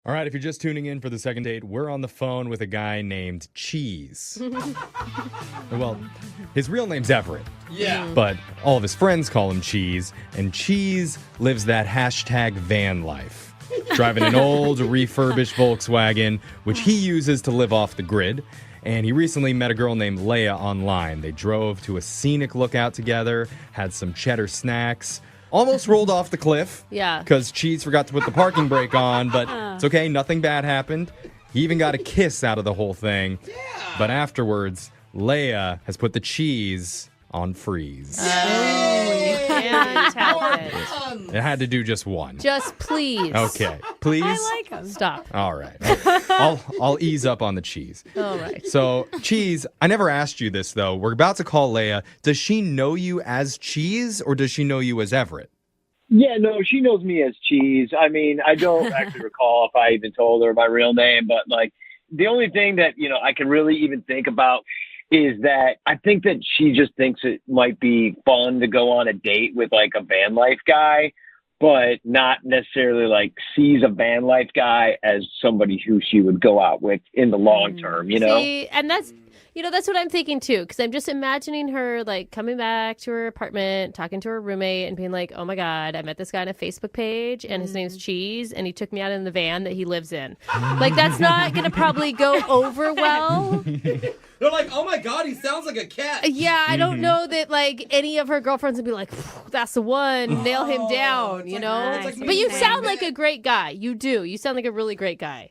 All right, if you're just tuning in for the second date, we're on the phone with a guy named Cheese. Well, his real name's Everett. Yeah. But all of his friends call him Cheese, and Cheese lives that hashtag van life. Driving an old, refurbished Volkswagen, which he uses to live off the grid. And he recently met a girl named Leia online. They drove to a scenic lookout together, had some cheddar snacks, almost rolled off the cliff. Yeah. Because Cheese forgot to put the parking brake on, but it's okay. Nothing bad happened. He even got a kiss out of the whole thing. Yeah. But afterwards, Leia has put the cheese on freeze. Can't have it. It had to do just one. Just please. Okay. Please? I like him. Stop. All right. I'll ease up on the cheese. All right. So, Cheese, I never asked you this, though. We're about to call Leia. Does she know you as Cheese, or does she know you as Everett? Yeah, no, she knows me as Cheese. I mean, I don't actually recall if I even told her my real name, but like the only thing that, I can really even think about is that I think that she just thinks it might be fun to go on a date with like a van life guy, but not necessarily like sees a van life guy as somebody who she would go out with in the long term, See, and that's what I'm thinking too, because I'm just imagining her like coming back to her apartment, talking to her roommate and being like, oh my God, I met this guy on a Facebook page and his name's Cheese and he took me out in the van that he lives in. Like that's not going to probably go over well. They're like, oh my God, he sounds like a cat. Yeah, I don't know that like any of her girlfriends would be like, that's the one, nail him down, But you sound like a great guy. You do. You sound like a really great guy.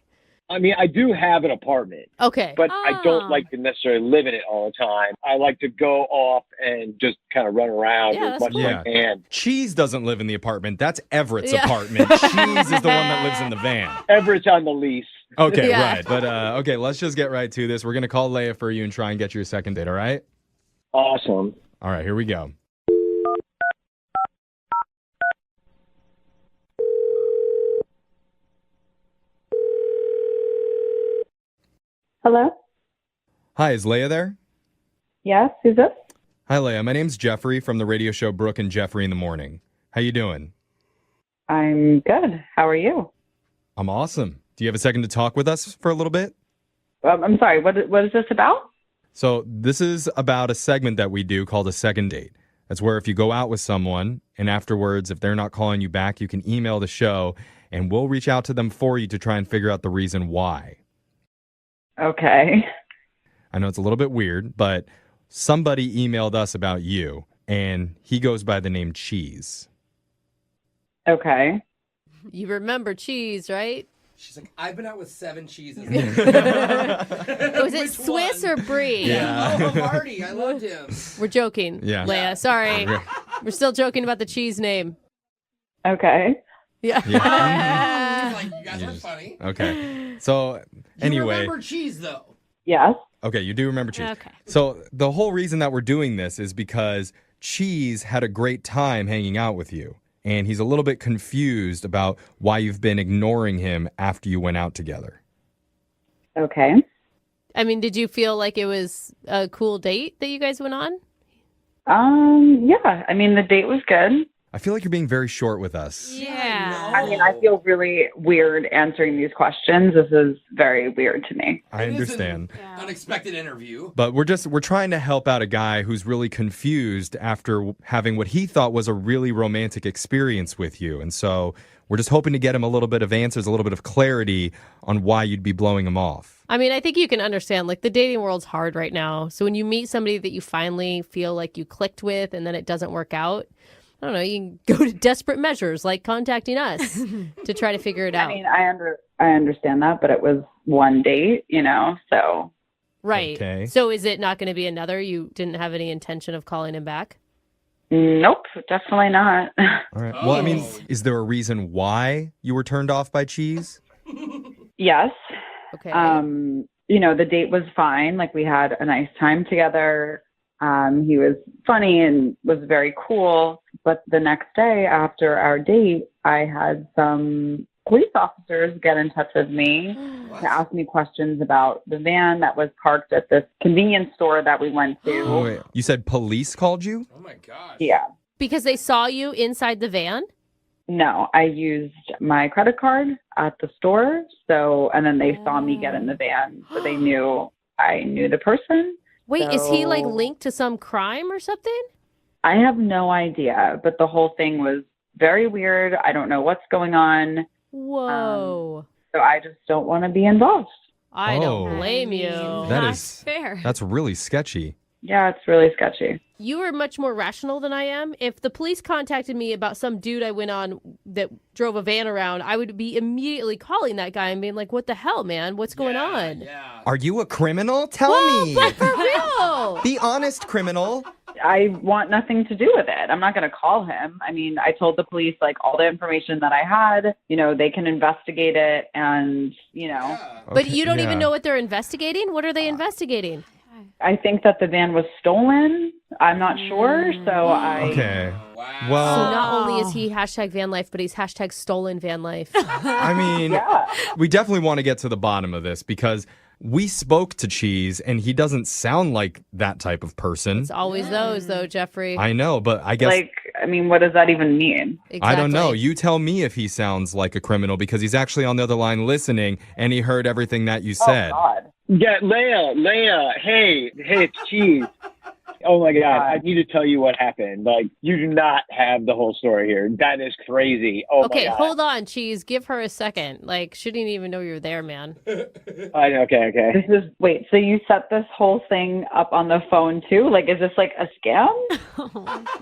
I mean, I do have an apartment. Okay. But I don't like to necessarily live in it all the time. I like to go off and just kind of run around as much as I can. Cheese doesn't live in the apartment. That's Everett's apartment. Cheese is the one that lives in the van. Everett's on the lease. Okay, right. But, okay, let's just get right to this. We're going to call Leia for you and try and get you a second date, all right? Awesome. All right, here we go. Hello? Hi, is Leia there? Yes, who's this? Hi, Leia. My name's Jeffrey from the radio show Brooke and Jeffrey in the Morning. How you doing? I'm good. How are you? I'm awesome. Do you have a second to talk with us for a little bit? I'm sorry, what is this about? So this is about a segment that we do called a second date. That's where if you go out with someone and afterwards, if they're not calling you back, you can email the show and we'll reach out to them for you to try and figure out the reason why. Okay. I know it's a little bit weird, but somebody emailed us about you, and he goes by the name Cheese. Okay. You remember Cheese, right? She's like, I've been out with 7 cheeses. Was it Swiss or Brie? Yeah. Oh, Marty, I loved him. We're joking, Yeah. Leia. Sorry. We're still joking about the cheese name. Okay. Yeah. Yeah. Like, you guys are funny. Okay. So anyway. You remember Cheese, though. Yes. Okay, you do remember Cheese. Okay. So the whole reason that we're doing this is because Cheese had a great time hanging out with you. And he's a little bit confused about why you've been ignoring him after you went out together. Okay. I mean, did you feel like it was a cool date that you guys went on? Yeah. I mean, the date was good. I feel like you're being very short with us. Yeah. I mean, I feel really weird answering these questions. This is very weird to me. I understand. Unexpected interview. But we're trying to help out a guy who's really confused after having what he thought was a really romantic experience with you. And so we're just hoping to get him a little bit of answers, a little bit of clarity on why you'd be blowing him off. I mean, I think you can understand, like, the dating world's hard right now. So when you meet somebody that you finally feel like you clicked with and then it doesn't work out, I don't know, you can go to desperate measures like contacting us to try to figure it out. I mean, I understand that, but it was one date, so. Right. Okay. So is it not going to be another? You didn't have any intention of calling him back? Nope, definitely not. All right. Well, I mean, is there a reason why you were turned off by Cheese? Yes. Okay. The date was fine. Like, we had a nice time together. He was funny and was very cool. But the next day after our date, I had some police officers get in touch with me to ask me questions about the van that was parked at this convenience store that we went to. Oh, wait. You said police called you? Oh, my gosh. Yeah. Because they saw you inside the van? No, I used my credit card at the store. So, and then they saw me get in the van. So they knew I knew the person. Wait, is he like So- linked to some crime or something? I have no idea, but the whole thing was very weird. I don't know what's going on. Whoa. So I just don't want to be involved. I Oh. don't blame you. That That's is- fair. That's really sketchy. Yeah, it's really sketchy. You are much more rational than I am. If the police contacted me about some dude I went on that drove a van around, I would be immediately calling that guy and being like, what the hell, man? What's going on? Yeah. Are you a criminal? Tell me. But for real. Be honest, criminal. I want nothing to do with it. I'm not going to call him. I mean, I told the police like all the information that I had, they can investigate it and, Yeah. But Okay, you don't even yeah. know what they're investigating? What are they investigating? I think that the van was stolen. I'm not sure. So I, Okay. Wow. Well- So not only is he hashtag van life, but he's hashtag stolen van life. I mean, yeah. we definitely want to get to the bottom of this because we spoke to Cheese and he doesn't sound like that type of person. It's always those, though, Jeffrey. I know, but I guess What does that even mean? I don't know. Exactly. You tell me if he sounds like a criminal because he's actually on the other line listening and he heard everything that you said. Oh, God. Yeah, Leia, hey, it's Cheese. Oh my God, I need to tell you what happened. Like, you do not have the whole story here. That is crazy. Oh Okay, my God. hold on, Cheese. Give her a second. Like, shouldn't even know you're there, man. I know, okay. Wait, so you set this whole thing up on the phone too? Like, is this like a scam?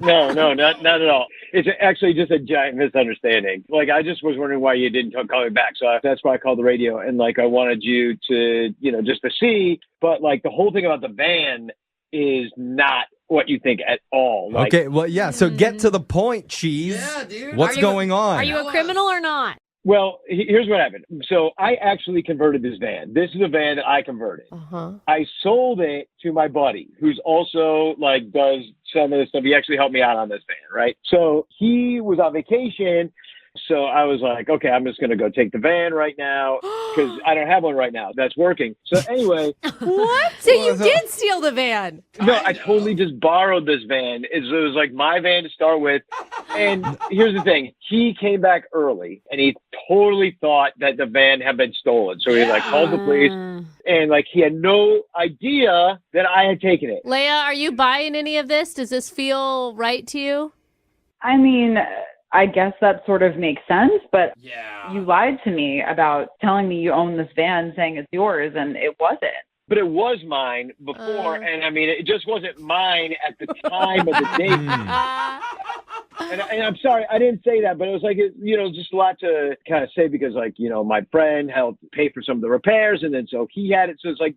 No, not at all. It's actually just a giant misunderstanding. Like, I just was wondering why you didn't call me back. So that's why I called the radio. And, like, I wanted you to, just to see. But, like, the whole thing about the van is not what you think at all. Like, Okay, well, yeah, so get to the point, Cheese. Yeah, dude. What's going on? Are you a criminal or not? Well, here's what happened. So I actually converted this van. This is a van that I converted. Uh-huh. I sold it to my buddy, who's also like does some of this stuff. He actually helped me out on this van, right? So he was on vacation. So I was like, okay, I'm just going to go take the van right now because I don't have one right now that's working. So anyway, What? So you did steal the van. no, I totally just borrowed this van. It was like my van to start with. And here's the thing. He came back early and he totally thought that the van had been stolen. So he like called the police and like he had no idea that I had taken it. Leia, are you buying any of this? Does this feel right to you? I mean, I guess that sort of makes sense, but Yeah. you lied to me about telling me you own this van saying it's yours and it wasn't. But it was mine before. And I mean, it just wasn't mine at the time of the date. And I'm sorry, I didn't say that, but it was like, just a lot to kind of say because like, my friend helped pay for some of the repairs. And then so he had it. So it's like,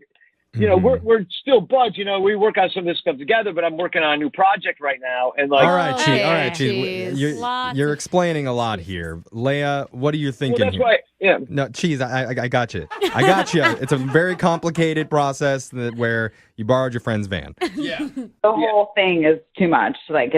we're still buds, we work on some of this stuff together, but I'm working on a new project right now. And like, All right, Cheese. Okay, All right, Cheese. Cheese. You're explaining a lot here. Leia, what are you well, thinking that's here? why, yeah. No, Cheese, I got you. I got you. It's a very complicated process where you borrowed your friend's van. Yeah. The whole thing is too much. Like,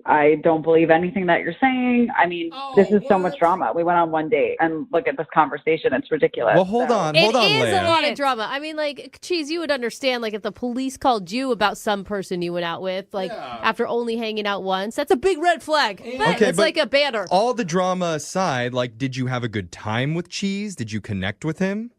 I don't believe anything that you're saying. I mean, this is so much drama. We went on one date and look at this conversation. It's ridiculous. Well, hold So- on, It is Leia. a lot of drama. I mean, like, Cheese, you would understand, like, if the police called you about some person you went out with, like, Yeah. after only hanging out once, that's a big red flag. But Okay, it's but like a banner. All the drama aside, like, did you have a good time with Cheese? Did you connect with him?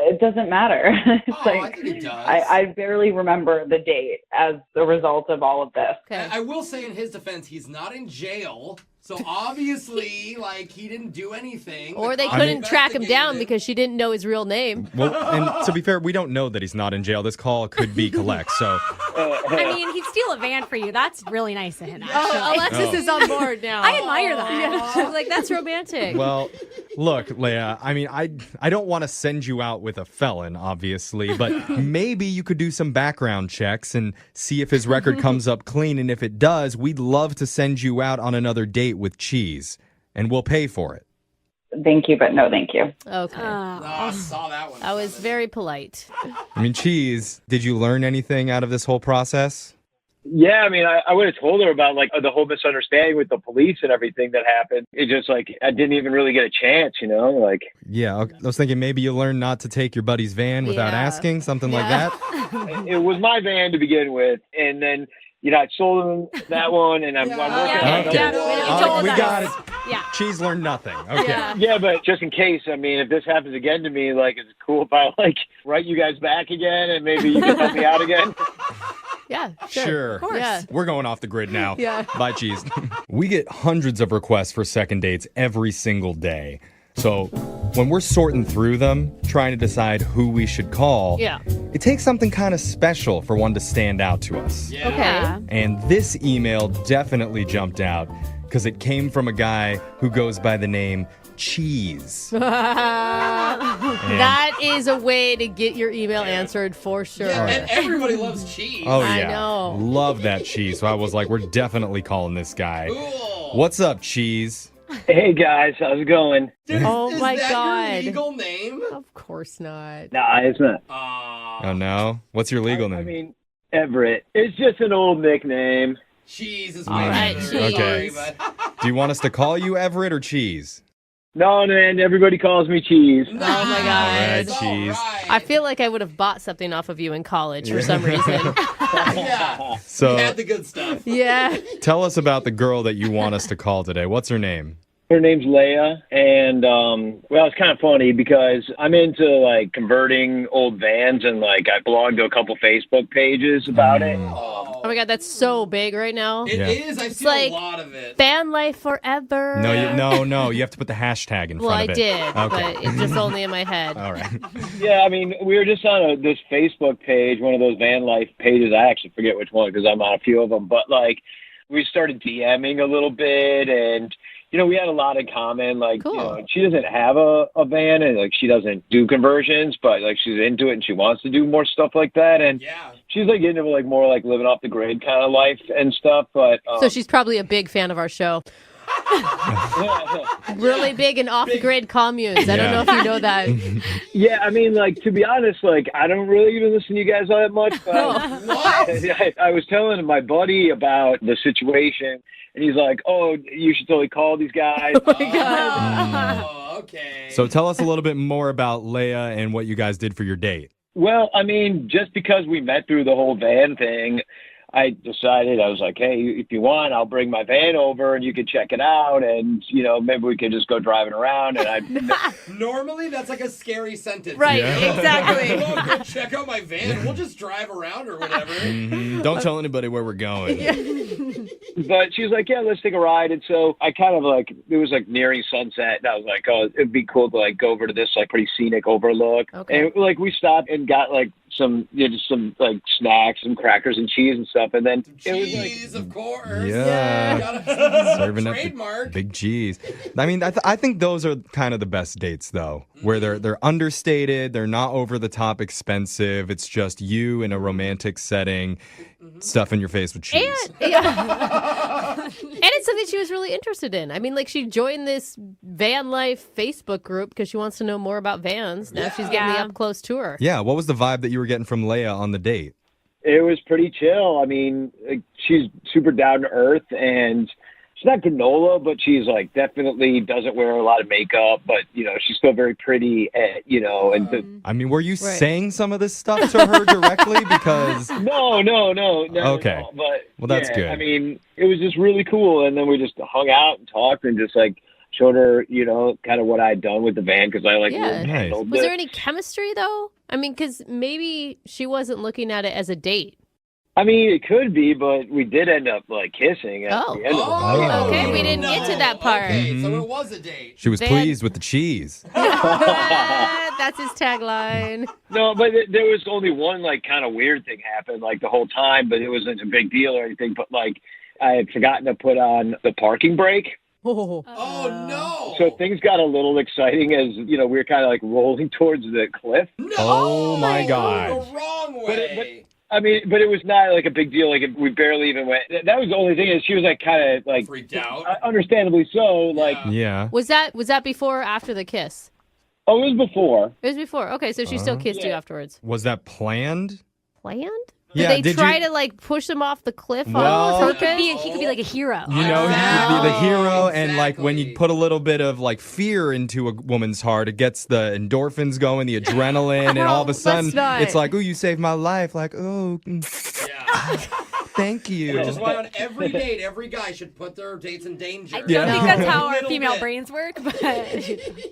It doesn't matter. It's Oh, I like, think it does. I barely remember the date as a result of all of this. Okay. I will say in his defense, he's not in jail. So obviously, like, he didn't do anything. Or The they cops couldn't track him down investigated because she didn't know his real name. Well, and to be fair, we don't know that he's not in jail. This call could be collect. So, I mean, he'd steal a van for you. That's really nice of him, Oh, actually. Alexis Oh. is on board now. I admire that. Yeah. Like, that's romantic. well, look, Leia, I mean, I don't want to send you out with a felon, obviously, but maybe you could do some background checks and see if his record comes up clean. And if it does, we'd love to send you out on another date with Cheese, and we'll pay for it. Thank you, but no thank you. Okay. Oh, I saw that one. I was very polite. I mean, Cheese, did you learn anything out of this whole process? Yeah, I mean, I would have told her about like the whole misunderstanding with the police and everything that happened. It just like I didn't even really get a chance, like. Yeah, okay. I was thinking maybe you learned not to take your buddy's van without Yeah. asking, something like Yeah. that. It was my van to begin with, and then I sold him that one, and I'm working on Yeah, another yeah, one. you told we us. got it. Yeah. Cheese learned nothing. Okay. Yeah. Yeah, but just in case, I mean, if this happens again to me, like, is it cool if I, like, write you guys back again and maybe you can help me out again? Yeah, Sure. Of course. Yeah. We're going off the grid now. Yeah. Bye, Cheese. We get hundreds of requests for second dates every single day. So when we're sorting through them, trying to decide who we should call, Yeah. it takes something kind of special for one to stand out to us. Yeah. Okay. And this email definitely jumped out because it came from a guy who goes by the name Cheese. That is a way to get your email answered for sure. Yeah, and everybody loves cheese. Oh, I yeah. know. Love that Cheese. So I was like, we're definitely calling this guy. Cool. What's up, Cheese? Hey, guys, how's it going? Dude, Oh is my that God. your legal name? Of course not. Nah, it's not. Oh, no? What's your legal name? I mean, Everett. It's just an old nickname. Cheese is All way right, better. Cheese. Sorry, Okay. but Do you want us to call you Everett or Cheese? No, man, everybody calls me Cheese. Oh my God. Nice. Cheese. All right. I feel like I would have bought something off of you in college for some reason. Yeah. So You had the good stuff. Yeah. tell us about the girl that you want us to call today. What's her name? Her name's Leia, and well, it's kind of funny because I'm into like converting old vans, and like I belong to a couple Facebook pages about it. Oh my God, that's so big right now. It Yeah. is. I've seen like a lot of it. Van life forever. No. You have to put the hashtag in Well, front I of it. did, Okay. but it's just only in my head. All right. Yeah, I mean, we were just on this Facebook page, one of those van life pages. I actually forget which one because I'm on a few of them, but like we started DMing a little bit, and you know, we had a lot in common. Like, Cool. you know, she doesn't have a van, and like she doesn't do conversions, but like she's into it and she wants to do more stuff like that. And Yeah. she's like into like more like living off the grid kind of life and stuff. But So she's probably a big fan of our show. Really big and off the grid communes. I don't know if you know that. yeah, I mean, like to be honest, like I don't really even listen to you guys all that much. But I was telling my buddy about the situation, and he's like, "Oh, you should totally call these guys." Oh, okay. So tell us a little bit more about Leia and what you guys did for your date. Well, I mean, just because we met through the whole van thing, I decided, I was like, hey, if you want, I'll bring my van over and you can check it out. And, you know, maybe we could just go driving around. And I, Normally, that's like a scary sentence. Right, Yeah. exactly. Oh, go check out my van. We'll just drive around or whatever. Don't tell anybody where we're going. but she was like, yeah, let's take a ride. And so I kind of like, it was like nearing sunset. And I was like, oh, it'd be cool to like go over to this like pretty scenic overlook. Okay. And like we stopped and got like some, you know, just some like snacks, some crackers and cheese and stuff. And then it was like, Cheese, of course. Yeah. Gotta- Serving up the trademark. big G's. I mean, I think those are kind of the best dates, though, where they're understated, they're not over the top expensive. It's just you in a romantic setting, stuff in your face with cheese. And, yeah. And it's something she was really interested in. I mean, like she joined this van life Facebook group because she wants to know more about vans. Now she's getting the Yeah. up close tour. Yeah, what was the vibe that you were getting from Leia on the date? it was pretty chill. I mean, like, she's super down to earth, and she's not granola, but she's like definitely doesn't wear a lot of makeup, but you know, she's still very pretty, you know, and I mean, were you saying some of this stuff to her directly? Because no, Okay. no, but Well, that's yeah, good. I mean, it was just really cool, and then we just hung out and talked and just like showed her, you know, kind of what I'd done with the van because I like Yeah. handled Was it. there any chemistry though? I mean, because maybe she wasn't looking at it as a date. I mean, it could be, but we did end up like kissing at Oh. the end of the Oh, night. Okay, we didn't get to that part. Okay, so it was a date. she was Van- pleased with the cheese. That's his tagline. No, but there was only one like kind of weird thing happened like the whole time, but it wasn't a big deal or anything. But like I had forgotten to put on the parking brake. Oh. Oh no! So things got a little exciting as, you know, we were kind of like rolling towards the cliff. No! Oh, my you God. went the wrong way. I mean, but it was not like a big deal. Like we barely even went. That was the only thing is she was like kind of like Freaked out. understandably so. Like, Yeah. Was that before or after the kiss? oh, it was before. It was before. Okay, so she still kissed you afterwards. Was that planned? Planned? Yeah, Did they did try you- to like push him off the cliff Well- on So purpose? he could be like a hero. You know, he could be the hero, and like when you exactly. put a little bit of like fear into a woman's heart, it gets the endorphins going, the adrenaline, and all of a Let's sudden not. it's like, oh, you saved my life. Like, oh, Yeah. Thank you. Which is why on every date, every guy should put their dates in danger. I don't think that's how our female brains work, but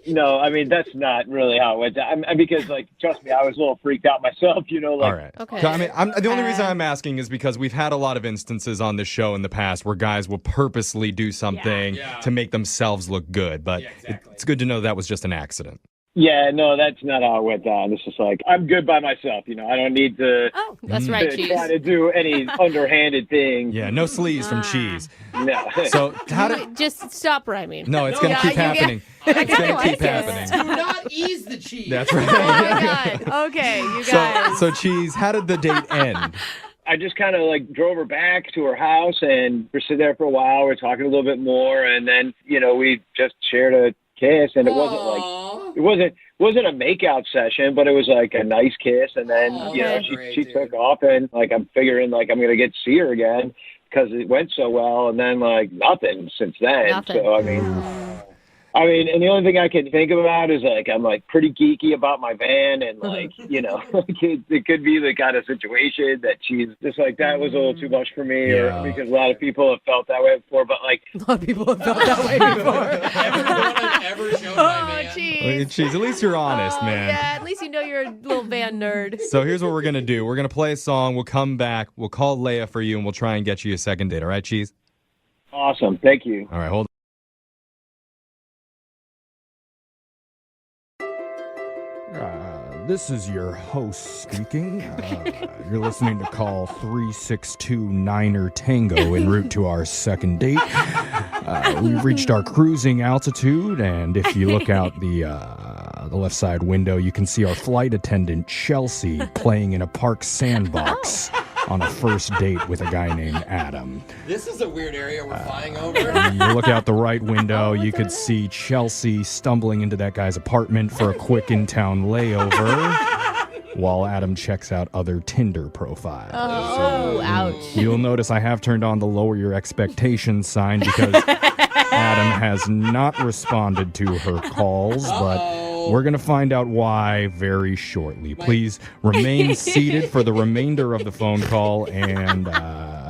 No, I mean, that's not really how it went down. Because, like, trust me, I was a little freaked out myself, you know, like. All right. Okay. So, I mean, the only reason I'm asking is because we've had a lot of instances on this show in the past where guys will purposely do something Yeah. to make themselves look good. But Yeah, exactly. it's good to know that was just an accident. Yeah, no, that's not how it went down. It's just like, I'm good by myself, you know. I don't need to, oh, That's right, to Cheese. try to do any underhanded thing. Yeah, no sleeves from Cheese. No. So how did... Just stop rhyming. No, it's going to No, keep you get- happening. It's going to like keep it. happening. Do not ease the cheese. That's Oh right. my God. Okay, you guys. So Cheese, how did the date end? I just kind of like drove her back to her house, and we're sitting there for a while. We're talking a little bit more, and then, you know, we just shared a kiss, and it wasn't like, Aw. it wasn't a makeout session, but it was like a nice kiss. And then, you know, Okay. Great, she dude. took off, and like, I'm figuring like I'm going to get to see her again because it went so well. And then like nothing since then. Nothing. So, I mean, and the only thing I can think about is like, I'm like pretty geeky about my van, and like, you know, like it could be the kind of situation that she's just like, that was a little too much for me, Yeah. or because a lot of people have felt that way before, but like, A lot of people have felt that way before. Everyone I've ever shown my Oh, man. Cheese. Cheese, at least you're honest, Oh, man. Yeah, at least you know you're a little van nerd. So here's what we're going to do. We're going to play a song. We'll come back. We'll call Leia for you, and we'll try and get you a second date. All right, Cheese? awesome. Thank you. All right, hold on. This is your host speaking. You're listening to call 3629er Tango en route to our second date. We've reached our cruising altitude, and if you look out the left side window, you can see our flight attendant, Chelsea, playing in a park sandbox on a first date with a guy named Adam. This is a weird area we're flying over. You look out the right window, you could see Chelsea stumbling into that guy's apartment for a quick in-town layover while Adam checks out other Tinder profiles. Oh, ouch. You'll notice I have turned on the lower your expectations sign because Adam has not responded to her calls, but we're going to find out why very shortly. Please remain seated for the remainder of the phone call, and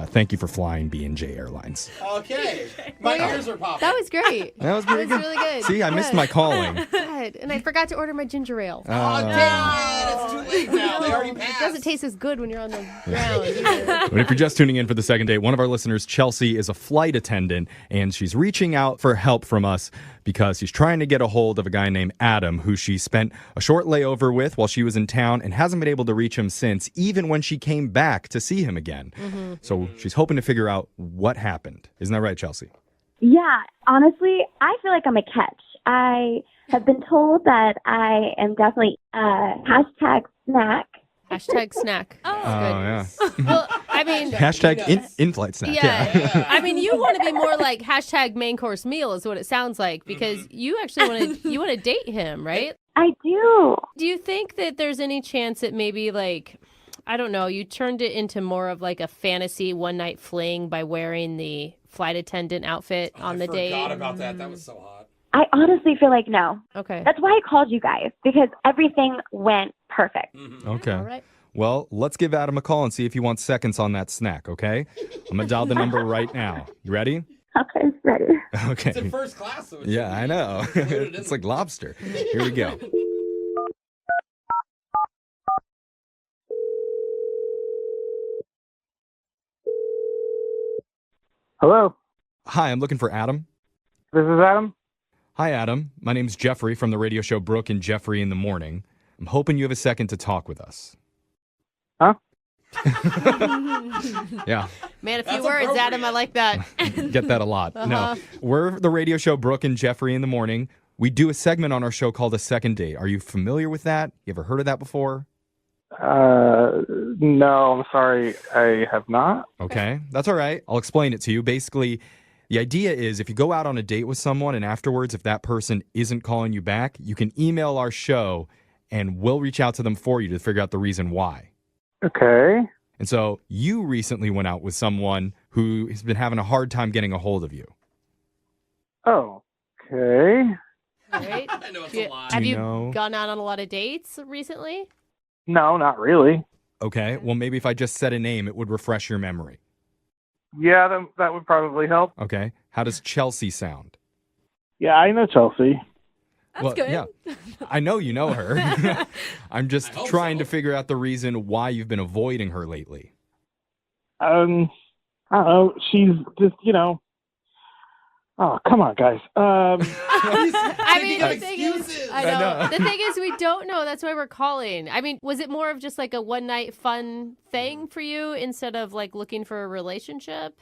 thank you for flying B&J Airlines. Okay. My ears are popping. That was great. That was pretty That good. was really good. See, I missed Good. my calling. God, and I forgot to order my ginger ale. Oh, dang it. It's too late now. They already It passed. doesn't taste as good when you're on the ground either. But if you're just tuning in for the second date, one of our listeners, Chelsea, is a flight attendant, and she's reaching out for help from us because she's trying to get a hold of a guy named Adam, who she spent a short layover with while she was in town and hasn't been able to reach him since, even when she came back to see him again. So she's hoping to figure out what happened. Isn't that right, Chelsea? Yeah, honestly, I feel like I'm a catch. I have been told that I am definitely hashtag snack. Hashtag snack. Oh, yeah. Well, I mean, Hashtag in-flight snack. yeah. I mean, you want to be more like hashtag main course meal is what it sounds like, because you actually want to date him, right? I do. Do you think that there's any chance that maybe like, I don't know, you turned it into more of like a fantasy one night fling by wearing the flight attendant outfit on the date? I forgot about that. That was so hot. I honestly feel like no. Okay. That's why I called you guys, because everything went perfect. Okay. All right. Well, let's give Adam a call and see if he wants seconds on that snack, okay? I'm going to dial the number right now. You ready? Okay, ready. Okay. It's in first class, so it Yeah, should I be know. included in It's like lobster. Here we go. Hello, Hi, I'm looking for Adam. this is Adam. Hi, Adam. My name's Jeffrey from the radio show Brooke and Jeffrey in the Morning. I'm hoping you have a second to talk with us. Huh? Yeah, Man, a few That's words, appropriate. Adam. I like that. get that a lot. No, we're the radio show Brooke and Jeffrey in the Morning. We do a segment on our show called A Second Date. Are you familiar with that? You ever heard of that before? No, I'm sorry, I have not. Okay, that's all right. I'll explain it to you. Basically, the idea is if you go out on a date with someone and afterwards, if that person isn't calling you back, you can email our show and we'll reach out to them for you to figure out the reason why. Okay. And so you recently went out with someone who has been having a hard time getting a hold of you. Oh, okay. Right? I know it's a lie. Have you know? gone out on a lot of dates recently? No, not really. Okay, well, maybe if I just said a name, it would refresh your memory. Yeah, that would probably help. Okay. How does Chelsea sound? Yeah, I know Chelsea. That's good. Yeah. I know you know her. I'm just I hope trying so. to figure out the reason why you've been avoiding her lately. I don't know. She's just, Oh, come on, guys. I mean, Thinking of the thing is, excuses. I know. The thing is, we don't know. That's why we're calling. I mean, was it more of just like a one night fun thing for you instead of like looking for a relationship?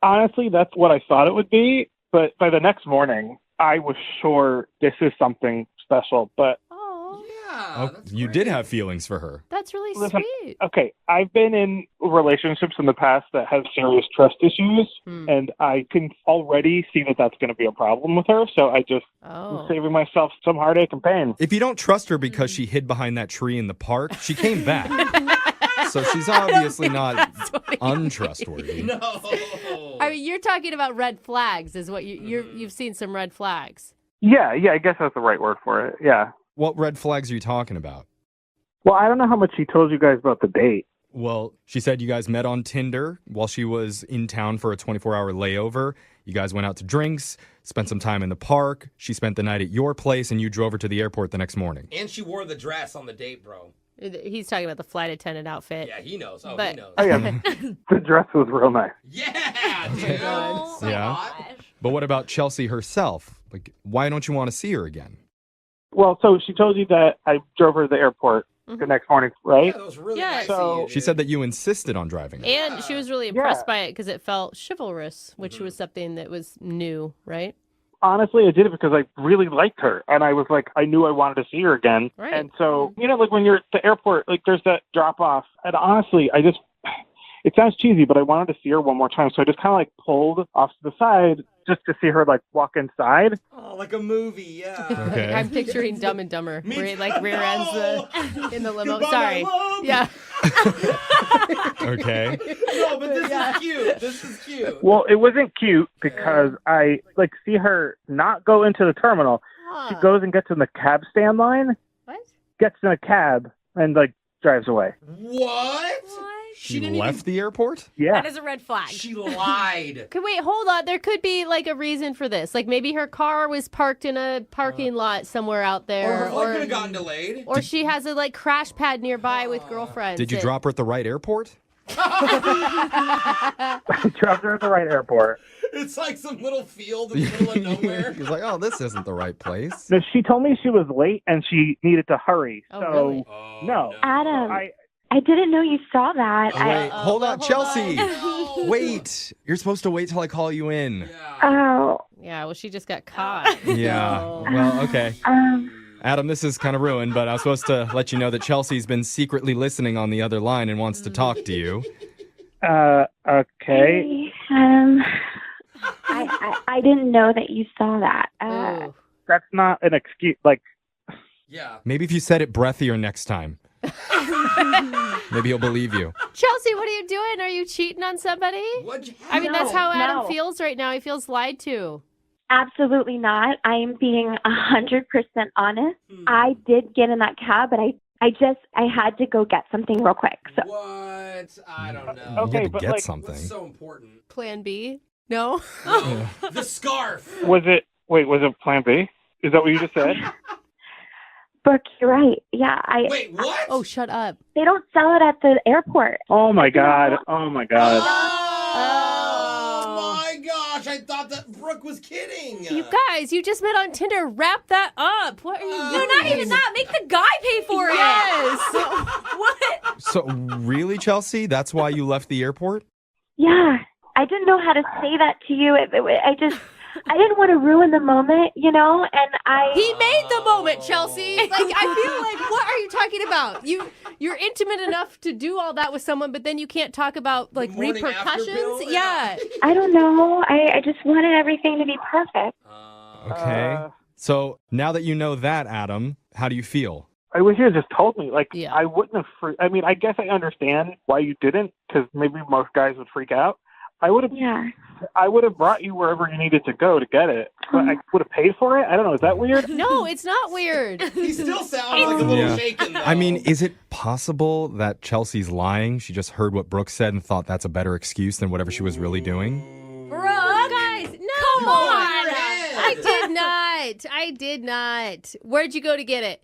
Honestly, that's what I thought it would be. But by the next morning, I was sure this is something special. But Oh, Yeah, Oh, that's you great. did have feelings for her. that's really Listen, sweet. okay, I've been in relationships in the past that have serious trust issues, Hmm. and I can already see that that's going to be a problem with her. So I just Oh. am saving myself some heartache and pain. If you don't trust her because she hid behind that tree in the park, she came back. So she's obviously not That's what he untrustworthy. No. I mean, you're talking about red flags, is what you've seen some red flags. Yeah, I guess that's the right word for it. Yeah. What red flags are you talking about? Well, I don't know how much she told you guys about the date. Well, she said you guys met on Tinder while she was in town for a 24-hour layover. You guys went out to drinks, spent some time in the park. She spent the night at your place, and you drove her to the airport the next morning. And she wore the dress on the date, bro. He's talking about the flight attendant outfit. Yeah, he knows. Oh, But- he knows. Oh, yeah. The dress was real nice. Yeah, dude. God. So Yeah. hot. But what about Chelsea herself? Like, why don't you want to see her again? Well, so she told you that I drove her to the airport the next morning, right? Yeah, that was really Yeah. nice So- of you, She dude. said that you insisted on driving her. And she was really impressed Yeah. by it because it felt chivalrous, which was something that was new, right? Honestly, I did it because I really liked her, and I was like, I knew I wanted to see her again. Right. And so, like when you're at the airport, like there's that drop off, and honestly, it sounds cheesy, but I wanted to see her one more time, so I just kind of like pulled off to the side just to see her like walk inside. Oh, like a movie, yeah. Okay. I'm picturing Dumb and Dumber, Me where he too. like rear ends in the limo. Goodbye, Sorry. my love. Yeah. Okay. No, but this is cute. This is cute. Well, it wasn't cute because I like see her not go into the terminal. She goes and gets in the cab stand line, What? gets in a cab, and like drives away. What? She didn't left the airport? Yeah. That is a red flag. She lied. Okay, wait, hold on. There could be like a reason for this. Like maybe her car was parked in a parking lot somewhere out Or there, her flight could have gotten delayed. or she has a like crash pad nearby with girlfriends. Did you that- drop her at the right airport? I dropped her at the right airport. It's like some little field in the middle of nowhere. He was like, oh, this isn't the right place. No, she told me she was late and she needed to hurry. Oh, so really? Oh, no. Adam, I I didn't know you saw that. Wait, hold on, hold Chelsea. No. Wait. You're supposed to wait till I call you in. Yeah. Oh, Yeah, well, she just got caught. Yeah. So- Well, okay. um, Adam, this is kind of ruined, but I was supposed to let you know that Chelsea's been secretly listening on the other line and wants to talk to you. okay. I didn't know that you saw that. Ooh. That's not an excuse. Like, Yeah. Maybe if you said it breathier next time. Maybe he'll believe you. Chelsea, what are you doing? Are you cheating on somebody? What'd you I mean, that's how Adam no. feels right now. He feels lied to. Absolutely not. I am being 100% honest. I did get in that cab, but I had to go get something real quick. So What? I don't know. You Okay, had to but, get like, something. What's so important? Plan B? No? No, the scarf. was it plan B? Is that what you just said? Brooke, you're right. Yeah, Wait, what? Oh, shut up. they don't sell it at the airport. Oh my god. Oh my god. Oh my gosh! I thought that Brooke was kidding. You guys, you just met on Tinder. Wrap that up. What are you No, doing? not even that. Make the guy pay for it. Yes. What? So, really, Chelsea? That's why you left the airport? Yeah, I didn't know how to say that to you. I didn't want to ruin the moment, and He made the moment, Chelsea. Like, I feel like, what are you talking about? You're intimate enough to do all that with someone, but then you can't talk about like morning after repercussions. pill? Yeah. I don't know. I just wanted everything to be perfect. Okay. So, now that you know that, Adam, how do you feel? I wish you had just told me. Like, Yeah. I wouldn't have. I mean, I guess I understand why you didn't, because maybe most guys would freak out. I would have. Yeah. I would have brought you wherever you needed to go to get it, but I would have paid for it. I don't know. Is that weird? No, it's not weird. He still sounds like a little Yeah. shaken, though. I mean, is it possible that Chelsea's lying? She just heard what Brooke said and thought that's a better excuse than whatever she was really doing? Brooke, guys, no, come on. I did not. Where'd you go to get it?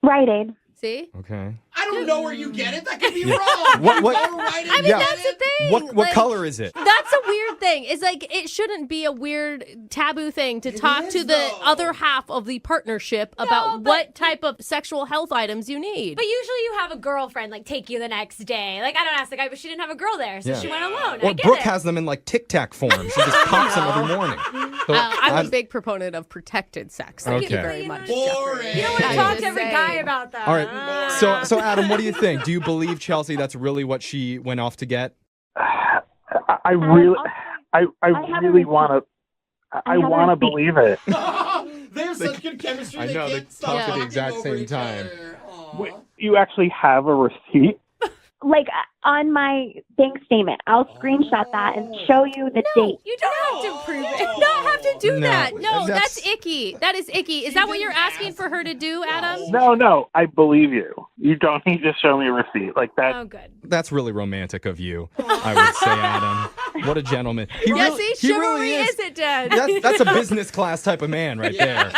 Rite Aid. See? Okay. I don't know where you get it. That could be wrong. What? I mean, that's the thing. What color is it? That's a weird thing. It's like, it shouldn't be a weird taboo thing to talk to the other half of the partnership about what type of sexual health items you need. But usually you have a girlfriend, like, take you the next day. Like, I don't ask the guy, but she didn't have a girl there, so she went alone. Or Brooke has them in, like, Tic Tac form. She just pops them every morning. So I'm a big proponent of protected sex. Thank you very much, Boring. Jeffrey. You don't want to talk to every guy about that. All right. So Adam, what do you think? Do you believe Chelsea that's really what she went off to get? I really want to believe it. They have such good chemistry. I know, they can't stop talk at the talking exact over same each time. other. Aw. Wait, you actually have a receipt? Like on my bank statement, I'll screenshot that and show you the date. You don't have to prove it. You don't have to do No, that. No, that's- that's icky. That is icky. Is that what you're asking for her to do, Adam? No, I believe you. You don't need to show me a receipt like that. Oh, good. That's really romantic of you, I would say, Adam. What a gentleman. He See, he chivalry really is it, Dad? That's a business class type of man right there.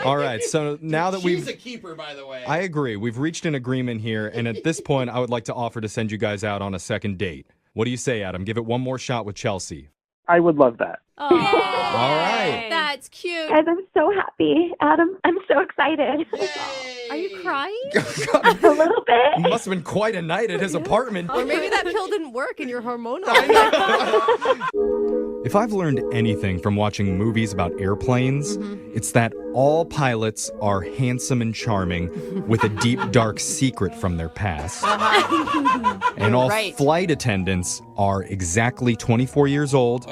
All right, so now that She's a keeper, by the way. I agree. We've reached an agreement here, and at this point, I would like to offer to send you guys out on a second date. What do you say, Adam? Give it one more shot with Chelsea. I would love that. Oh, All right. that's cute. Guys, I'm so happy. Adam, I'm so excited. Yay. Are you crying? A little bit. Must have been quite a night at his apartment. Or maybe that pill didn't work and you're hormonal. If I've learned anything from watching movies about airplanes, it's that all pilots are handsome and charming with a deep, dark secret from their past. And all flight attendants are exactly 24 years old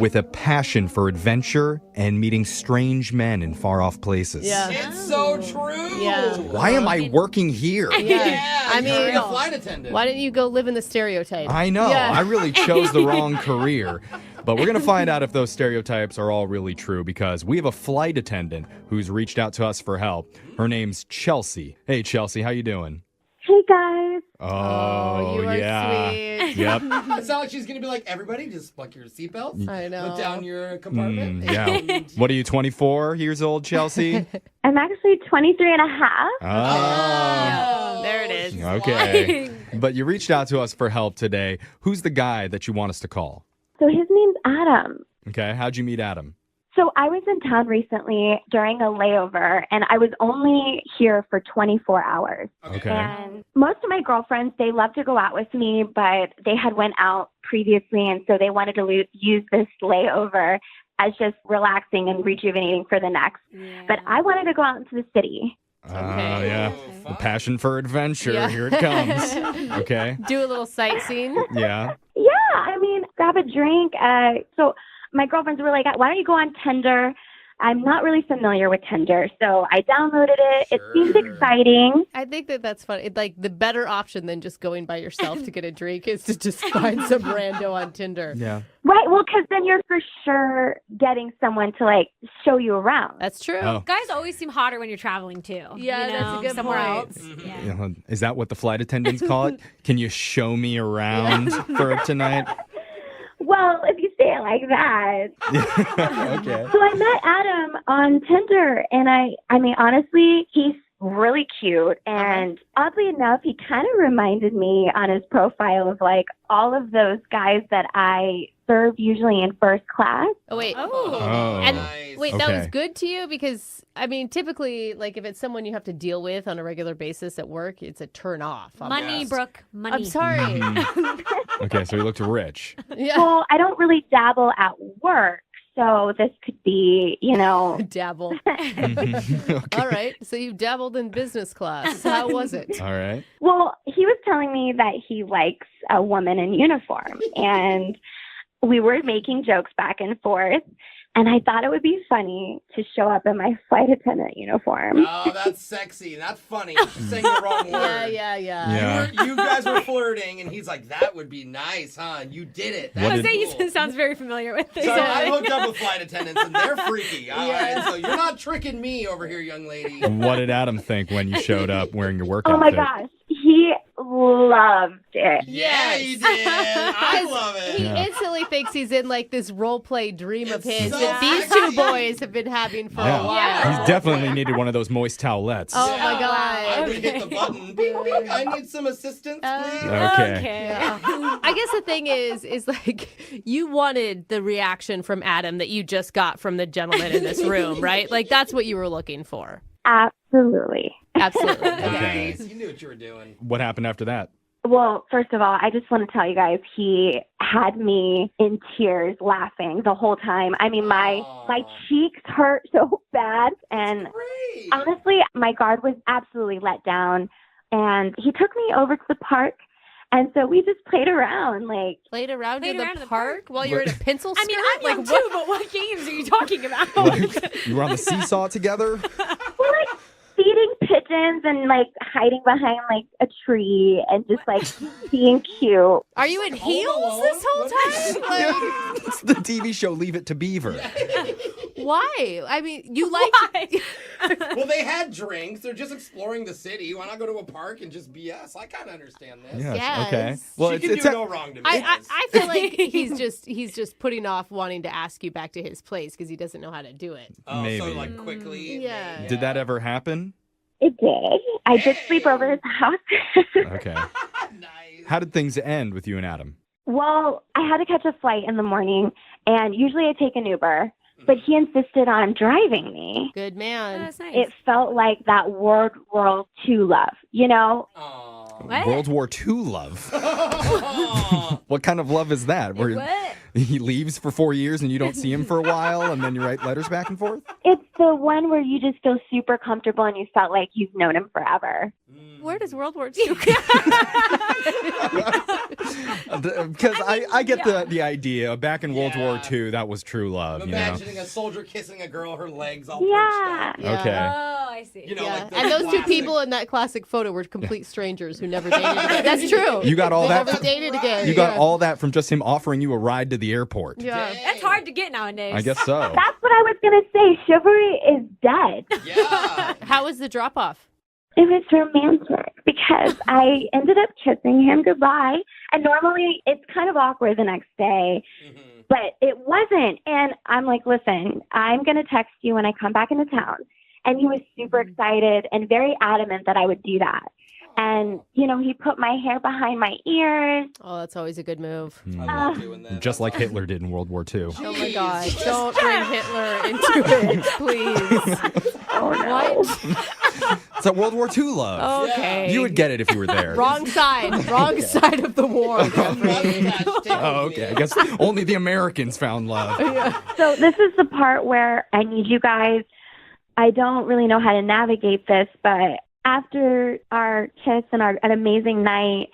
with a passion for adventure and meeting strange men in far-off places. It's so true. Yeah. Why am I working here? I mean, you're a flight attendant. why didn't you go live in the stereotype? I know. I really chose the wrong career. But we're going to find out if those stereotypes are all really true because we have a flight attendant who's reached out to us for help. Her name's Chelsea. Hey, Chelsea, how you doing? Hey, guys. Oh, you are sweet. Yep. It sounds like she's going to be like, everybody, just buckle your seatbelts. I know. Put down your compartment. Yeah. What are you, 24 years old, Chelsea? I'm actually 23 and a half. Oh. There it is. Okay. But you reached out to us for help today. Who's the guy that you want us to call? So his name's Adam. Okay. How'd you meet Adam? So I was in town recently during a layover, and I was only here for 24 hours. Okay. And most of my girlfriends, they love to go out with me, but they had went out previously, and so they wanted to use this layover as just relaxing and rejuvenating for the next. Yeah. But I wanted to go out into the city. Okay. Yeah. The passion for adventure. Yeah. Here it comes. Okay. Do a little sightseeing. Yeah. Yeah, I mean, grab a drink. So my girlfriends were like, why don't you go on Tinder? I'm not really familiar with Tinder, so I downloaded it. It seemed exciting. I think that's funny. Like, the better option than just going by yourself to get a drink is to just find some rando on Tinder. Yeah. Right, well, because then you're for sure getting someone to, like, show you around. That's true. Oh. Guys always seem hotter when you're traveling, too. Yeah, you know, that's a good somewhere point. else. Yeah. Is that what the flight attendants call it? Can you show me around for tonight? Well, if you say it like that. Okay. So I met Adam on Tinder, and I mean, honestly, he's really cute. And oddly enough, he kind of reminded me on his profile of, like, all of those guys that I serve usually in first class. Oh, wait. Oh. And Nice. wait, that was Okay. good to you? Because, I mean, typically, like, if it's someone you have to deal with on a regular basis at work, it's a turn off. Money, Yes. Brooke, money. I'm sorry. Okay, so he looked rich. Yeah. Well, I don't really dabble at work, so this could be, you know. Dabble. Okay. All right. So you dabbled in business class. How was it? All right. Well, he was telling me that he likes a woman in uniform, and we were making jokes back and forth. And I thought it would be funny to show up in my flight attendant uniform. Oh, that's sexy. Not funny. She's saying the wrong word. Yeah. You guys were flirting, and he's like, that would be nice, huh? And you did it. That's Jose sounds very familiar with this. So I hooked up with flight attendants, and they're freaky. All right, so you're not tricking me over here, young lady. What did Adam think when you showed up wearing your work Oh outfit? my gosh. He loved it. Yeah, he did. I love it. He instantly thinks he's in like this role play dream of his so that these sexy. two boys have been having for a Yeah. while. He's definitely needed one of those moist towelettes. Oh my I God. would hit the button. Beep, beep. I need some assistance, please. Okay. Yeah. I guess the thing is like you wanted the reaction from Adam that you just got from the gentleman in this room, right? Like that's what you were looking for. Absolutely. Absolutely. Nice. You knew what you were doing. What happened after that? Well, first of all, I just want to tell you guys, he had me in tears laughing the whole time. I mean, my cheeks hurt so bad. And Great. honestly, my guard was absolutely let down. And he took me over to the park. And so we just played around, like... Played around in around the park while you're in a pencil skirt? I mean, I'm young like, too, but what games are you talking about? Like, you were on the seesaw together? We're like feeding pigeons and like hiding behind like a tree and just like being cute. Are you in heels this whole time? Like, It's the TV show Leave It to Beaver. why? I mean, you like... Well, they had drinks. They're just exploring the city. Why not go to a park and just BS? I kind of understand this. Yes, Yes. okay. Well, She it's can do no wrong to me. I feel like he's just putting off wanting to ask you back to his place because he doesn't know how to do it. Oh, Maybe. so like quickly. Yeah. Did that ever happen? It did. I did sleep over at his house. Okay. Nice. How did things end with you and Adam? Well, I had to catch a flight in the morning, and usually I take an Uber, but he insisted on driving me. Good man. That's nice. It felt like that World War II love, you know? Aw. What? World War II love. What kind of love is that? Where What? he leaves for 4 years and you don't see him for a while and then you write letters back and forth? It's the one where you just feel super comfortable and you felt like you've known him forever. Where does World War II Because I get the idea. Back in World War II, that was true love. I'm You know? imagining a soldier kissing a girl, her legs all Yeah. perched up. Okay. Oh, I see. You know, Yeah. like the And those two classic- people in that classic photo were complete strangers who never dated again. That's true. You got all They that. never dated again. You got Yeah. all that from just him offering you a ride to the airport. Yeah. That's hard to get nowadays. I guess so. That's what I was going to say. Chivalry is dead. Yeah. How was the drop off? It was romantic because I ended up kissing him goodbye. And normally it's kind of awkward the next day, Mhm. but it wasn't. And I'm like, listen, I'm going to text you when I come back into town. And he was super excited and very adamant that I would do that. And, you know, he put my hair behind my ears. Oh, that's always a good move. I love doing that. Just like Hitler did in World War II. Oh my God! Don't bring Hitler into it, please. Oh, no. What? It's a World War II love. Okay. You would get it if you were there. Wrong side. Wrong side of the war, Jeffrey. Oh, okay. I guess only the Americans found love. So this is the part where I need you guys. I don't really know how to navigate this, but after our kiss and an amazing night,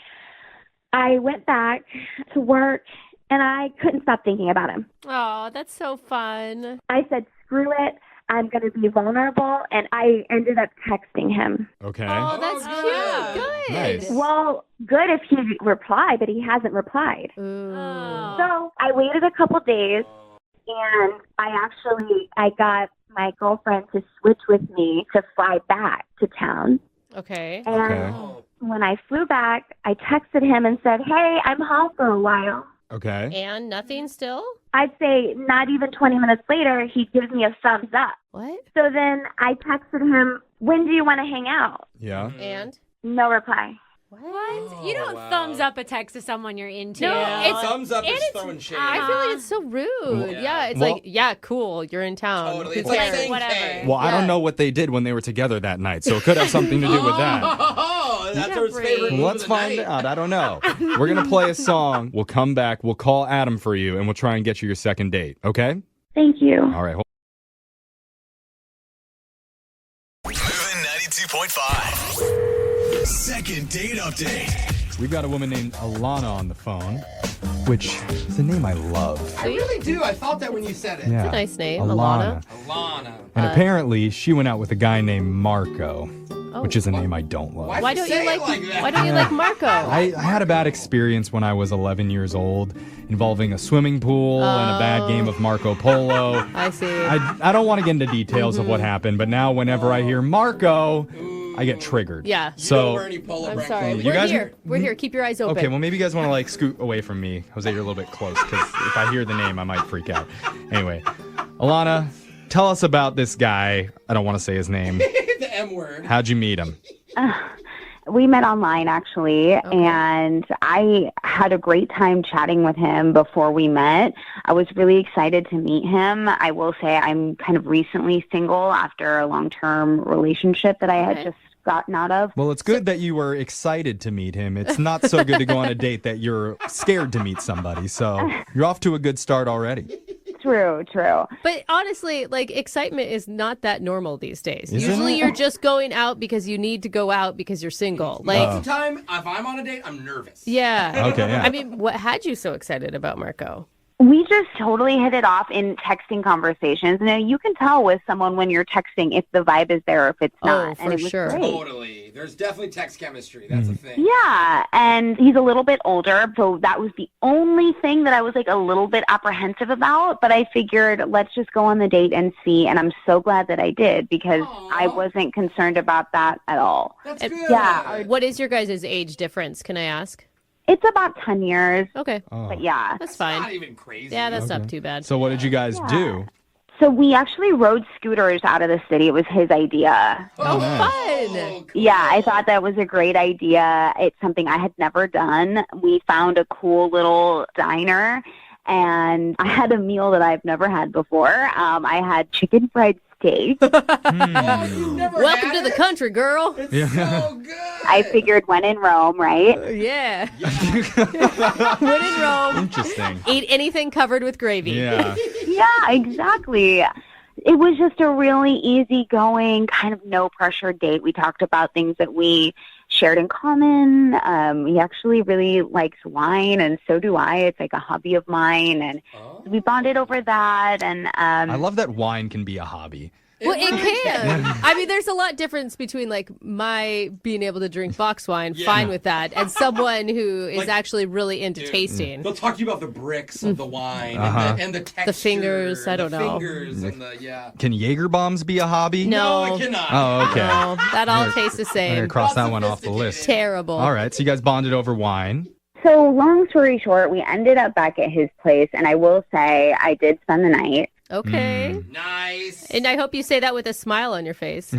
I went back to work and I couldn't stop thinking about him. Oh, that's so fun. I said, screw it. I'm going to be vulnerable. And I ended up texting him. Okay. Oh, that's Oh, cute. Good. Nice. Well, good if he replied, but he hasn't replied. Ooh. Oh. So I waited a couple days and I got my girlfriend to switch with me to fly back to town. Okay. And Oh. when I flew back, I texted him and said, hey, I'm home for a while. Okay. And nothing still? I'd say not even 20 minutes later, he gives me a thumbs up. What? So then I texted him, when do you want to hang out? Yeah. And? No reply. What? What? You don't wow. thumbs up a text to someone you're into. No, Yeah, thumbs up is throwing shade. I feel like it's so rude. Yeah, it's Well- like, yeah, cool, you're in town. Totally. Who It's like cares? saying Whatever. K. Well, I don't Yeah. know what they did when they were together that night, so it could have something to do with that. Oh, that's her Jeffrey. favorite move Let's of the find night. out. I don't know. We're going to play a song. We'll come back. We'll call Adam for you, and we'll try and get you your second date. Okay? Thank you. All right. Moving 92.5. Second date update. We've got a woman named Alana on the phone, which is a name I love. I really do. I thought that when you said it. Yeah. It's a nice name, Alana. Alana. And apparently, she went out with a guy named Marco, which is a name I don't love. Why don't you like that? Why don't you like Marco? I had a bad experience when I was 11 years old involving a swimming pool and a bad game of Marco Polo. I see. I don't want to get into details of what happened, but now whenever I hear Marco, I get triggered. Yeah. You So, don't wear any polo I'm brand sorry. clothes. You We're guys- here. We're here. Keep your eyes open. okay, well, maybe you guys want to like scoot away from me. Jose, you're a little bit close because if I hear the name, I might freak out. Anyway, Alana, tell us about this guy. I don't want to say his name. The M word. How'd you meet him? We met online, actually, and I had a great time chatting with him before we met. I was really excited to meet him. I will say I'm kind of recently single after a long-term relationship that I had just gotten out of. Well, it's good that you were excited to meet him. It's not so good to go on a date that you're scared to meet somebody. So you're off to a good start already. True. But honestly, like, excitement is not that normal these days. Isn't Usually it? you're just going out because you need to go out because you're single. Like, Most of the time, if I'm on a date, I'm nervous. yeah. Okay, yeah. I mean, what had you so excited about Marco? We just totally hit it off in texting conversations. Now, you can tell with someone when you're texting if the vibe is there or if it's not. Oh, and it for was sure. great. Totally. There's definitely text chemistry. That's a thing. Yeah, and he's a little bit older, so that was the only thing that I was like a little bit apprehensive about, but I figured let's just go on the date and see, and I'm so glad that I did because I wasn't concerned about that at all. That's And- good. Yeah. What is your guys' age difference? Can I ask? It's about 10 years, Okay. but yeah. That's Not fine. even crazy. Yeah, that's not too bad. So what did you guys do? So we actually rode scooters out of the city. It was his idea. Oh, nice. fun. cool. Yeah, I thought that was a great idea. It's something I had never done. We found a cool little diner, and I had a meal that I've never had before. I had chicken fried steak. Oh, you've never Welcome had to the it? country, girl. It's Yeah. so good. I figured when in Rome, right? Yeah. When in Rome, Interesting. eat anything covered with gravy. Yeah. Yeah, exactly. It was just a really easygoing, kind of no pressure date. We talked about things that we shared in common. He actually really likes wine, and so do I. It's like a hobby of mine, and we bonded over that. And I love that wine can be a hobby. Well, it can. I mean, there's a lot difference between like my being able to drink box wine, fine with that, and someone who is Like, actually really into tasting. They'll talk to you about the bricks of the wine and the texture. fingers, I don't the know. Fingers and the, yeah. Can Jaeger bombs be a hobby? No. No, I cannot. Oh, okay. No, that all tastes the I'm going to same. cross that one off the list. Terrible. All right, so you guys bonded over wine. so long story short, we ended up back at his place, and I will say I did spend the night. Okay. Nice. And I hope you say that with a smile on your face.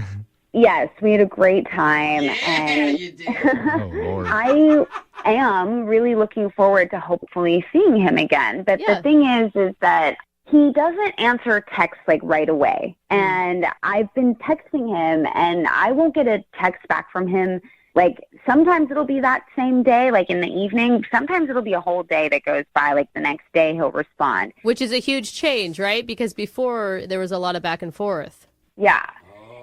Yes, we had a great time, Yeah, and you did. Oh, Lord. I am really looking forward to hopefully seeing him again. But Yeah. the thing is that he doesn't answer texts like right away. And I've been texting him, and I won't get a text back from him. Like, sometimes it'll be that same day, like in the evening. Sometimes it'll be a whole day that goes by, like the next day he'll respond. Which is a huge change, right? Because before there was a lot of back and forth. Yeah.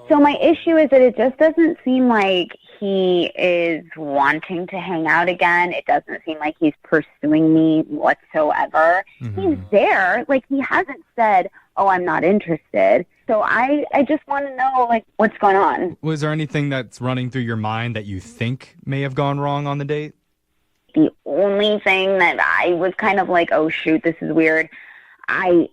So my issue is that it just doesn't seem like he is wanting to hang out again. It doesn't seem like he's pursuing me whatsoever. He's there. Like, he hasn't said, oh, I'm not interested. So I just want to know, like, what's going on. Was there anything that's running through your mind that you think may have gone wrong on the date? The only thing that I was kind of like, oh, shoot, this is weird. I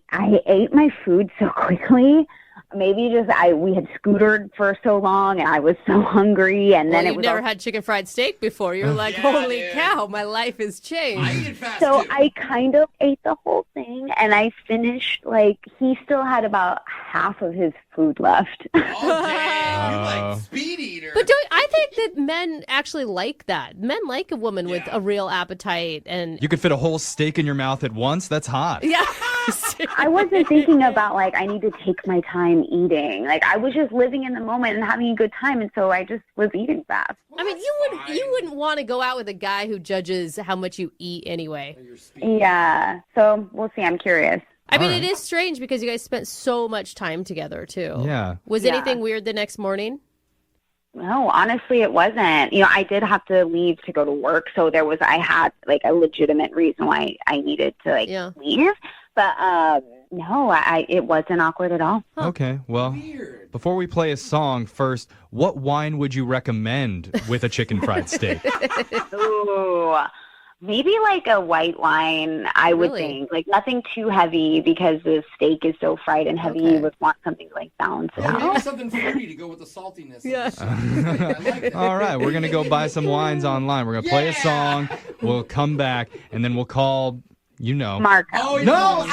ate my food so quickly. Maybe just we had scootered for so long, and I was so hungry, and then Well, it you've was never all- had chicken fried steak before. You're like, Yeah, holy dude. cow, my life has changed. I eat fast So too. I kind of ate the whole thing, and I finished, like, he still had about half of his food left. Oh, dang. You like speed eater. But I think that men actually like that. Men like a woman with a real appetite, and You could fit a whole steak in your mouth at once? That's hot. yeah. I wasn't thinking about, like, I need to take my time eating. Like, I was just living in the moment and having a good time, and so I just was eating fast. I mean, you wouldn't want to go out with a guy who judges how much you eat anyway. Your speed. Yeah, so we'll see. I'm curious. I mean, Alright. it is strange because you guys spent so much time together too. Yeah. Was Yeah. anything weird the next morning? No, honestly, it wasn't. I did have to leave to go to work, so I had like a legitimate reason why I needed to leave. But no, it wasn't awkward at all. Okay, well, Weird. before we play a song, first, what wine would you recommend with a chicken fried steak? Ooh, maybe like a white wine, I would think. Like nothing too heavy because the steak is so fried and heavy. You would want something to like balance it out. Maybe something fruity to go with the saltiness. Yeah. I like it. All right, we're going to go buy some wines online. We're going to play a song. We'll come back, and then we'll call, Marco. Oh, No!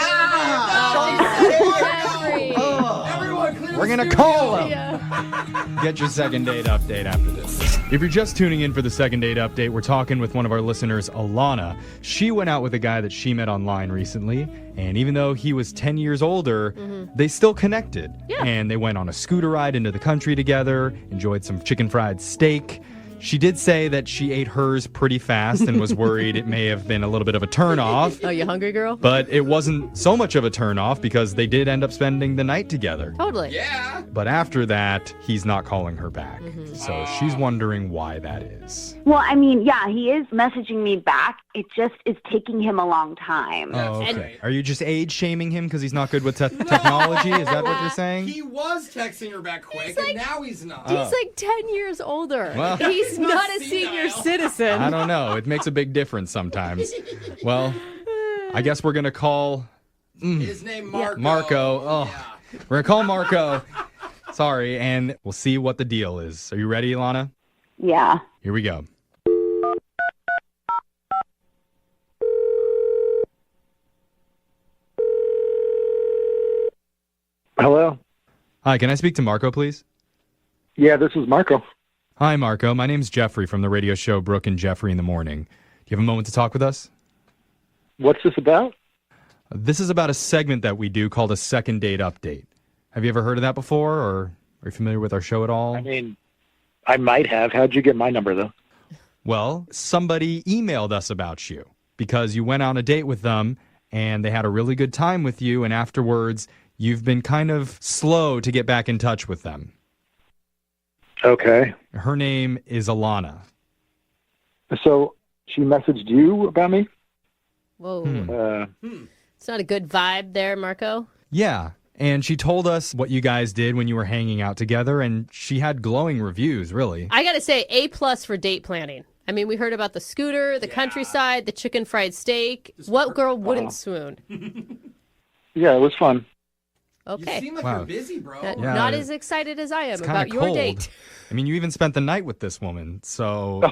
Everyone, clear We're the going to studio. call him. Get your second date update after this. If you're just tuning in for the second date update, we're talking with one of our listeners, Alana. She went out with a guy that she met online recently, and even though he was 10 years older, they still connected. Yeah. And they went on a scooter ride into the country together, enjoyed some chicken fried steak. She did say that she ate hers pretty fast and was worried it may have been a little bit of a turnoff. Oh, you hungry, girl? But it wasn't so much of a turnoff because they did end up spending the night together. Totally. Yeah. But after that, he's not calling her back. So she's wondering why that is. Well, I mean, yeah, he is messaging me back. It just is taking him a long time. Oh, okay. Are you just age shaming him because he's not good with technology? Is that what you're saying? He was texting her back quick, and now he's not. He's like 10 years older. Well- He's not a senile. senior citizen. I don't know. It makes a big difference sometimes. Well, I guess we're going to call His name Marco. Marco. Oh, Yeah. we're going to call Marco. Sorry, and we'll see what the deal is. Are you ready, Ilana? Yeah. Here we go. Hello? Hi, can I speak to Marco, please? Yeah, this is Marco. Hi, Marco. My name's Jeffrey from the radio show Brooke and Jeffrey in the Morning. Do you have a moment to talk with us? What's this about? This is about a segment that we do called a second date update. Have you ever heard of that before, or are you familiar with our show at all? I mean, I might have. How'd you get my number, though? Well, somebody emailed us about you because you went on a date with them and they had a really good time with you, and afterwards you've been kind of slow to get back in touch with them. Okay. Her name is Alana. So she messaged you about me? Whoa. It's not a good vibe there, Marco. Yeah, and she told us what you guys did when you were hanging out together, and she had glowing reviews, really. I got to say, A+ for date planning. I mean, we heard about the scooter, the countryside, the chicken fried steak. What girl wouldn't swoon? Yeah, it was fun. Okay. You seem like Wow. you're busy, bro. Yeah, Not as excited as I am It's kinda about your cold. date. I mean, you even spent the night with this woman, so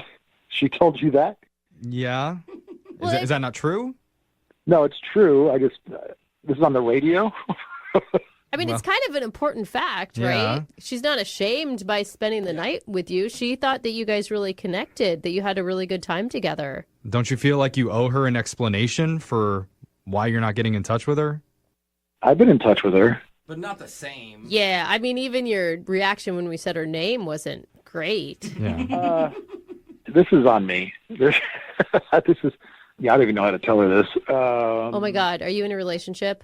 She told you that? yeah. Well, Is that not true? No, it's true. I just, this is on the radio. I mean, it's kind of an important fact, Yeah. right? She's not ashamed by spending the night with you. She thought that you guys really connected, that you had a really good time together. Don't you feel like you owe her an explanation for why you're not getting in touch with her? I've been in touch with her. But not the same. Yeah, I mean, even your reaction when we said her name wasn't great. Yeah. This is on me. This is, I don't even know how to tell her this. Oh my God, are you in a relationship?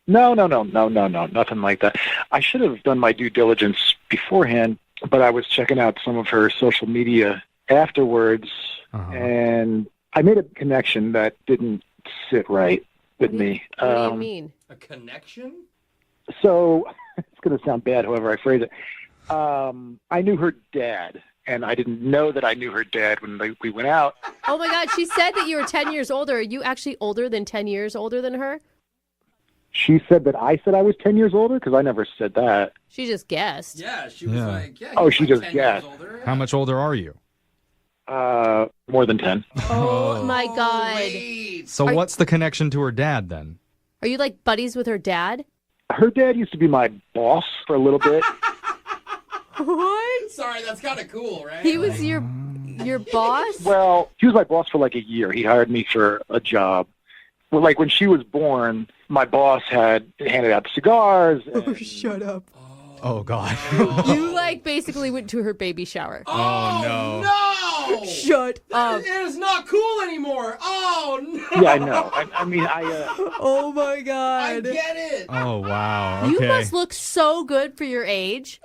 No, nothing like that. I should have done my due diligence beforehand, but I was checking out some of her social media afterwards, and I made a connection that didn't sit right with me. What do you mean? A connection? So it's going to sound bad, however I phrase it. I knew her dad, and I didn't know that I knew her dad when we went out. Oh my God, she said that you were 10 years older. Are you actually older than 10 years older than her? She said that I said I was 10 years older because I never said that. She just guessed. Yeah, she was like, yeah. Oh, he's she like just 10 years guessed. older. How much older are you? More than 10. Oh my God. Wait. So what's the connection to her dad then? Are you like buddies with her dad? Her dad used to be my boss for a little bit. What? Sorry, that's kind of cool, right? He was your boss? Well, he was my boss for like a year. He hired me for a job. Well, like when she was born, my boss had handed out cigars. And, Shut up. Oh, God. You like basically went to her baby shower. Oh, no. Shut up. It is not cool anymore. Oh, no. yeah, I know. I mean, Oh my I God. get it. Oh, wow. Okay. You must look so good for your age.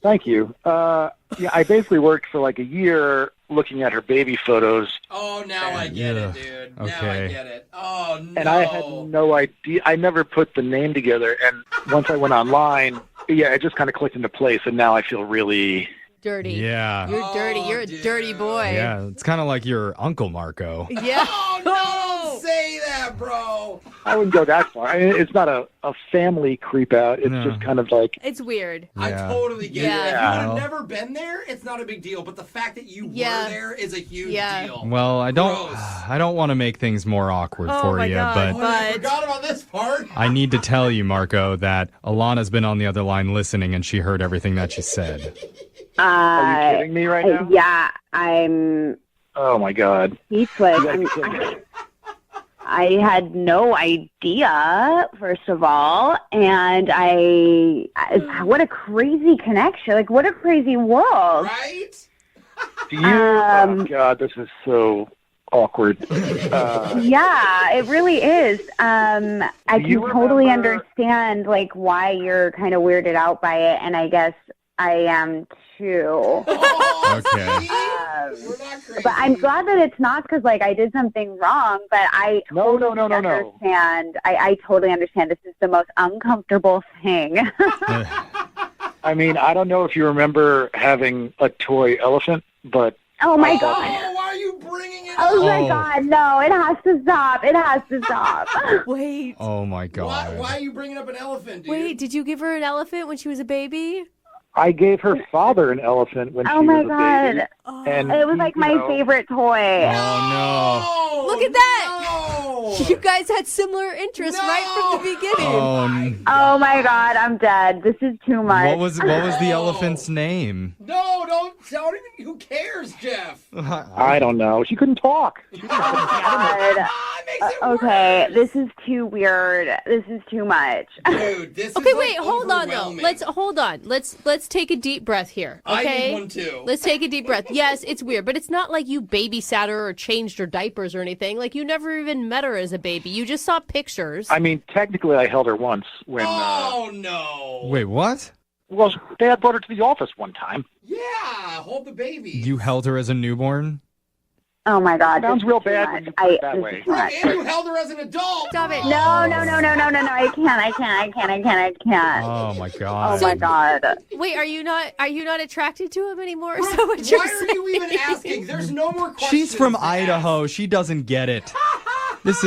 Thank you. Yeah, I basically worked for like a year looking at her baby photos. Oh, now I get it, dude. Now I Okay. get it. Oh, no. And I had no idea. I never put the name together. And once I went online, yeah, it just kind of clicked into place. And now I feel really... Dirty. Yeah. You're dirty. You're a dirty boy. Yeah, it's kind of like your Uncle Marco. Yeah. Oh, no, don't say that, bro. I wouldn't go that far. I mean, it's not a family creep out. It's No. just kind of like... It's weird. I Yeah. totally get Yeah. it. If you Well. would have never been there, it's not a big deal. But the fact that you Yeah. were there is a huge Yeah. deal. Well, I Gross. don't want to make things more awkward Oh for my you, God. but Oh, I forgot about this part. I need to tell you, Marco, that Alana's been on the other line listening, and she heard everything that you said. Are you kidding me right now? Yeah, I'm Oh, my God. speechless. You gotta be kidding me. I had no idea, first of all, and what a crazy connection. Like, what a crazy world. Right? Do you... oh, God, this is so awkward. Yeah, it really is. I Do you can totally remember- understand, like, why you're kind of weirded out by it, and I guess I am too. Oh, Okay. see? We're not crazy. But I'm glad that it's not because, like, I did something wrong, but I No. understand. I totally understand. This is the most uncomfortable thing. I mean, I don't know if you remember having a toy elephant, but... Oh, my Oh, God. why are you bringing it Oh, up? my Oh. God. No, it has to stop. It has to stop. Wait. Oh, my God. Why are you bringing up an elephant, dude? Wait, did you give her an elephant when she was a baby? I gave her father an elephant when Oh, she my was a baby. God. Oh. And It was, like, you my know, favorite toy. Oh, Look at that! No. You guys had similar interests right from the beginning. Oh, my God. I'm dead. This is too much. What was the Oh. elephant's name? No, don't even. Who cares, Jeff? I don't know. She couldn't talk. God. Ah, it makes it Okay, worse. this is too weird. This is too much. Dude, this Okay, is wait, like hold on though. overwhelming. Let's take a deep breath here. I Okay. need one too. Let's take a deep breath. Yes, it's weird, but it's not like you babysat her or changed her diapers or anything. Like you never even met her as a baby. You just saw pictures. I mean, technically, I held her once when... Oh no. Wait, what? well, Dad brought her to the office one time. Yeah, hold the baby. You held her as a newborn? Oh my God. Sounds this is real too bad much. when you put it that this way. is too much. And you held her as an adult. Stop it. No. I can't. Oh, my Oh God. my God. Wait, are you not attracted to him anymore? Is that what you're Why are you even saying? asking? There's no more questions. She's from to ask. Idaho. She doesn't get it. This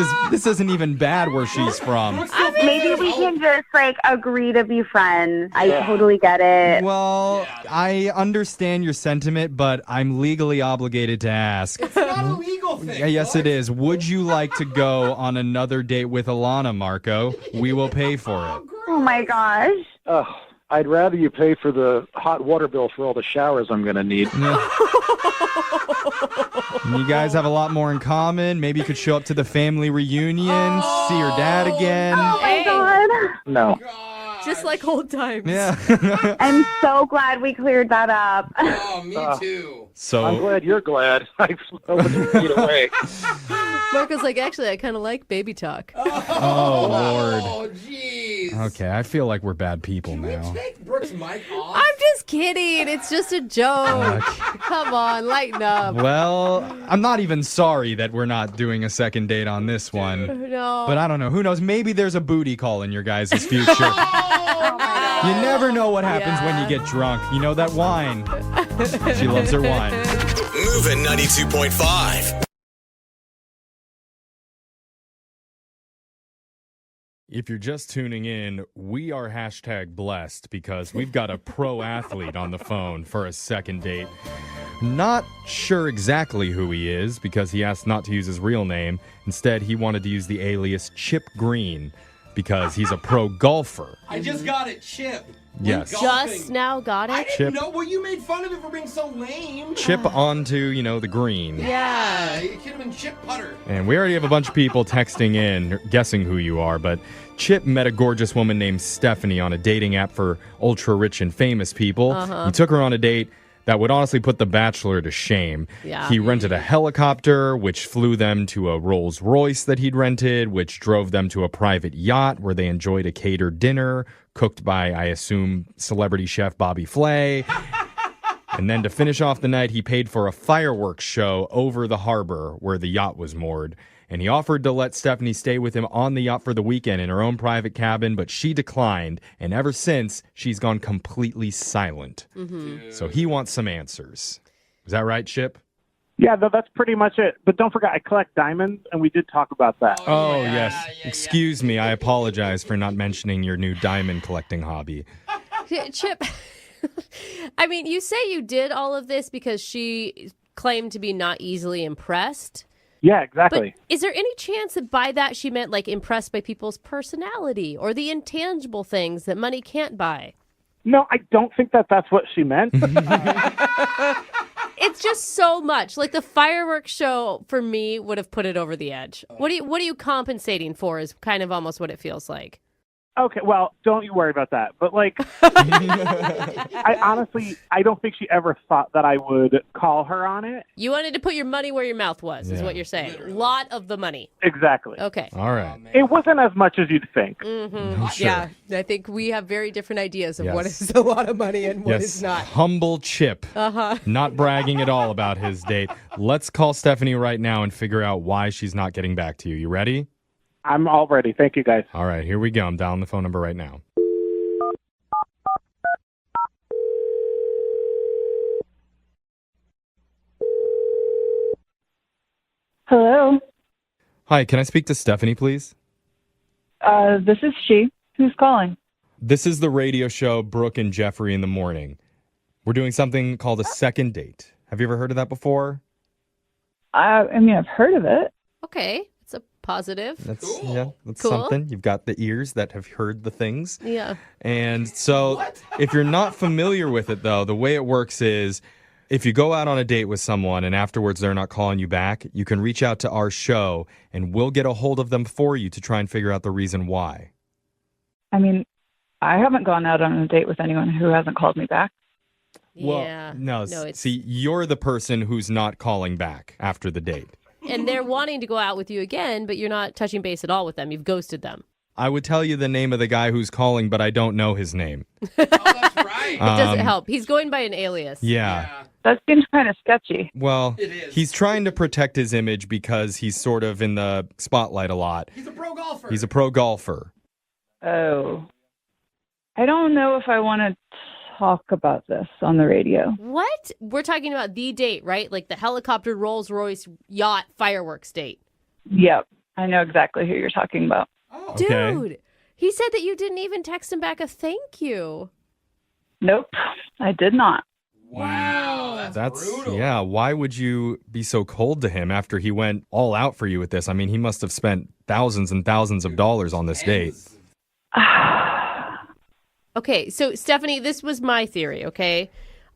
isn't even bad where she's from. Maybe we can just like agree to be friends. I totally get it. Well, I understand your sentiment, but I'm legally obligated to ask. It's not a legal thing. Yeah, yes, what? it is. Would you like to go on another date with Alana, Marco? We will pay for it. Oh my gosh. I'd rather you pay for the hot water bill for all the showers I'm going to need. You guys have a lot more in common. Maybe you could show up to the family reunion, see your dad again. Oh my Hey. God. No. Gosh. Just like old times. Yeah. I'm so glad we cleared that up. Oh, me too. I'm So, glad you're glad. I wouldn't feet away. Marco's like, actually, I kind of like baby talk. oh, Lord. Oh, jeez. Okay, I feel like we're bad people Can we now. take Brooke's mic off? I'm just kidding. It's just a joke. Come on, lighten up. Well, I'm not even sorry that we're not doing a second date on this one. No. But I don't know. Who knows? Maybe there's a booty call in your guys' future. Oh, You never know what happens when Yeah. you get drunk. You know that wine. She loves her wine. Moving 92.5. If you're just tuning in, we are hashtag blessed because we've got a pro athlete on the phone for a second date. Not sure exactly who he is because he asked not to use his real name. Instead, he wanted to use the alias Chip Green because he's a pro golfer. I just got it, Chip. Yes. Golfing. Just now got I it? didn't Chip. know. Well, you made fun of it for being so lame. Chip onto, the green. Yeah, it could have been Chip Putter. And we already have a bunch of people texting in, guessing who you are, but Chip met a gorgeous woman named Stephanie on a dating app for ultra-rich and famous people. He took her on a date. that would honestly put The Bachelor to shame. Yeah. He rented a helicopter, which flew them to a Rolls Royce that he'd rented, which drove them to a private yacht where they enjoyed a catered dinner cooked by, I assume, celebrity chef Bobby Flay. And then to finish off the night, he paid for a fireworks show over the harbor where the yacht was moored. And he offered to let Stephanie stay with him on the yacht for the weekend in her own private cabin, but she declined. And ever since, she's gone completely silent. So he wants some answers. Is that right, Chip? Yeah, that's pretty much it. But don't forget, I collect diamonds, and we did talk about that. Oh, yes. Excuse me. I apologize for not mentioning your new diamond collecting hobby. Chip, I mean, you say you did all of this because she claimed to be not easily impressed. Yeah, exactly. But is there any chance that by that she meant like impressed by people's personality or the intangible things that money can't buy? No, I don't think that's what she meant. It's just so much. Like the fireworks show for me would have put it over the edge. What are you compensating for is kind of almost what it feels like. Okay, well, don't you worry about that. But, like, I honestly don't think she ever thought that I would call her on it. You wanted to put your money where your mouth was, is what you're saying. Literally. Lot of the money. Exactly. Okay. All right. It wasn't as much as you'd think. Oh, sure. Yeah, I think we have very different ideas of what is a lot of money and what is not. Humble Chip. Not bragging at all about his date. Let's call Stephanie right now and figure out why she's not getting back to you. You ready? I'm all ready. Thank you, guys. All right, here we go. I'm dialing the phone number right now. Hello. Hi, can I speak to Stephanie, please? This is she. Who's calling? This is the radio show Brooke and Jeffrey in the Morning. We're doing something called a second date. Have you ever heard of that before? I mean, I've heard of it. Okay, it's a positive. That's Cool. something. You've got the ears that have heard the things. Yeah. And so if you're not familiar with it, though, the way it works is if you go out on a date with someone and afterwards they're not calling you back, you can reach out to our show and we'll get a hold of them for you to try and figure out the reason why. I mean, I haven't gone out on a date with anyone who hasn't called me back. Well, Yeah. no, it's... see, you're the person who's not calling back after the date. And they're wanting to go out with you again, but you're not touching base at all with them. You've ghosted them. I would tell you the name of the guy who's calling, but I don't know his name. Oh, that's right. It doesn't help. He's going by an alias. Yeah. That seems kind of sketchy. Well, It is. he's trying to protect his image because he's sort of in the spotlight a lot. He's a pro golfer. He's a pro golfer. Oh. I don't know if I want to talk about this on the radio. What? We're talking about the date, right? Like the helicopter, Rolls Royce, yacht, fireworks date. Yep. I know exactly who you're talking about. Oh. Okay. Dude, he said that you didn't even text him back a thank you. Nope. I did not. Wow, that's brutal. Yeah, why would you be so cold to him after he went all out for you with this? I mean, he must have spent thousands and thousands of dollars on this date. Okay, so Stephanie, this was my theory, okay?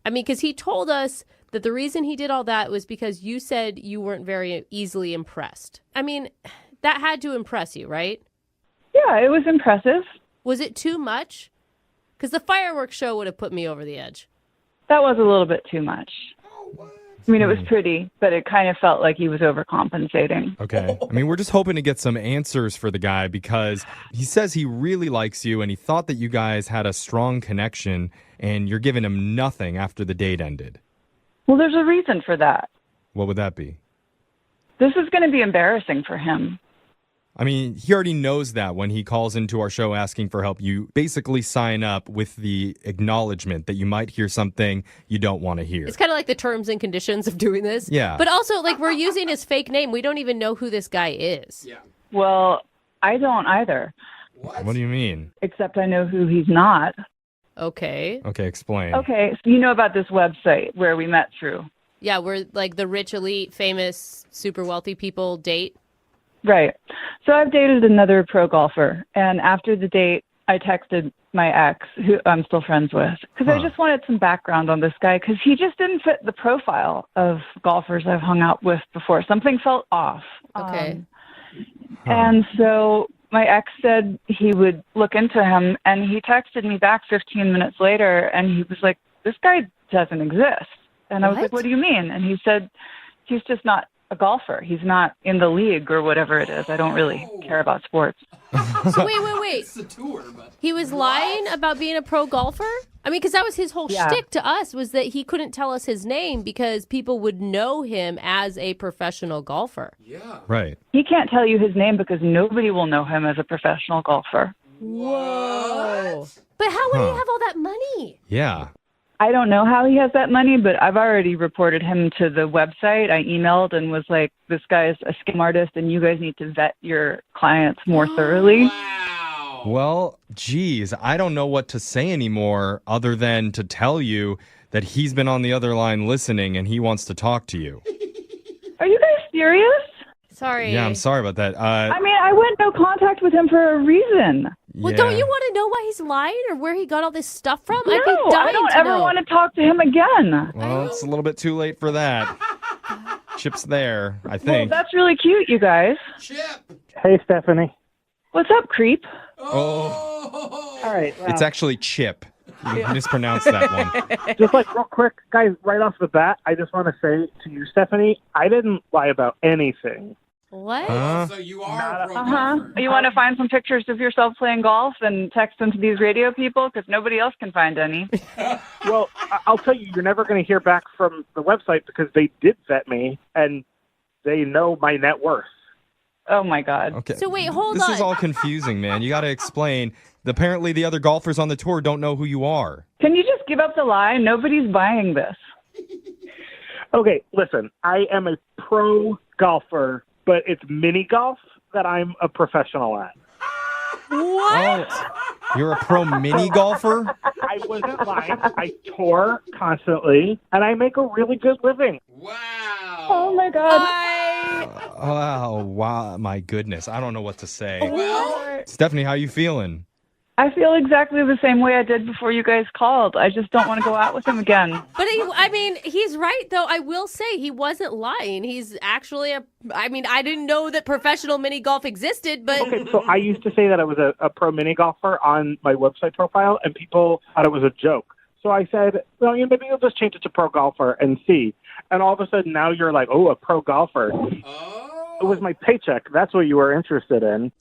I mean, because he told us that the reason he did all that was because you said you weren't very easily impressed. I mean, that had to impress you, right? Yeah, it was impressive. Was it too much? Because the fireworks show would have put me over the edge. That was a little bit too much. I mean, it was pretty, but it kind of felt like he was overcompensating. Okay. I mean, we're just hoping to get some answers for the guy because he says he really likes you and he thought that you guys had a strong connection and you're giving him nothing after the date ended. Well, there's a reason for that. What would that be? This is going to be embarrassing for him. I mean, he already knows that when he calls into our show asking for help. You basically sign up with the acknowledgement that you might hear something you don't want to hear. It's kind of like the terms and conditions of doing this. Yeah. But also, like, we're using his fake name. We don't even know who this guy is. Yeah. Well, I don't either, What do you mean? except I know who he's not. Okay. Okay, explain. Okay, so you know about this website where we met through. Yeah, we're like the rich, elite, famous, super wealthy people date. Right. So I've dated another pro golfer, and after the date, I texted my ex, who I'm still friends with, because I just wanted some background on this guy, because he just didn't fit the profile of golfers I've hung out with before. Something felt off. Okay. And so my ex said he would look into him, and he texted me back 15 minutes later, and he was like, this guy doesn't exist. And I was like, What? what do you mean? And he said, he's just not a golfer. He's not in the league or whatever it is. I don't really care about sports. So wait. It's a tour, but He was lying about being a pro golfer? I mean, because that was his whole shtick to us, was that he couldn't tell us his name because people would know him as a professional golfer. yeah. Right. He can't tell you his name because nobody will know him as a professional golfer. Whoa. But how would he have all that money? Yeah. I don't know how he has that money, but I've already reported him to the website. I emailed and was like, this guy's a scam artist and you guys need to vet your clients more thoroughly. Wow. Well, geez, I don't know what to say anymore other than to tell you that he's been on the other line listening and he wants to talk to you. Are you guys serious? Sorry. Yeah, I'm sorry about that. I mean, I went no contact with him for a reason. Well, don't you want to know why he's lying or where he got all this stuff from? I'd be No, dying I don't to ever know. want to talk to him again. Well, it's a little bit too late for that. Chip's there, I Well, think. that's really cute, you guys. Chip. Hey, Stephanie. What's up, creep? Oh. All right. It's actually Chip. You mispronounced that one. Just like real quick, guys, right off the bat, I just want to say to you, Stephanie, I didn't lie about anything. What? Huh? So you are a pro Uh-huh. golfer. You want to find some pictures of yourself playing golf and text them to these radio people? Because nobody else can find any. Well, I'll tell you, you're never going to hear back from the website because they did vet me and they know my net worth. Oh, my God. Okay. So wait, hold this on. is all confusing, man. You got to explain. Apparently, the other golfers on the tour don't know who you are. Can you just give up the lie? Nobody's buying this. Okay, listen, I am a pro golfer, but it's mini golf that I'm a professional at. What? Oh, you're a pro mini golfer? I wasn't lying. I tour constantly, and I make a really good living. Wow. Oh, my God. Oh, wow. My goodness. I don't know what to say. Well, Stephanie, how you feeling? I feel exactly the same way I did before you guys called. I just don't want to go out with him again. But I mean, he's right, though. I will say he wasn't lying. He's actually I didn't know that professional mini golf existed, but Okay, so I used to say that I was a pro mini golfer on my website profile, and people thought it was a joke. So I said, well, maybe you'll just change it to pro golfer and see. And all of a sudden now you're like, oh, a pro golfer. It was my paycheck. That's what you were interested in.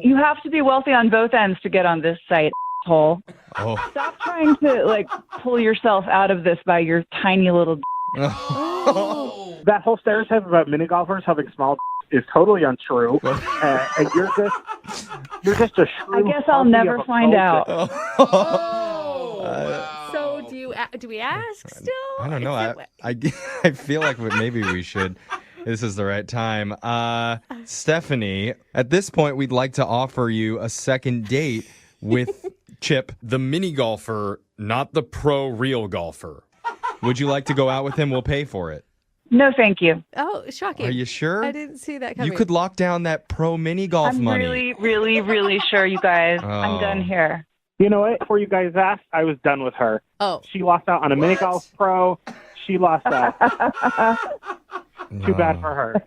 You have to be wealthy on both ends to get on this site, asshole. Oh. Stop trying to, pull yourself out of this by your tiny little That whole stereotype about mini golfers having small is totally untrue. And you're just a shrew. I guess I'll puppy never of a find culture. out. wow. so do we ask still? I don't know. I feel like maybe we should. This is the right time. Stephanie, at this point, we'd like to offer you a second date with Chip, the mini golfer, not the pro real golfer. Would you like to go out with him? We'll pay for it. No, thank you. Oh, shocking. Are you sure? I didn't see that coming. You could lock down that pro mini golf I'm money. really, really, really sure, you guys. Oh. I'm done here. You know what? Before you guys asked, I was done with her. Oh. She lost out on a mini golf pro. She lost out. Too bad for her.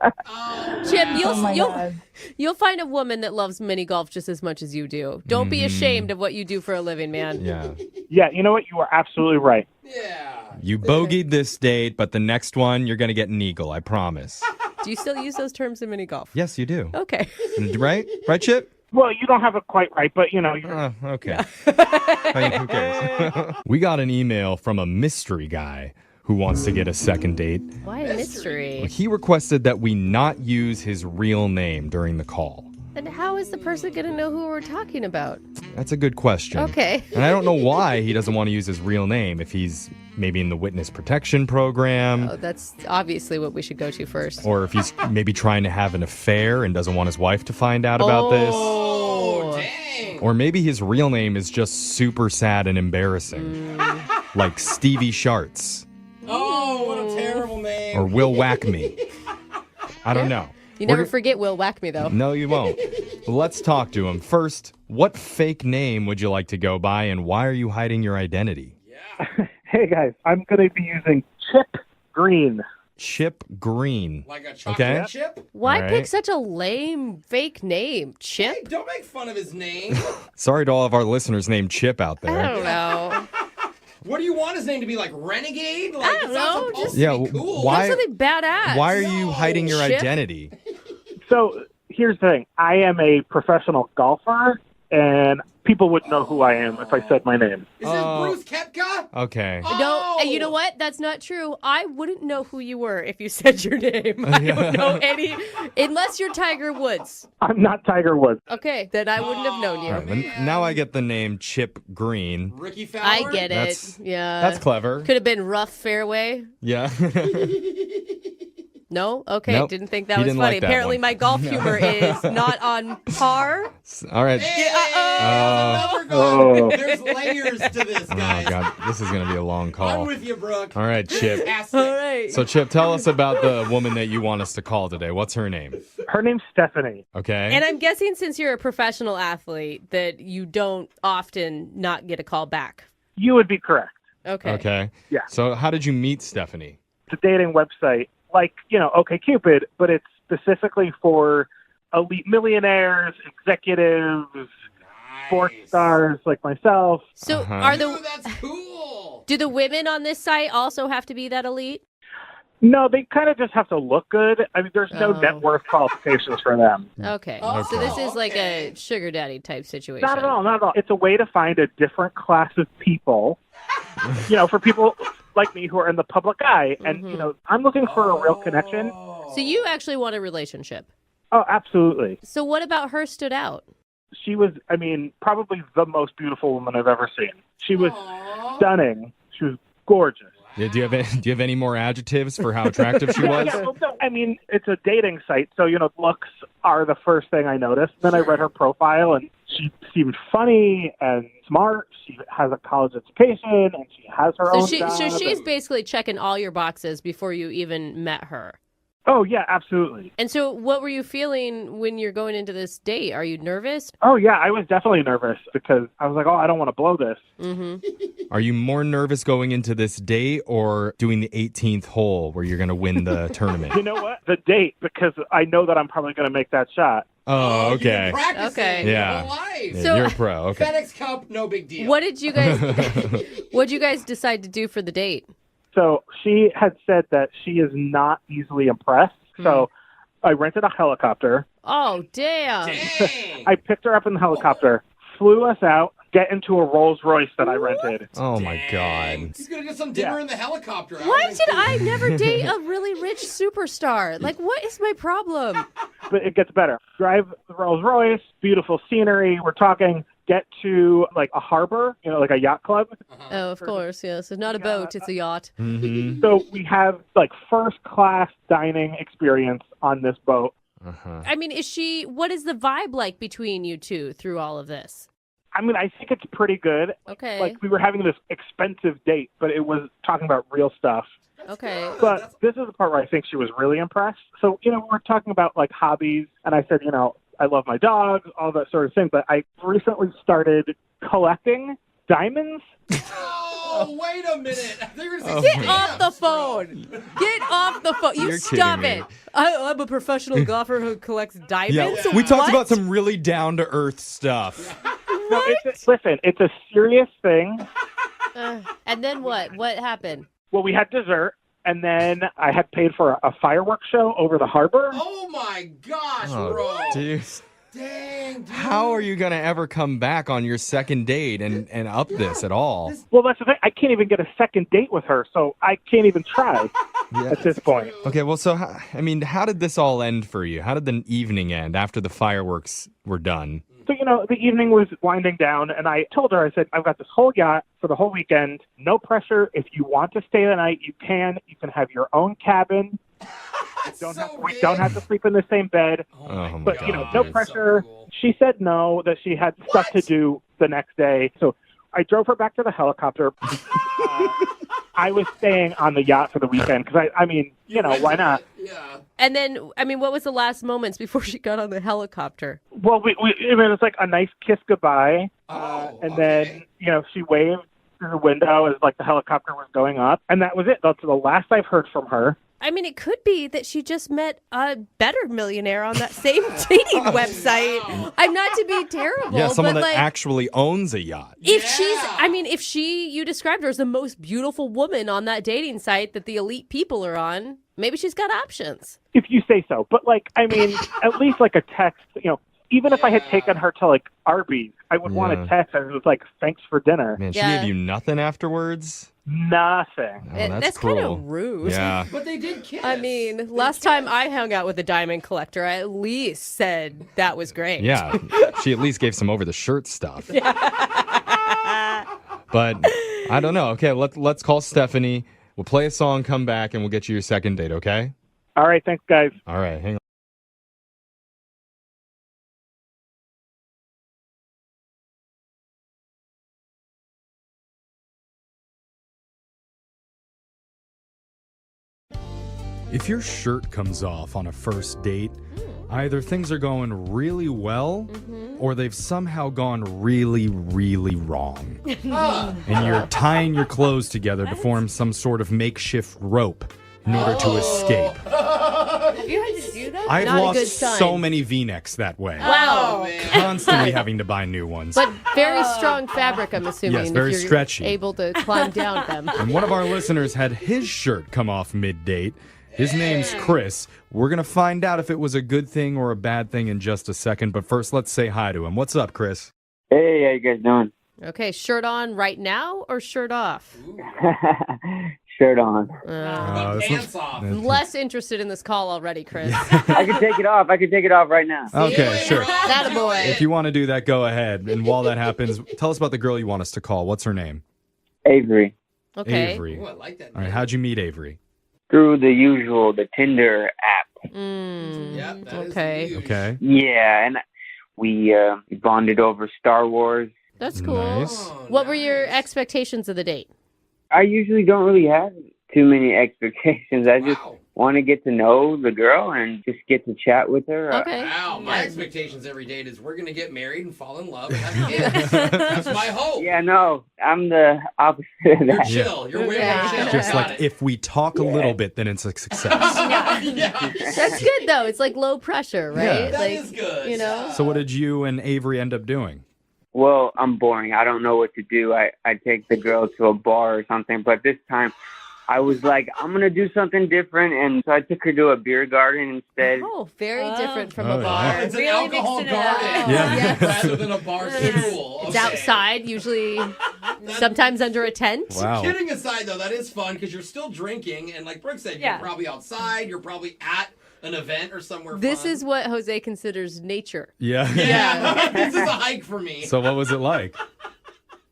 Chip, Oh you'll find a woman that loves mini golf just as much as you do. Don't be ashamed of what you do for a living, man. Yeah. Yeah, you know what? You are absolutely right. Yeah. You bogeyed this date, but the next one, you're going to get an eagle, I promise. Do you still use those terms in mini golf? Yes, you do. Okay. Right? Right, Chip? Well, you don't have it quite right, but you're Okay. I mean, who cares? We got an email from a mystery guy who wants to get a second date. Why a mystery? He requested that we not use his real name during the call. And how is the person going to know who we're talking about? That's a good question. Okay. And I don't know why he doesn't want to use his real name, if he's maybe in the witness protection program, Oh, that's obviously what we should go to first. or if he's maybe trying to have an affair and doesn't want his wife to find out about this. Oh, dang. Or maybe his real name is just super sad and embarrassing, like Stevie Sharts Oh, what a terrible name. or Will Whack Me. I don't know. You never We're- forget Will Whack Me, though. No, you won't. Let's talk to him. First, what fake name would you like to go by, and why are you hiding your identity? Hey, guys, I'm going to be using Chip Green. Chip Green. Like a chocolate Okay. chip? Why All right. pick such a lame fake name? Hey, Chip? don't make fun of his name. Sorry to all of our listeners named Chip out I there. don't know. What do you want his name to be, like Renegade? Like, I don't it's not know, supposed just- to Yeah, be cool. why- Something badass. Why are you hiding your Chip? identity? So here's the thing. I am a professional golfer, and people would know who I am if I said my name. Is this Bruce Koepka? Okay. No, and you know what? That's not true. I wouldn't know who you were if you said your name. I don't know any, unless you're Tiger Woods. I'm not Tiger Woods. Okay, then I wouldn't have known you. All right, but now I get the name Chip Green. Ricky Fowler? I get it. That's- Yeah. That's clever. Could have been rough fairway. Yeah. No? Okay, Nope. didn't think that He was didn't funny. like that Apparently one. my golf humor is not on par. All right. Hey, Oh. another gone. There's layers to this, Oh, guys. God. This is going to be a long I'm call. with you, Brooke. All right, Chip. Fantastic. All right. So, Chip, tell us about the woman that you want us to call today. What's her name? Her name's Stephanie. Okay. And I'm guessing since you're a professional athlete that you don't often not get a call back. You would be correct. Okay. Okay. Yeah. So, how did you meet Stephanie? It's a dating website like, OkCupid, but it's specifically for elite millionaires, executives, sports stars like myself. So Uh-huh. Dude, that's cool. do the women on this site also have to be that elite? No, they kind of just have to look good. I mean, there's no net worth qualifications for them. Okay. Oh, So this is like okay. a sugar daddy type situation. Not at all, not at all. It's a way to find a different class of people, for people like me who are in the public eye. And, I'm looking for a real connection. So you actually want a relationship. Oh, absolutely. So what about her stood out? She was, probably the most beautiful woman I've ever seen. She was stunning. She was gorgeous. Yeah, do you have any more adjectives for how attractive she was? Yeah, well, no, it's a dating site, so, looks are the first thing I noticed. Then I read her profile, and she seemed funny and smart. She has a college education, and she has her own job. So she's basically checking all your boxes before you even met her. Oh, yeah, absolutely. And so what were you feeling when you're going into this date? Are you nervous? Oh, yeah, I was definitely nervous because I was like, I don't want to blow this. Mm-hmm. Are you more nervous going into this date or doing the 18th hole where you're going to win the tournament? You know what? The date, because I know that I'm probably going to make that shot. Oh, You've been okay. practicing Okay. your Yeah. whole life. Yeah, So- you're a pro. Okay. FedEx Cup, no big deal. What did you guys decide to do for the date? So she had said that she is not easily impressed. So I rented a helicopter. Oh, damn. Dang. I picked her up in the helicopter, flew us out, get into a Rolls Royce that I rented. Oh, my God. He's going to get some dinner Yeah. in the helicopter. Why did I never date a really rich superstar? Like, what is my problem? But it gets better. Drive the Rolls Royce, beautiful scenery. We're talking get to like a harbor, like a yacht club. Oh, of course, yes. It's not a boat, it's a yacht. Mm-hmm. So we have like first class dining experience on this boat. Uh-huh. I mean, what is the vibe like between you two through all of this? I think it's pretty good. Okay. Like we were having this expensive date, but it was talking about real stuff. Okay. But this is the part where I think she was really impressed. So, we're talking about like hobbies, and I said, I love my dogs, all that sort of thing. But I recently started collecting diamonds. Oh, wait a minute. Get off the phone. Get off the phone. You You're stop kidding it. me. I'm a professional golfer who collects diamonds. Yeah, we talked What? about some really down-to-earth stuff. No, listen, it's a serious thing. And then what? What happened? Well, we had dessert, and then I had paid for a fireworks show over the harbor. Oh, my gosh, Oh, bro. dude. Dang, dude. How are you going to ever come back on your second date and up this at all? Well, that's the thing. I can't even get a second date with her, so I can't even try at this point. Okay, well, so, how did this all end for you? How did the evening end after the fireworks were done? So, the evening was winding down, and I told her, I said, I've got this whole yacht for the whole weekend. No pressure. If you want to stay the night, you can. You can have your own cabin. We don't have to sleep in the same bed. Oh, my But, God. no pressure. She said no, that she had stuff to do the next day. So I drove her back to the helicopter. I was staying on the yacht for the weekend because, why not? Yeah. And then, what was the last moments before she got on the helicopter? Well, it was like a nice kiss goodbye. And then, she waved through the window as like the helicopter was going up. And that was it. That's the last I've heard from her. I mean, it could be that she just met a better millionaire on that same dating website. I'm not to be terrible. Yeah, someone but that like, actually owns a yacht. If you described her as the most beautiful woman on that dating site that the elite people are on, maybe she's got options. If you say so. But, like, I mean, at least, like, a text, even if I had taken her to, like, Arby's, I would want a text that was like, thanks for dinner. Man, she gave you nothing afterwards? Nothing. Oh, that's kind cruel. of rude. Yeah. But they did kiss. I mean, last time I hung out with a diamond collector, I at least said that was great. Yeah. She at least gave some over-the-shirt stuff. But I don't know. Okay, let's call Stephanie. We'll play a song, come back, and we'll get you your second date, okay? All right, thanks, guys. All right, hang on. If your shirt comes off on a first date, either things are going really well or they've somehow gone really, really wrong. And you're tying your clothes together to form some sort of makeshift rope in order to escape. Have you had to do that? I've Not a good lost sign. so many V-necks that way. Wow. Constantly having to buy new ones. But very strong fabric, I'm assuming. Yes, very if you're stretchy. able to climb down them. And one of our listeners had his shirt come off mid-date. His name's Chris. We're going to find out if it was a good thing or a bad thing in just a second. But first, let's say hi to him. What's up, Chris? Hey, how you guys doing? Okay, shirt on right now or shirt off? Shirt on. Pants off. Less interested in this call already, Chris. I can take it off. I can take it off right now. Okay, sure. Attaboy. If you want to do that, go ahead. And while that happens, tell us about the girl you want us to call. What's her name? Avery. Okay. Avery. Ooh, I like that. All right, how'd you meet Avery? Through the Tinder app. Yep, that is Okay. huge. Okay. Yeah, and we bonded over Star Wars. That's cool. Nice. What were your expectations of the date? I usually don't really have too many expectations. I just want to get to know the girl and just get to chat with her. Okay. Wow, my expectations every date is we're going to get married and fall in love and have kids. That's my hope. Yeah, no, I'm the opposite of You're that. chill. You're way Yeah. more chill. Just Got like it. if we talk a little bit, then it's a success. That's good, though. It's like low pressure, right? Yeah. That like, is good. You know? So what did you and Avery end up doing? Well, I'm boring. I don't know what to do. I take the girl to a bar or something, but this time I was like, I'm going to do something different, and so I took her to a beer garden instead. Oh, very different from Oh, a bar. yeah. It's an Really alcohol mixing it up. garden. Yeah. Rather than a bar stool. It's outside, usually, sometimes under a tent. Wow. Kidding aside, though, that is fun because you're still drinking, and like Brooke said, Yeah. you're probably outside, you're probably at an event or somewhere This fun. is what Jose considers nature. Yeah. Yeah, this is a hike for me. So what was it like?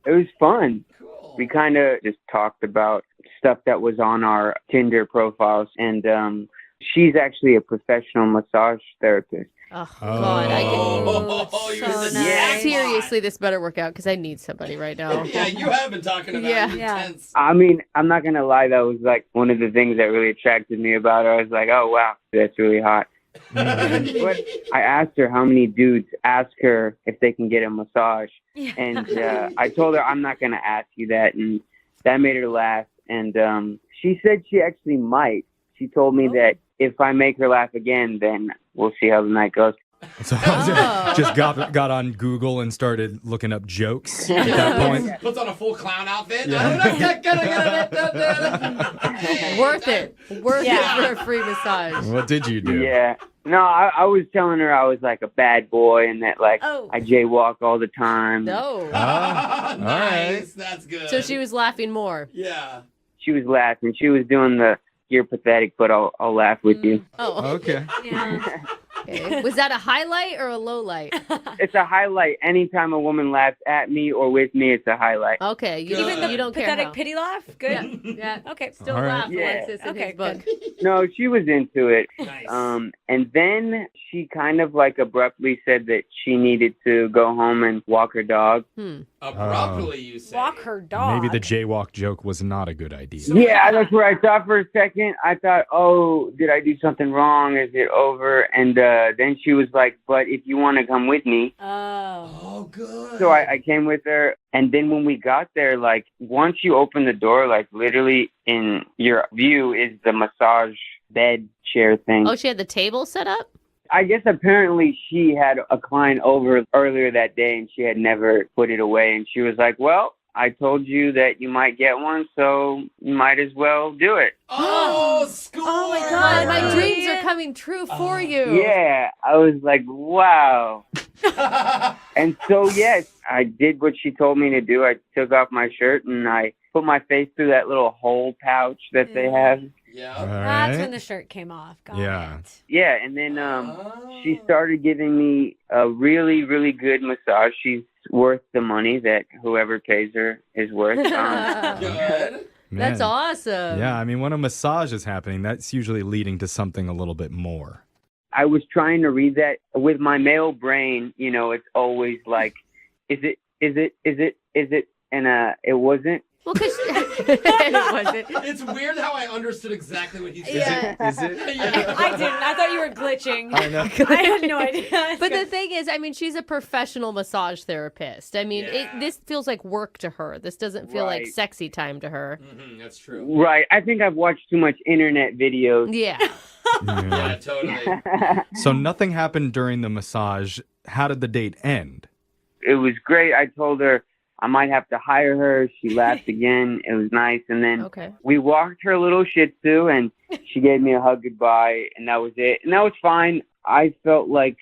It was fun. Cool. We kind of just talked about stuff that was on our Tinder profiles, and she's actually a professional massage therapist. Oh, God. I Oh, can... you're the So nice. jackpot. Seriously, this better work out because I need somebody right now. Yeah, you have been talking about Yeah. your Yeah. tense. I mean, I'm not going to lie, that was like one of the things that really attracted me about her. I was like, oh, wow, that's really hot. But I asked her how many dudes ask her if they can get a massage. And I told her I'm not going to ask you that. And that made her laugh. And she said she actually might. She told me that if I make her laugh again, then we'll see how the night goes. So just got on Google and started looking up jokes at that point. Puts on a full clown outfit. Worth it. Worth Yeah. it for a free massage. What did you do? Yeah. No, I was telling her I was like a bad boy and that like Oh. I jaywalk all the time. No. Ah, all right. Nice, that's good. So she was laughing more. Yeah. She was laughing. She was doing the "you're pathetic, but I'll laugh with you." Oh, Okay. Yeah. okay. Was that a highlight or a low light? It's a highlight. Anytime a woman laughs at me or with me, it's a highlight. Okay, you, Even the you don't care Pathetic how. pity laugh? Good. Yeah. Okay. Still All right. laugh, Yeah. Alexis, in Okay, his book. No, she was into it. Nice. And then she kind of like abruptly said that she needed to go home and walk her dog. Abruptly, you say. Walk her dog. Maybe the jaywalk joke was not a good idea. Yeah, that's what I thought for a second. I thought, oh, did I do something wrong? Is it over? And then she was like, but if you want to come with me. Oh, good. So I came with her. And then when we got there, like, once you open the door, like, literally in your view is the massage bed chair thing. Oh, she had the table set up? I guess apparently she had a client over earlier that day and she had never put it away. And she was like, well, I told you that you might get one, so you might as well do it. Oh, score! Oh, my God. My dreams are coming true for you. Yeah. I was like, wow. And so, yes, I did what she told me to do. I took off my shirt and I put my face through that little hole pouch that they have. Yeah. That's when the shirt came off. Got it. Yeah, and then she started giving me a really, really good massage. She's worth the money that whoever pays her is worth. Good. Man. That's awesome. Yeah, I mean, when a massage is happening, that's usually leading to something a little bit more. I was trying to read that with my male brain. You know, it's always like, is it? And it wasn't. Well, because it wasn't. It's weird how I understood exactly what he said. Yeah. Is it? Yeah. I didn't. I thought you were glitching. I know. I had no idea. But the thing is, I mean, she's a professional massage therapist. I mean, Yeah. this feels like work to her. This doesn't feel like Right. sexy time to her. Mm-hmm, that's true. Right. I think I've watched too much internet videos. Yeah. Yeah, totally. So nothing happened during the massage. How did the date end? It was great. I told her I might have to hire her. She laughed again. It was nice. And then Okay. we walked her little Shih Tzu, and she gave me a hug goodbye, and that was it. And that was fine. I felt like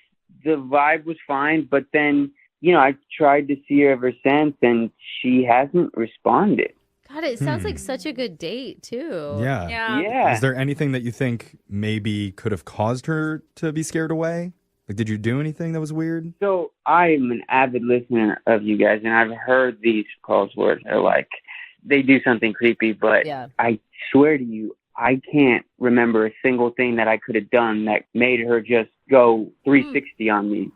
the vibe was fine, but then, you know, I tried to see her ever since, and she hasn't responded. God, it sounds like such a good date, too. Yeah. Yeah. Is there anything that you think maybe could have caused her to be scared away? Like, did you do anything that was weird? So I'm an avid listener of you guys, and I've heard these calls where they're like, they do something creepy, but Yeah. I swear to you, I can't remember a single thing that I could have done that made her just go 360 on me.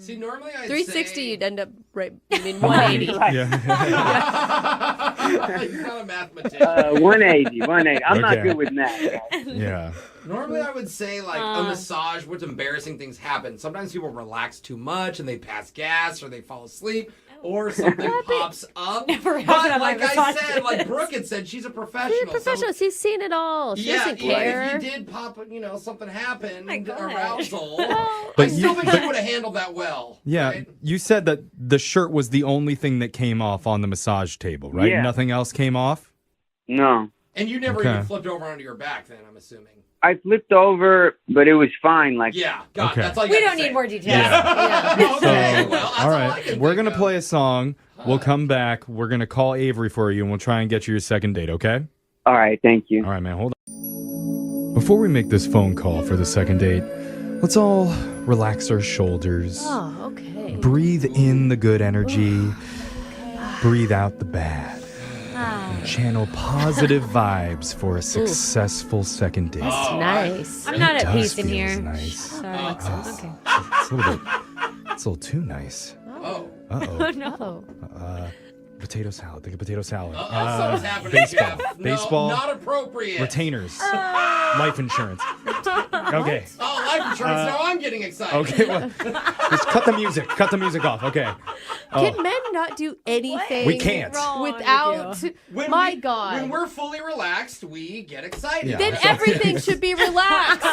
See, normally I'd 360, say... you'd end up right, I mean, 180. He's not a mathematician. 180. I'm not Okay. good with math. Yeah. Normally I would say like a massage where embarrassing things happen. Sometimes people relax too much and they pass gas or they fall asleep or something pops up. Never happened But on my like I massage said, like days. Brooke had said, she's a professional. She's a professional. She's seen it all. She doesn't care. If you did pop, something happened, My God. arousal, But I still you- think she would have handled that well. Yeah. right? You said that the shirt was the only thing that came off on the massage table, right? Yeah. Nothing else came off? No. And you never Okay. even flipped over onto your back then, I'm assuming. I flipped over, but it was fine. Like, Yeah, God, Okay. that's all you We got to don't say. need more details. Yeah. Yeah. Okay, So, well, that's all I right. can We're think going to of. play a song. We'll come back. We're going to call Avery for you, and we'll try and get you your second date, okay? all right, thank you. All right, man. Hold on. Before we make this phone call for the second date, let's all relax our shoulders. Oh, okay. Breathe in the good energy. Breathe out the bad. And channel positive vibes for a successful second date. That's nice. I'm not It at does peace in feels here. nice. Sorry, Alexis. Okay. It's a little too nice. Oh. Uh-oh. No. Potato salad. Think of potato salad. Something's happening, baseball. Jeff. No, Baseball. not appropriate. Retainers. Life insurance. Okay. Oh, life insurance. Now I'm getting excited. Okay. Well, just cut the music. Cut the music off. Okay. Can men not do anything We can't. without... When My we- God. When we're fully relaxed, we get excited. Yeah. Then everything should be relaxed.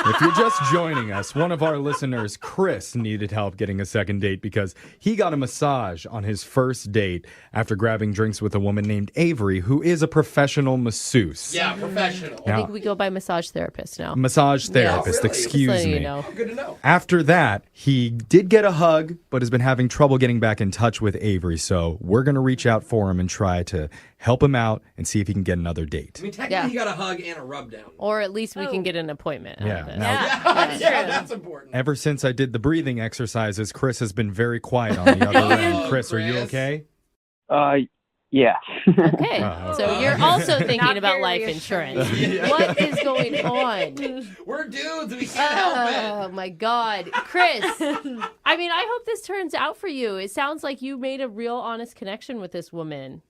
If you're just joining us, one of our listeners, Chris, needed help getting a second date because he got a massage on his first date after grabbing drinks with a woman named Avery, who is a professional masseuse. Yeah, professional. I think we go by massage therapist now. Massage therapist, really? excuse Just letting me. you know. Oh, good to know. After that, he did get a hug, but has been having trouble getting back in touch with Avery. So we're going to reach out for him and try to help him out and see if he can get another date. I mean, technically, Yeah. you got a hug and a rub down. Or at least we can get an appointment out Yeah. of it. Now, Yeah, that's important. ever since I did the breathing exercises, Chris has been very quiet on the other end. Chris, are you Chris. okay? Yeah. Okay. Oh, So okay. you're also thinking Not about very life reassuring. insurance. What is going on? We're dudes. We can't help it. Oh my God. Chris, I mean, I hope this turns out for you. It sounds like you made a real honest connection with this woman.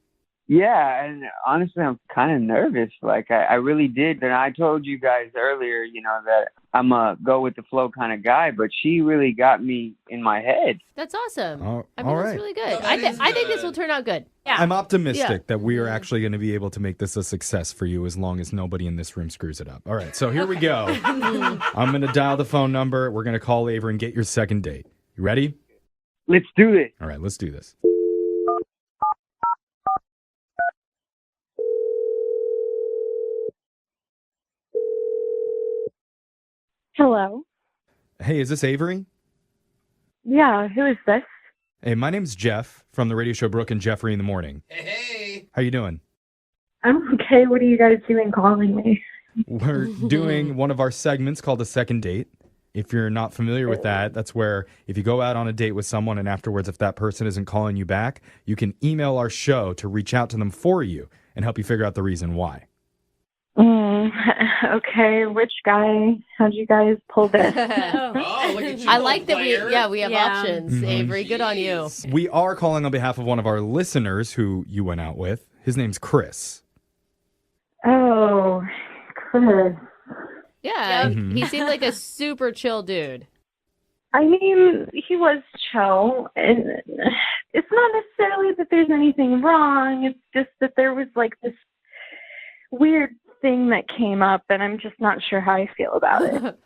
Yeah, and honestly, I'm kind of nervous. Like, I really did. And I told you guys earlier, that I'm a go with the flow kind of guy, but she really got me in my head. That's awesome. Oh, I mean, all that's right. really good. No, that is I think this good. will turn out good. Yeah. I'm optimistic Yeah. that we are actually going to be able to make this a success for you as long as nobody in this room screws it up. All right, so here we go. I'm going to dial the phone number. We're going to call Avery and get your second date. You ready? Let's do this. All right, let's do this. Hello. Hey, is this Avery? Yeah, who is this? Hey, my name's Jeff from the radio show Brooke and Jeffrey in the Morning. Hey. How you doing? I'm okay. What are you guys doing calling me? We're doing one of our segments called a second date. If you're not familiar with that, that's where if you go out on a date with someone and afterwards if that person isn't calling you back, you can email our show to reach out to them for you and help you figure out the reason why. Okay, which guy? How'd you guys pull this? Oh, look at you. I like that we have Yeah. options. Mhm. Avery, good on you. We are calling on behalf of one of our listeners who you went out with. His name's Chris. Oh, Chris. Yeah, Mhm. he seemed like a super chill dude. I mean, he was chill, and it's not necessarily that there's anything wrong. It's just that there was like this weird thing that came up, and I'm just not sure how I feel about it.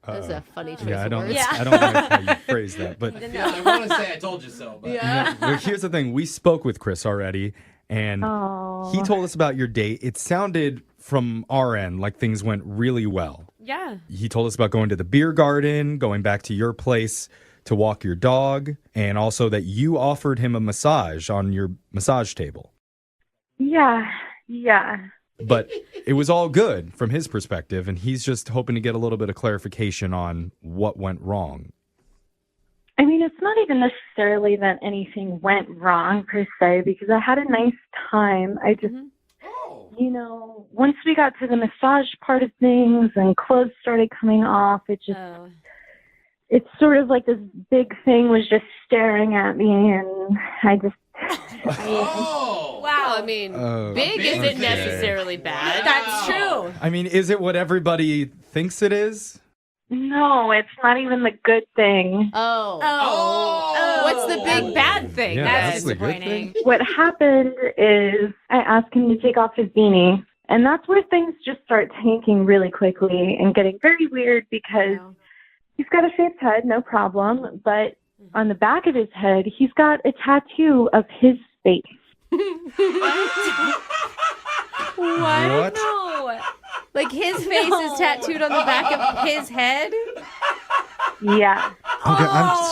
That's a funny choice Yeah, I of don't. words. Yeah. I don't like how you phrase that, but Yeah, I want to say I told you so. But. Yeah. well, here's the thing: we spoke with Chris already, and Oh. he told us about your date. It sounded from our end like things went really well. Yeah. He told us about going to the beer garden, going back to your place to walk your dog, and also that you offered him a massage on your massage table. Yeah. But it was all good from his perspective, and he's just hoping to get a little bit of clarification on what went wrong. I mean, it's not even necessarily that anything went wrong per se, because I had a nice time. I just, Oh. once we got to the massage part of things and clothes started coming off, Oh. it's sort of like this big thing was just staring at me, and I just, Oh. Wow. I mean, Oh, big big isn't thing. necessarily bad. That's true. I mean, is it what everybody thinks it is? no, it's not even the good thing. Oh. Oh. What's the big bad thing? Yeah, That's that's the good disappointing. What happened is I asked him to take off his beanie, and that's where things just start tanking really quickly and getting very weird because Wow. he's got a shaved head, no problem, but on the back of his head, he's got a tattoo of his face. What? No. Like his face is tattooed on the back of his head? Yeah. Okay,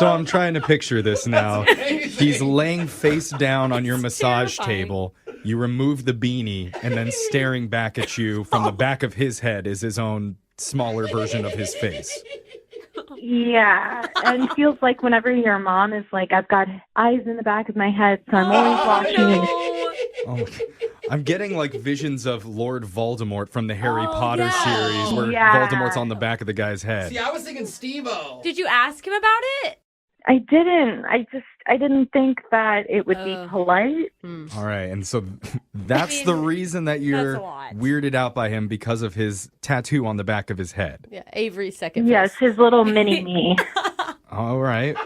I'm trying to picture this now. He's laying face down on your massage terrifying. table. You remove the beanie, and then staring back at you from the back of his head is his own smaller version of his face. Yeah. And it feels like whenever your mom is like, I've got eyes in the back of my head, so I'm always watching. Oh, I'm getting like visions of Lord Voldemort from the Harry Oh, Potter yeah. series where Yeah. Voldemort's on the back of the guy's head. See, I was thinking Steve-O. Did you ask him about it? I didn't. I didn't think that it would be Oh. polite. All right, and so that's the reason that you're that's a lot. weirded out by him because of his tattoo on the back of his head. Yeah, Avery's second Yes, face. his little mini me. All right.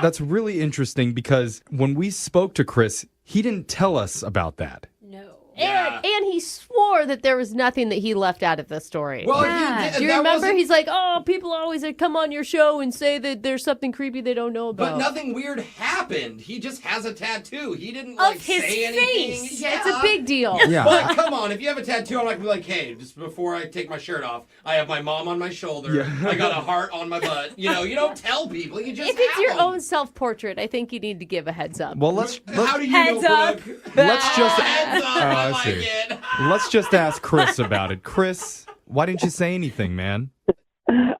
That's really interesting because when we spoke to Chris, he didn't tell us about that. No. Yeah. And he swore that there was nothing that he left out of the story. Well, Yeah. you did, Do you that remember? wasn't- He's like, oh, people always come on your show and say that there's something creepy they don't know But about. nothing weird happened. He just has a tattoo. He didn't Of like his say anything. face. Yeah, it's a big deal. Yeah. But come on, if you have a tattoo, I'm not gonna be like, hey, just before I take my shirt off, I have my mom on my shoulder. Yeah. I got a heart on my butt. You don't tell people. You just If it's have your them. own self-portrait, I think you need to give a heads up. Well, let's How do you Heads know, up. Brooke? let's just Heads up. Oh, I I like see. it. let's just ask Chris about it. Chris, why didn't you say anything, man?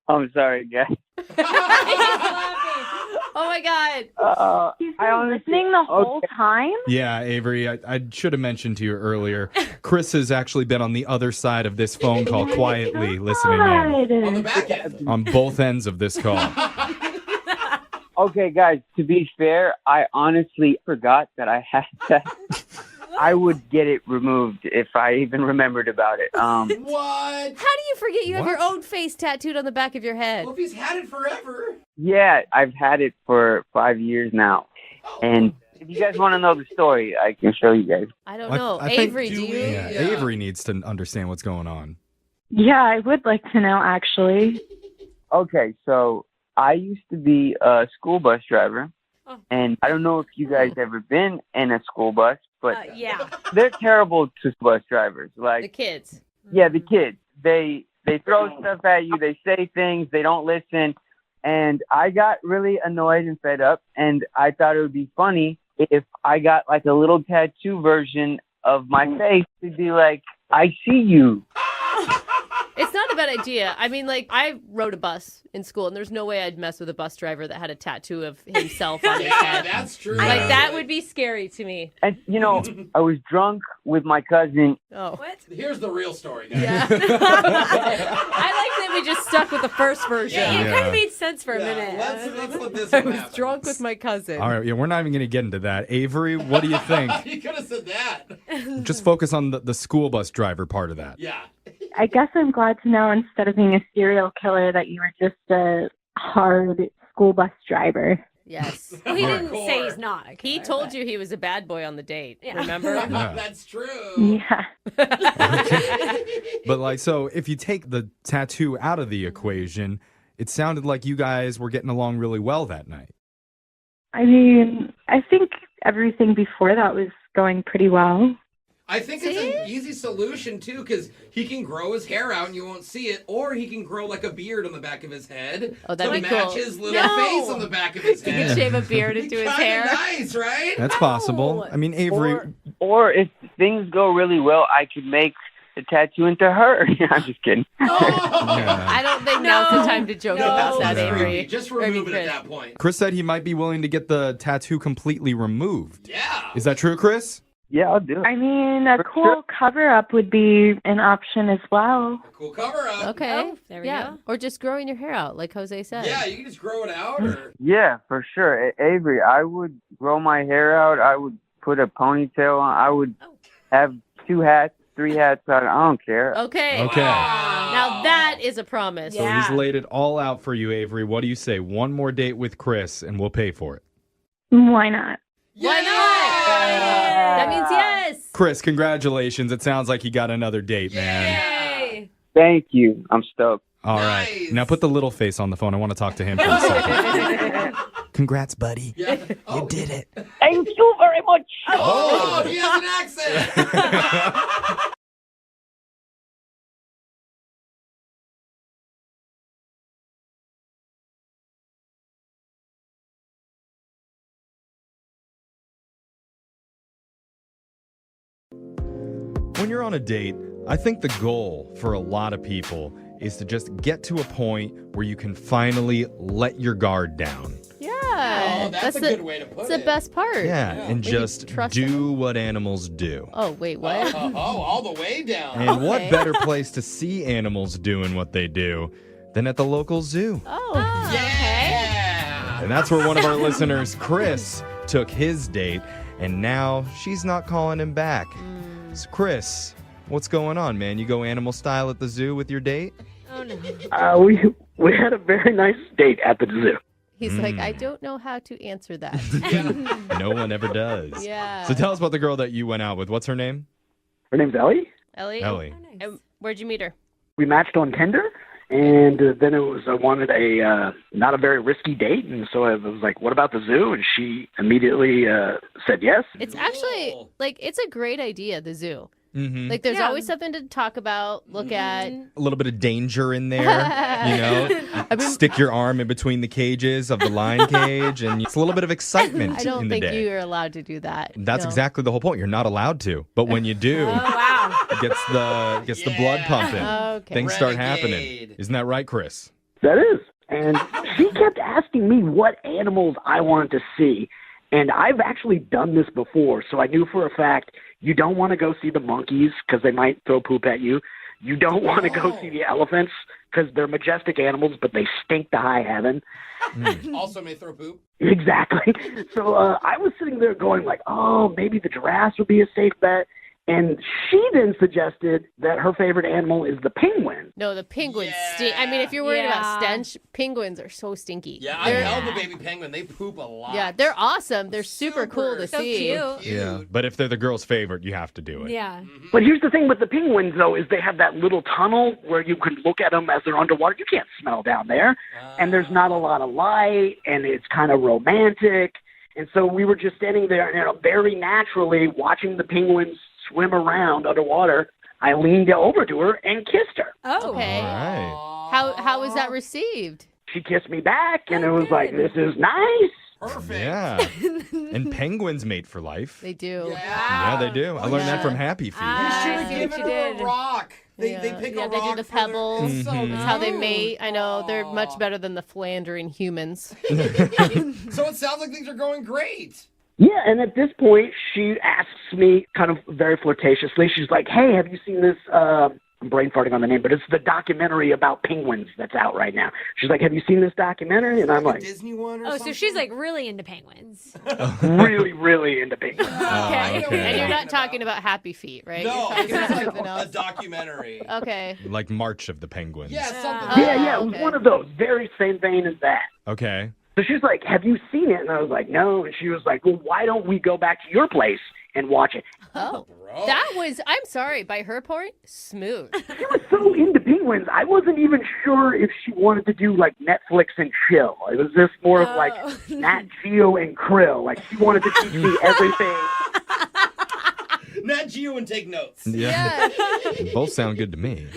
I'm sorry, guys. He's laughing. Oh my God. He's been listening the whole time? Yeah, Avery, I should have mentioned to you earlier. Chris has actually been on the other side of this phone call quietly listening in. On the back end. On both ends of this call. Okay, guys, to be fair, I honestly forgot that I had that. I would get it removed if I even remembered about it. What? How do you forget you have your own face tattooed on the back of your head? Well, if he's had it forever. Yeah, I've had it for 5 years now. And if you guys want to know the story, I can show you guys. I don't know. I think- Avery, do you? Yeah, Avery needs to understand what's going on. Yeah, I would like to know, actually. Okay, so I used to be a school bus driver. And I don't know if you guys ever been in a school bus, but Yeah. they're terrible to bus drivers. Like The kids. Yeah, the kids. They throw stuff at you. They say things. They don't listen. And I got really annoyed and fed up. And I thought it would be funny if I got like a little tattoo version of my face to be like, I see you. It's not a bad idea. I mean, like, I rode a bus in school, and there's no way I'd mess with a bus driver that had a tattoo of himself on his head. That's true. Like, that would be scary to me. And, you know, I was drunk with my cousin. Oh. What? Here's the real story, guys. Yeah. I like that we just stuck with the first version. Yeah, it Yeah. kind of made sense for a minute. Let's let this I one was happen. drunk with my cousin. All right, yeah, we're not even going to get into that. Avery, what do you think? You could have said that. Just focus on the school bus driver part of that. Yeah. I guess I'm glad to know instead of being a serial killer that you were just a hard school bus driver. Yes. Well, he didn't Hardcore. say he's not. a He killer, told but- you he was a bad boy on the date. Yeah. Remember? Yeah. That's true. Yeah. But like, so if you take the tattoo out of the equation, it sounded like you guys were getting along really well that night. I mean, I think everything before that was going pretty well. I think it's an easy solution, too, because he can grow his hair out and you won't see it, or he can grow like a beard on the back of his head Oh, that'd to be match cool. his little No. face on the back of his He head. can shave a beard Be into his kinda hair. nice, right? That's possible. I mean, Avery, Or if things go really well, I could make the tattoo into her. I'm just kidding. I don't think now's the time to joke about that, that's Avery. creepy. Just remove it at that point. Chris said he might be willing to get the tattoo completely removed. Yeah. Is that true, Chris? Yeah, I'll do it. I mean, a cool cover-up would be an option as well. Cool cover up. Okay. Oh, there we go. Or just growing your hair out, like Jose said. Yeah, you can just grow it out. Or... Yeah, for sure. Avery, I would grow my hair out. I would put a ponytail on. I would have 2 hats, 3 hats on. I don't care. Okay. Okay. Now that is a promise. So he's laid it all out for you, Avery. What do you say? One more date with Chris, and we'll pay for it. Why not? Why not? That means yes. Chris, congratulations. It sounds like you got another date, man. Yay. Thank you. I'm stoked. All right. Now put the little face on the phone. I want to talk to him for a second. Congrats, buddy. Yeah. You did it. Thank you very much. Oh, he has an accent. When you're on a date, I think the goal for a lot of people is to just get to a point where you can finally let your guard down. Yeah. Oh, that's a good way to put It's it. the best part. Yeah, and When you just trust do what animals do. Oh, wait, what? Oh, all the way down. And what Okay. better place to see animals doing what they do than at the local zoo? Oh. Yeah. And that's where one of our listeners, Chris, took his date, and now she's not calling him back. So Chris, what's going on, man? You go animal style at the zoo with your date? Oh, no. We had a very nice date at the zoo. He's like, I don't know how to answer that. No one ever does. Yeah. So tell us about the girl that you went out with. What's her name? Her name's Ellie. Ellie? Ellie. And where'd you meet her? We matched on Tinder, and then I wanted a not a very risky date, and so I was like, "What about the zoo?" And she immediately said yes. It's actually, like, it's a great idea, the zoo. Mm-hmm. Like, there's Yeah. always something to talk about, look at. A little bit of danger in there, you know? I mean- Stick your arm in between the cages of the lion cage, and it's a little bit of excitement I don't in the think day. you're allowed to do that. That's No. exactly the whole point. You're not allowed to. But when you do, Oh, wow. it gets the blood pumping. Okay. Things start Renegade. happening. Isn't that right, Chris? That is. And she kept asking me what animals I wanted to see. And I've actually done this before, so I knew for a fact you don't want to go see the monkeys because they might throw poop at you. You don't want to go see the elephants because they're majestic animals, but they stink to high heaven. Also may throw poop. Exactly. So I was sitting there going like, oh, maybe the giraffes would be a safe bet. And she then suggested that her favorite animal is the penguin. No, the penguins stink. I mean, if you're worried about stench, penguins are so stinky. Yeah, I held the baby penguin. They poop a lot. Yeah, they're awesome. They're super cool to see. Cute. Yeah, but if they're the girl's favorite, you have to do it. Yeah. But here's the thing with the penguins, though, is they have that little tunnel where you can look at them as they're underwater. You can't smell down there. And there's not a lot of light, and it's kind of romantic. And so we were just standing there, and very naturally watching the penguins swim around underwater. I leaned over to her and kissed her. Oh. Okay. All right. How was that received? She kissed me back, and it was like, this is nice. Perfect. Yeah. And penguins mate for life. They do. Yeah, they do. I learned that from Happy Feet. You should have see what given you her did. a rock. They pick a rock. They do the for their- pebbles. It's so That's how they cute. mate. I know. They're much better than the philandering humans. So it sounds like things are going great. Yeah, and at this point, she asks me kind of very flirtatiously, she's like, hey, have you seen this, I'm brain farting on the name, but it's the documentary about penguins that's out right now. She's like, have you seen this documentary? And I'm like, Disney one or Oh, something? so she's like really into penguins. really, really into penguins. Okay. okay. And you're not talking about Happy Feet, right? No, You're talking this about is like something a else. documentary. Okay. Like March of the Penguins. Yeah, something. Yeah, it was one of those, very same vein as that. Okay. So she's like, have you seen it? And I was like, no. And she was like, well, why don't we go back to your place and watch it? Oh, that was, I'm sorry, by her point, smooth. She was so into penguins, I wasn't even sure if she wanted to do like Netflix and chill. It was just more of like Nat Geo and Krill. Like she wanted to teach me everything. Nat Geo and take notes. Yeah. Both sound good to me.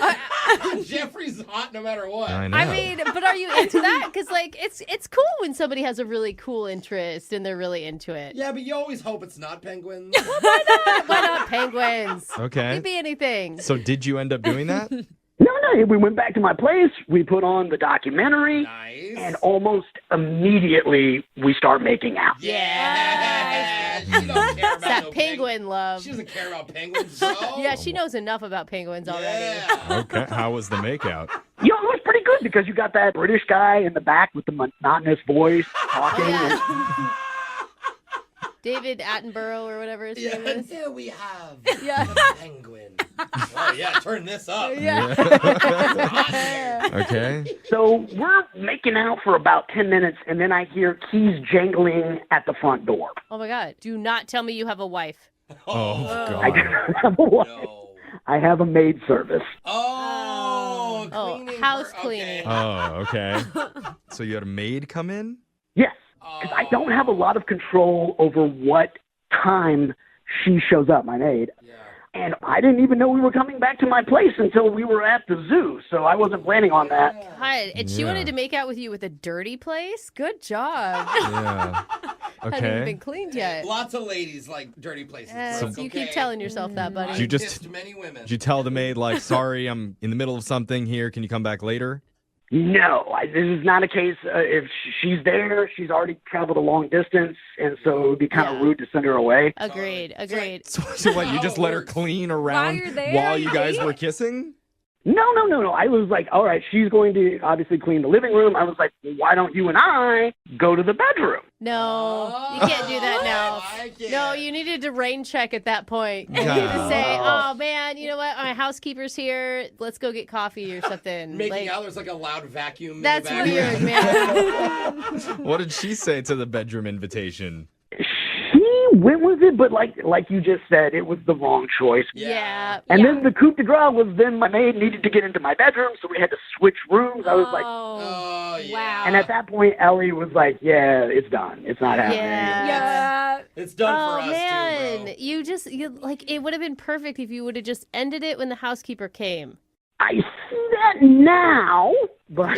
Jeffrey's hot no matter what. I know. I mean, but are you into that? Because like, it's cool when somebody has a really cool interest and they're really into it. Yeah, but you always hope it's not penguins. Why not penguins? Okay. It could be anything. So did you end up doing that? No, we went back to my place. We put on the documentary. Nice. And almost immediately we start making out. Yeah. She don't care about It's that no penguin love. She doesn't care about penguins, so. Yeah, she knows enough about penguins already. Yeah. Okay. How was the makeout? You know, it was pretty good because you got that British guy in the back with the monotonous voice talking. Yeah. David Attenborough or whatever his name And is. there we have Yeah. the penguin. Oh, yeah, turn this up. Yeah. Okay. So we're making out for about 10 minutes, and then I hear keys jangling at the front door. Oh my God. Do not tell me you have a wife. Oh, I God. don't have a wife. No. I have a maid service. Oh, cleaning. house for- cleaning. Okay. Oh, okay. So you had a maid come in? Yes, because I don't have a lot of control over what time she shows up, my maid. Yeah. And I didn't even know we were coming back to my place until we were at the zoo, so I wasn't planning on that. God, and she Yeah. wanted to make out with you with a dirty place? Good job. Yeah. Hadn't even Okay. been cleaned yet. Lots of ladies like dirty places. So Brooke, you okay? keep telling yourself that, buddy. I've You just- kissed many women. Did you tell the maid, like, sorry, I'm in the middle of something here. Can you come back later? No, this is not a case. If she's there, she's already traveled a long distance, and so it would be kind of rude to send her away. Agreed. So what, you just let her clean around you're there, while you you guys leave? were kissing? No. I was like, all right, she's going to obviously clean the living room. I was like, why don't you and I go to the bedroom? No, you can't do that now. I can't. No, you needed to rain check at that point. You needed to say, oh man, you know what? My housekeeper's here. Let's go get coffee or something. Making out, there's like a loud vacuum. That's in the weird, background. man. What did she say to the bedroom invitation? She went with it, but like you just said, it was the wrong choice. Yeah. And then the coup de grace was then my maid needed to get into my bedroom, so we had to switch rooms. I was like, Oh, yeah. Wow. and at that point, Ellie was like, yeah, it's done. It's not happening. Yeah. It's done for Oh us, man, too, bro. you like it would have been perfect if you would have just ended it when the housekeeper came. I see that now, but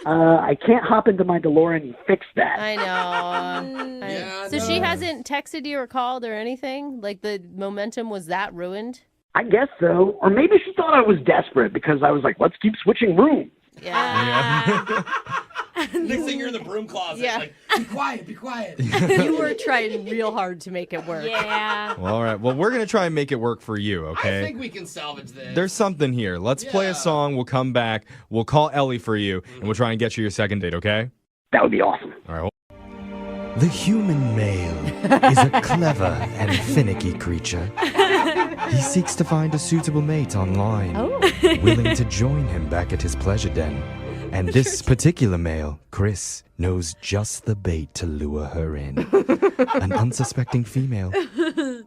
I can't hop into my DeLorean and fix that. I know. Yeah, So no. she hasn't texted you or called or anything? Like the momentum was that ruined? I guess so. Or maybe she thought I was desperate because I was like, let's keep switching rooms. Yeah. Next thing you're in the broom closet. Yeah. Like, be quiet, be quiet. You were trying real hard to make it work. Yeah. Well, all right. Well, we're going to try and make it work for you, okay? I think we can salvage this. There's something here. Let's play Yeah. a song. We'll come back. We'll call Ellie for you, and we'll try and get you your second date, okay? That would be awesome. All right. The human male is a clever and finicky creature. He seeks to find a suitable mate online, willing to join him back at his pleasure den. And this particular male, Chris, knows just the bait to lure her in. An unsuspecting female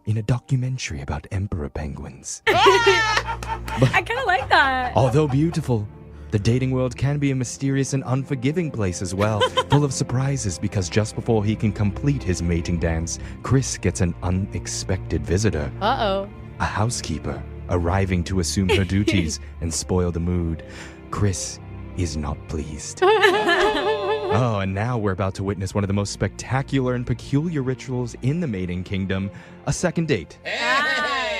in a documentary about emperor penguins. I kind of like that. Although beautiful, the dating world can be a mysterious and unforgiving place as well, full of surprises because just before he can complete his mating dance, Chris gets an unexpected visitor. Uh-oh. A housekeeper arriving to assume her duties and spoil the mood. Chris is not pleased. Oh, and now we're about to witness one of the most spectacular and peculiar rituals in the mating kingdom, a second date.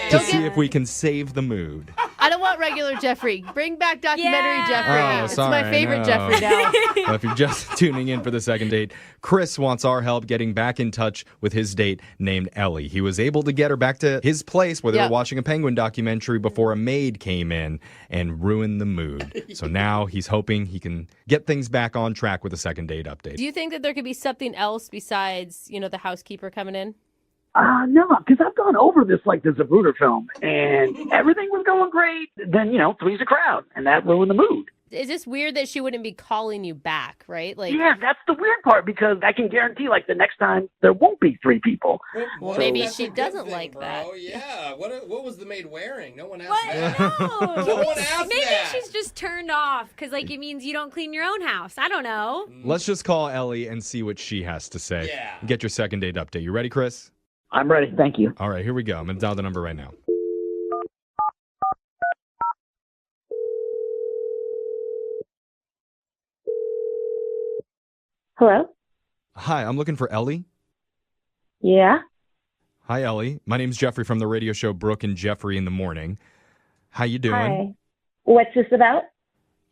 To see if we can save the mood. I don't want regular Jeffrey. Bring back documentary Jeffrey. Oh, It's sorry, my favorite no. Jeffrey now. Well, if you're just tuning in for the second date, Chris wants our help getting back in touch with his date named Ellie. He was able to get her back to his place where they were watching a penguin documentary before a maid came in and ruined the mood. So now he's hoping he can get things back on track with a second date update. Do you think that there could be something else besides, the housekeeper coming in? No, because I've gone over this like the Zapruder film, and everything was going great. Then, three's a crowd, and that ruined the mood. Is this weird that she wouldn't be calling you back, right? Like, Yeah, that's the weird part, because I can guarantee, like, the next time there won't be three people. well, So- maybe That's she a good doesn't thing, like bro. that. Yeah. What was the maid wearing? No one asked What? that. No. No one asked Maybe that. she's just turned off because, like, it means you don't clean your own house. I don't know. Let's just call Ellie and see what she has to say. Yeah. Get your second date update. You ready, Chris? I'm ready. Thank you. All right, here we go. I'm going to dial the number right now. Hello? Hi, I'm looking for Ellie. Yeah? Hi, Ellie. My name's Jeffrey from the radio show Brooke and Jeffrey in the Morning. How you doing? Hi. What's this about?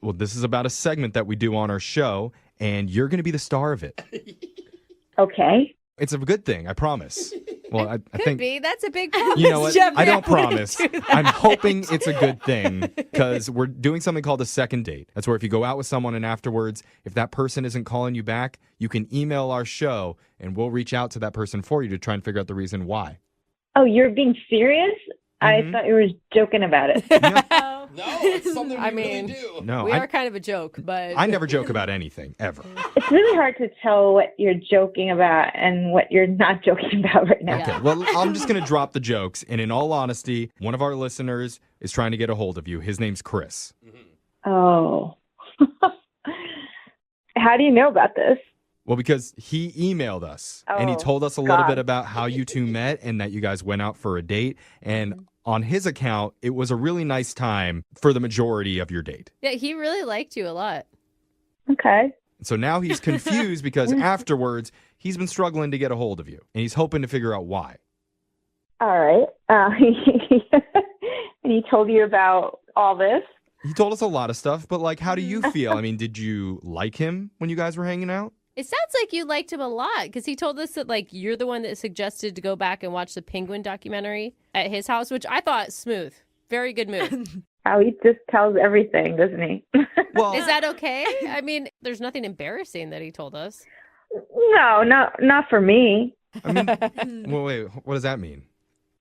Well, this is about a segment that we do on our show, and you're going to be the star of it. Okay. It's a good thing, I promise. Well, I Could think, be. That's a big promise. you know what? Jeffrey. I don't wouldn't promise. do that. I'm hoping it's a good thing because we're doing something called a second date. That's where if you go out with someone and afterwards, if that person isn't calling you back, you can email our show and we'll reach out to that person for you to try and figure out the reason why. Oh, you're being serious? I thought you were joking about it. No, it's something we I mean, really do. No, we are kind of a joke, but I never joke about anything, ever. It's really hard to tell what you're joking about and what you're not joking about right now. Okay, well, I'm just going to drop the jokes. And in all honesty, one of our listeners is trying to get a hold of you. His name's Chris. Oh. How do you know about this? Well, because he emailed us and he Oh, told us a little God. bit about how you two met and that you guys went out for a date. And on his account, it was a really nice time for the majority of your date. yeah, he really liked you a lot. Okay. So now he's confused because afterwards, he's been struggling to get a hold of you and he's hoping to figure out why. All right. And he told you about all this? He told us a lot of stuff, but like, how do you feel? I mean, did you like him when you guys were hanging out? It sounds like you liked him a lot because he told us that like you're the one that suggested to go back and watch the penguin documentary at his house, which I thought smooth. Very good move. How he just tells everything, doesn't he? Well, Is that okay? I mean, there's nothing embarrassing that he told us. No, not for me. I mean, well, wait, what does that mean?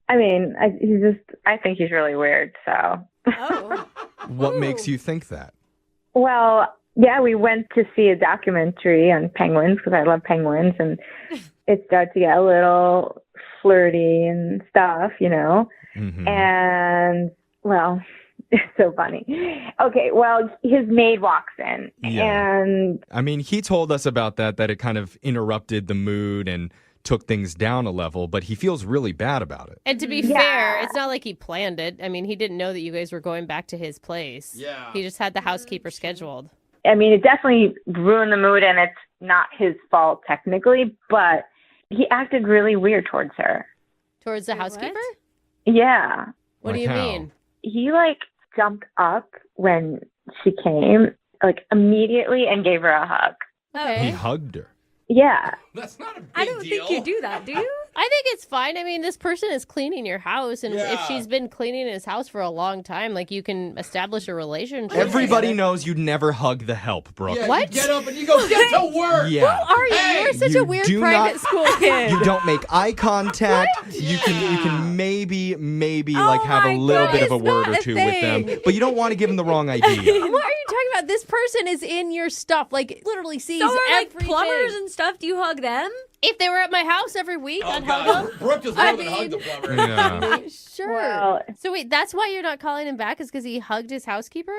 I mean, I think he's really weird, so. Oh. What makes you think that? Well, yeah, we went to see a documentary on penguins because I love penguins, and it started to get a little flirty and stuff, you know. Mm-hmm. And, well, it's so funny. Okay, well, his maid walks in, and I mean, he told us about that it kind of interrupted the mood and took things down a level, but he feels really bad about it. And to be fair, it's not like he planned it. I mean, he didn't know that you guys were going back to his place. Yeah. He just had the housekeeper scheduled. I mean, it definitely ruined the mood, and it's not his fault technically, but he acted really weird towards her. Towards the Wait, housekeeper? what? Yeah. What do Like you how? mean? He, jumped up when she came like immediately and gave her a hug. He Okay. hugged her. Yeah. That's not a big I don't deal. think you do that, do you? I think it's fine. I mean, this person is cleaning your house, and if Yeah. she's been cleaning his house for a long time, like you can establish a relationship. Everybody knows you'd never hug the help, Brooke. Yeah, What? You get up and you go, get to work. Yeah. Who are you? Hey, You're such you a weird do private not- school kid. You don't make eye contact. You Yeah. can maybe Oh like have a my little God, bit of a it's word not or a two with them, thing. but you don't want to give them the wrong idea. What are you talking about? This person is in your stuff, like literally sees So are like everything. plumbers and stuff. Do you hug them? If they were at my house every week, Oh, I'd hug God. them. Brooke just I love and hug the mean- plumber. Yeah. Sure. Well, So wait, that's why you're not calling him back? Is because he hugged his housekeeper?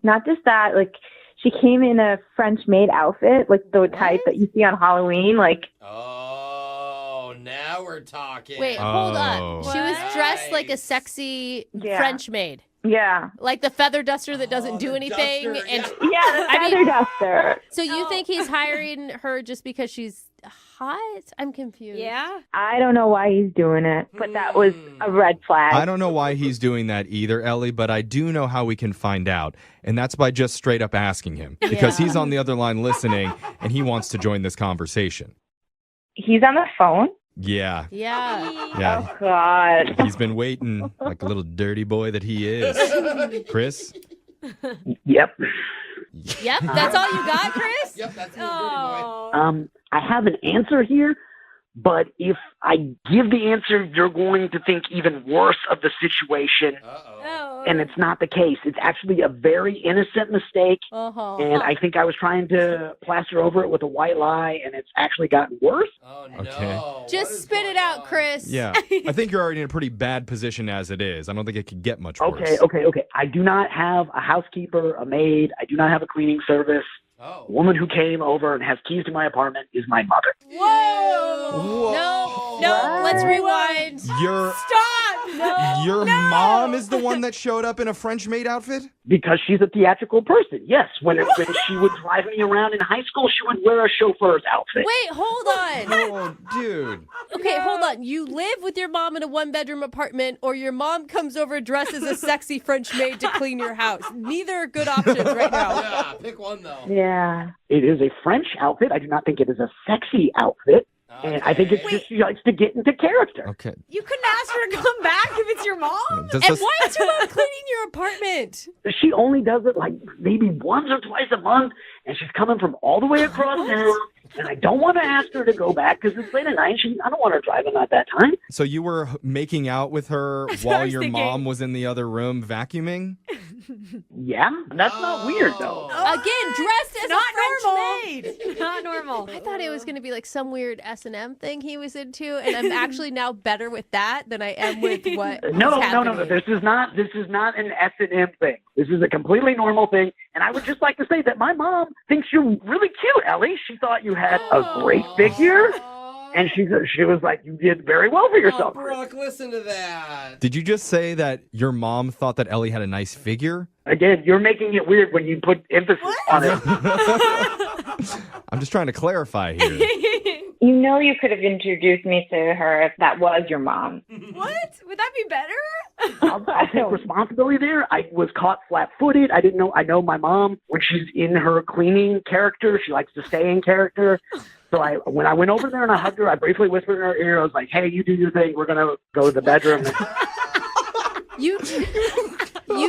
not just that, like she came in a French maid outfit, like the type that you see on Halloween. Like, Oh, now we're talking. Wait, hold Oh. on. She was dressed like a Nice. sexy Yeah. French maid. yeah. Like the feather duster that doesn't do the anything. duster, And yeah. Yeah, the I feather mean- duster. so you think he's hiring her just because she's hot? I'm confused. Yeah. I don't know why he's doing it, but that was a red flag. I don't know why he's doing that either, Ellie, but I do know how we can find out. And that's by just straight up asking him. Because Yeah. he's on the other line listening and he wants to join this conversation. He's on the phone? Yeah. Yeah. Yeah. Oh, God. He's been waiting like a little dirty boy that he is. Chris? Yep. Yep. That's all you got, Chris? Yep, that's a little dirty boy. Oh. I have an answer here, but if I give the answer, you're going to think even worse of the situation. Uh-oh. Oh. And it's not the case. It's actually a very innocent mistake. Uh-huh. And I think I was trying to plaster over it with a white lie, and it's actually gotten worse. Oh, no. Okay. What Just is spit it going out, on? Chris. Yeah. I think you're already in a pretty bad position as it is. I don't think it could get much Okay, worse. okay. I do not have a housekeeper, a maid. I do not have a cleaning service. Oh. The woman who came over and has keys to my apartment is my mother. Whoa! No, let's rewind. Your Stop! No. your mom is the one that showed up in a French maid outfit? Because she's a theatrical person. Yes, when she would drive me around in high school, she would wear a chauffeur's outfit. Wait, hold on. Oh, dude. Okay, hold on. You live with your mom in a one-bedroom apartment, or your mom comes over dressed as a sexy French maid to clean your house. Neither are good options right now. Yeah, pick one, though. Yeah. It is a French outfit. I do not think it is a sexy outfit. And I think it's Okay. just she likes to get into character. Okay. You couldn't ask her to come back if it's your mom? Does And this- why is your mom cleaning your apartment? She only does it like maybe once or twice a month, and she's coming from all the way across town. And I don't want to ask her to go back because it's late at night. I don't want her driving at that time. So you were making out with her what I while was your thinking. mom was in the other room vacuuming? Yeah, that's not weird though. Again, dressed as Not a French normal. maid. Not normal. I thought it was going to be like some weird S&M thing he was into, and I'm actually now better with that than I am with what No. is happening. This is not an S&M thing. This is a completely normal thing. And I would just like to say that my mom thinks you're really cute, Ellie. She thought you had a great figure, and she was like, you did very well for Oh, yourself. Brooke, listen to that. Did you just say that your mom thought that Ellie had a nice figure? Again, you're making it weird when you put emphasis on it. I'm just trying to clarify here. You know you could have introduced me to her if that was your mom. What? Would that be better? I'll take responsibility there. I was caught flat-footed. I didn't know. I know my mom, when she's in her cleaning character, she likes to stay in character. So when I went over there and I hugged her, I briefly whispered in her ear. I was like, hey, you do your thing. We're going to go to the bedroom. You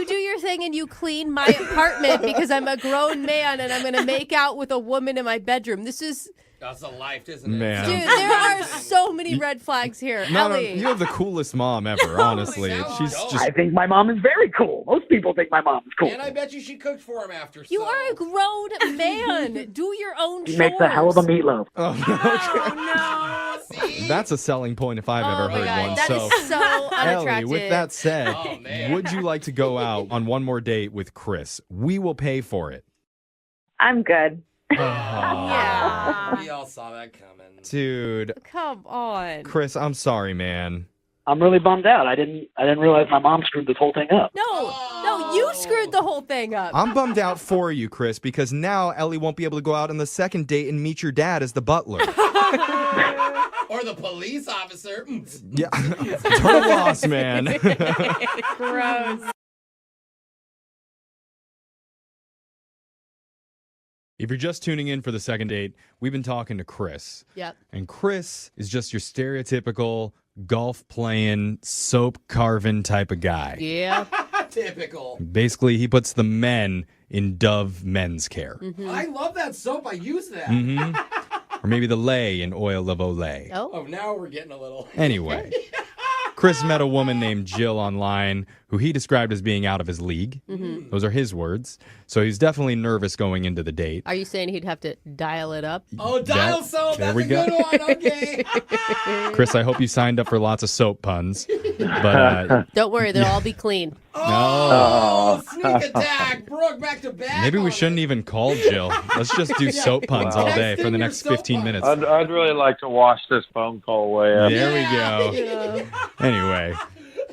do your thing and you clean my apartment because I'm a grown man and I'm going to make out with a woman in my bedroom. This is... That's a life, isn't it? Man. Dude, there are so many red flags here. No, Ellie. you have the coolest mom ever, honestly. She's just I think my mom is very cool. Most people think my mom is cool. And I bet you she cooked for him after. You so. are a grown man. Do your own She chores. makes a hell of a meatloaf. Oh, okay. See? That's a selling point if I've Oh ever my heard God, one. that So, is so Ellie, unattractive. with that said, Oh, man. would you like to go out on one more date with Chris? We will pay for it. I'm good. Yeah. We all saw that coming. Dude, Come on. Chris, I'm sorry, man. I'm really bummed out. I didn't realize my mom screwed this whole thing up. No, you screwed the whole thing up. I'm bummed out for you, Chris, because now Ellie won't be able to go out on the second date and meet your dad as the butler. Or the police officer. Yeah. Total loss, man. Gross. If you're just tuning in for the second date, we've been talking to Chris. Yep. And Chris is just your stereotypical golf playing, soap carving type of guy. Yeah. Typical. Basically, he puts the men in Dove men's care. Mm-hmm. I love that soap. I use that. Or maybe the lay in Oil of Olay. Oh, now we're getting a little. Anyway, Chris met a woman named Jill online who he described as being out of his league. Mm-hmm. Those are his words. So he's definitely nervous going into the date. Are you saying he'd have to dial it up? Oh, dial soap. There That's we a go. good one. Okay. Chris, I hope you signed up for lots of soap puns. But Don't worry, they'll all be clean. Oh, sneak attack. Brooke, back to back. maybe we shouldn't even call Jill. Let's just do soap puns all day for the next 15 minutes. I'd really like to wash this phone call away. There we go. Anyway,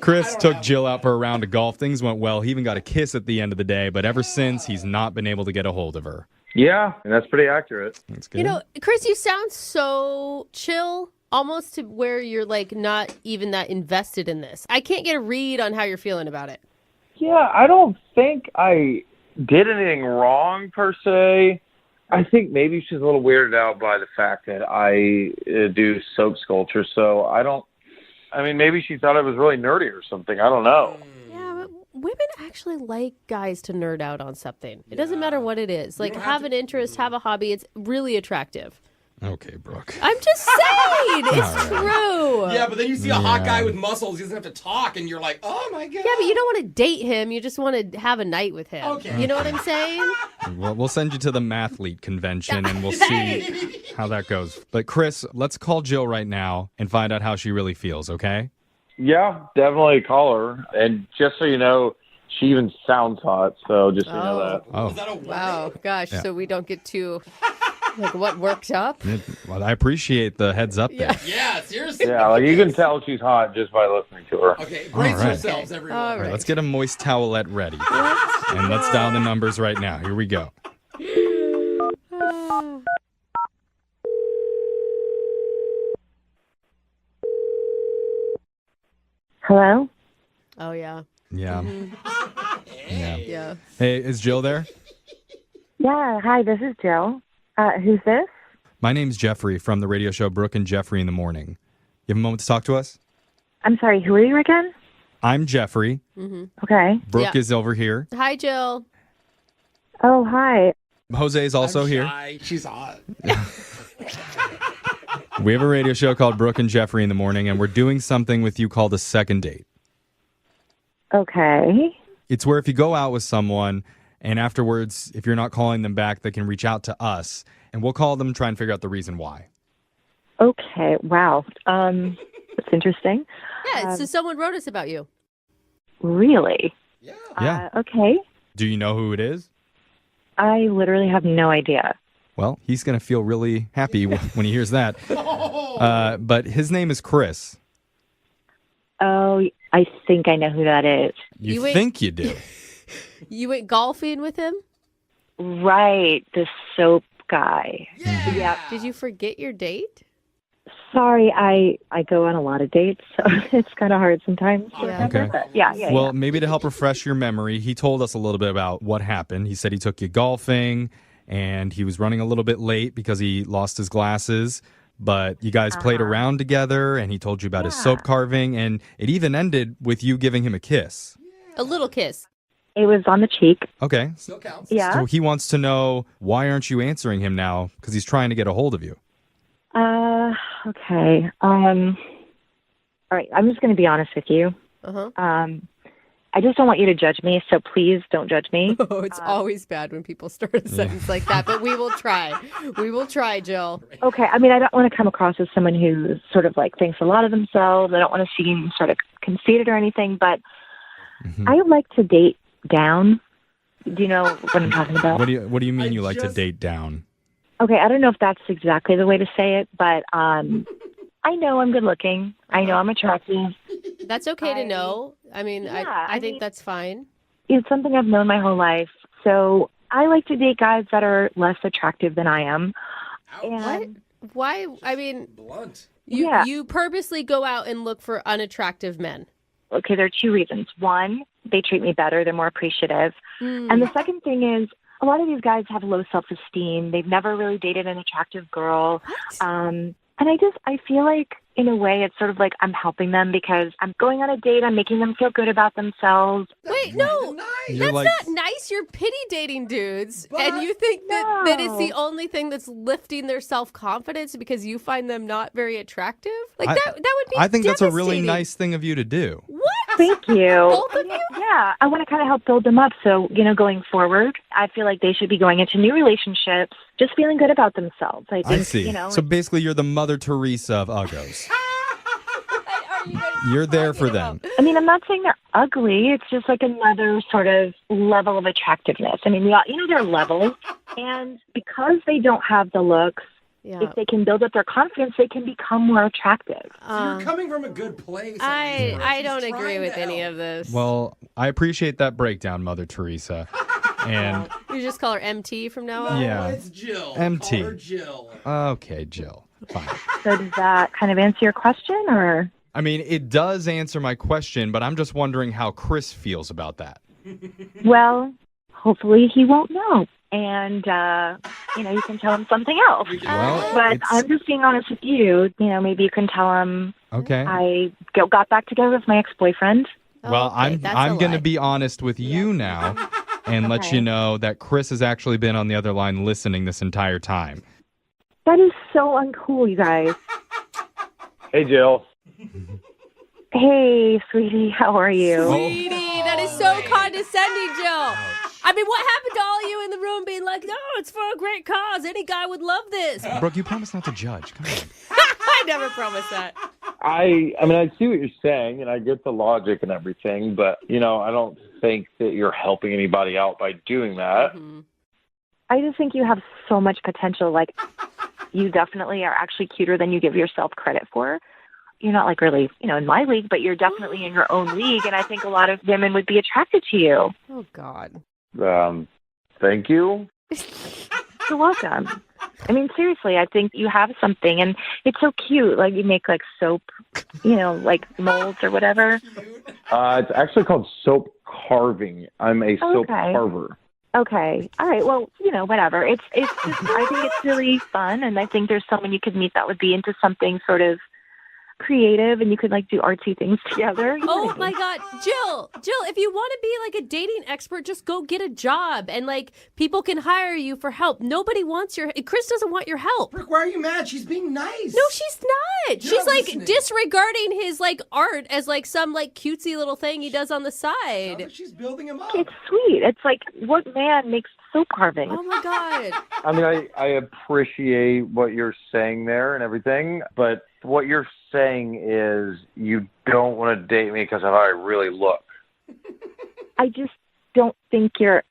Chris took Jill out for a round of golf. Things went well. He even got a kiss at the end of the day, but ever since, he's not been able to get a hold of her. Yeah, and that's pretty accurate. That's good. You know, Chris, you sound so chill, almost to where you're like not even that invested in this. I can't get a read on how you're feeling about it. Yeah, I don't think I did anything wrong per se. I think maybe she's a little weirded out by the fact that I do soap sculpture. So maybe she thought I was really nerdy or something. I don't know. Yeah, but women actually like guys to nerd out on something. It doesn't matter what it is. Like, have an interest, have a hobby. It's really attractive. Okay, Brooke. I'm just saying. It's true. Yeah, but then you see a hot guy with muscles. He doesn't have to talk, and you're like, oh, my God. Yeah, but you don't want to date him. You just want to have a night with him. Okay. You know what I'm saying? Well, we'll send you to the mathlete convention and we'll see how that goes. But Chris, let's call Jill right now and find out how she really feels, okay? Yeah, definitely call her. And just so you know, she even sounds hot. So just so you know that. Oh. Is that a Wow, gosh. Yeah. So we don't get too, like, what worked up? Well, I appreciate the heads up there. Yeah, seriously. Yeah, like you can tell she's hot just by listening to her. Okay, brace right. yourselves, everyone. All All right, right. let's get a moist towelette ready. And let's dial the numbers right now. Here we go. Hello? Oh, yeah. Yeah. Yeah. Yeah. Hey, is Jill there? Yeah, hi, this is Jill. Who's this? My name's Jeffrey from the radio show Brooke and Jeffrey in the Morning. You have a moment to talk to us? I'm sorry, who are you again? I'm Jeffrey. Okay. Brooke Yeah. is over here. Hi, Jill. Oh, hi. Jose is also I'm here. shy. She's hot. We have a radio show called Brooke and Jeffrey in the Morning, and we're doing something with you called a second date. Okay. It's where if you go out with someone and afterwards, if you're not calling them back, they can reach out to us and we'll call them and try and figure out the reason why. Okay, wow. That's interesting. Yeah, so someone wrote us about you. Really? Yeah. Okay. Do you know who it is? I literally have no idea. Well, he's going to feel really happy when he hears that. But his name is Chris. Oh, I think I know who that is. You You ain't- think you do. You went golfing with him? Right, the soap guy. Yeah. Did you forget your date? Sorry, I go on a lot of dates, so it's kind of hard sometimes. to Yeah. remember, Okay. but yeah. Well, maybe to help refresh your memory, he told us a little bit about what happened. He said he took you golfing and he was running a little bit late because he lost his glasses. But you guys played around together and he told you about his soap carving. And it even ended with you giving him a kiss. A little kiss. It was on the cheek. Okay. Still counts. Yeah. So he wants to know, why aren't you answering him now? Because he's trying to get a hold of you. Okay. All right, I'm just going to be honest with you. Uh-huh. I just don't want you to judge me, so please don't judge me. Oh, it's always bad when people start a sentence like that, but we will try. We will try, Jill. Okay, I mean, I don't want to come across as someone who sort of like thinks a lot of themselves. I don't want to seem sort of conceited or anything, but I like to date down. Do you know what I'm talking about? What do you mean you like to date down? Okay, I don't know if that's exactly the way to say it, but I know I'm good looking. I know I'm attractive. That's okay to know. I mean, Yeah, I I think mean- that's fine. It's something I've known my whole life. So I like to date guys that are less attractive than I am. And Why? I mean, Blunt. you purposely go out and look for unattractive men. okay, there are two reasons. One, they treat me better. They're more appreciative. Hmm. And the second thing is, a lot of these guys have low self-esteem. They've never really dated an attractive girl. And I feel like in a way it's sort of like I'm helping them because I'm going on a date, I'm making them feel good about themselves. Wait, no, that's not nice. You're pity dating dudes, and you think that it's the only thing that's lifting their self-confidence because you find them not very attractive? Like that would be I think that's a really devastating. nice thing of you to do. What? Thank you. Both of you? Yeah, I want to kind of help build them up. So, going forward, I feel like they should be going into new relationships just feeling good about themselves. I think, I see. So basically, you're the Mother Teresa of uggos. You're there for them. I mean, I'm not saying they're ugly. It's just like another sort of level of attractiveness. I mean, there are levels. And because they don't have the looks, if they can build up their confidence, they can become more attractive. So you're coming from a good place. I don't agree with any of this. Well, I appreciate that breakdown, Mother Teresa. And You just call her MT from now on? yeah, it's Jill. MT. Call her Jill. Okay, Jill. Fine. So does that kind of answer your question, or? I mean, it does answer my question, but I'm just wondering how Chris feels about that. Well, hopefully he won't know. And, you can tell him something else. Well, but I'm just being honest with you. Maybe you can tell him Okay. I got back together with my ex-boyfriend. Well, I'm going to be honest with you now and let you know that Chris has actually been on the other line listening this entire time. That is so uncool, you guys. Hey, Jill. Hey, sweetie, how are you? Sweetie, that is so condescending, Jill. I mean, what happened to all you in the room being like, no, it's for a great cause. Any guy would love this. Brooke, you promised not to judge. Come on. I never promised that. I mean, I see what you're saying, and I get the logic and everything, but, I don't think that you're helping anybody out by doing that. Mm-hmm. I just think you have so much potential. Like, you definitely are actually cuter than you give yourself credit for. You're not like really, in my league, but you're definitely in your own league, and I think a lot of women would be attracted to you. Oh, God. Thank you. You're welcome. I mean, seriously, I think you have something, and it's so cute. Like, you make, like, soap, like molds or whatever. It's actually called soap carving. I'm a soap carver. Okay. All right. Well, whatever. It's just, I think it's really fun, and I think there's someone you could meet that would be into something sort of creative, and you could do artsy things together. Oh my God, Jill, if you want to be like a dating expert, just go get a job and people can hire you for help. Nobody wants Chris doesn't want your help. Brooke, why are you mad? She's being nice. No, she's not. You're She's not listening. disregarding his art as some cutesy little thing he does on the side. Like she's building him up. It's sweet. It's like, what man makes soap carving? Oh my God. I mean, I appreciate what you're saying there and everything, but what you're saying is you don't want to date me because of how I really look. I just don't think your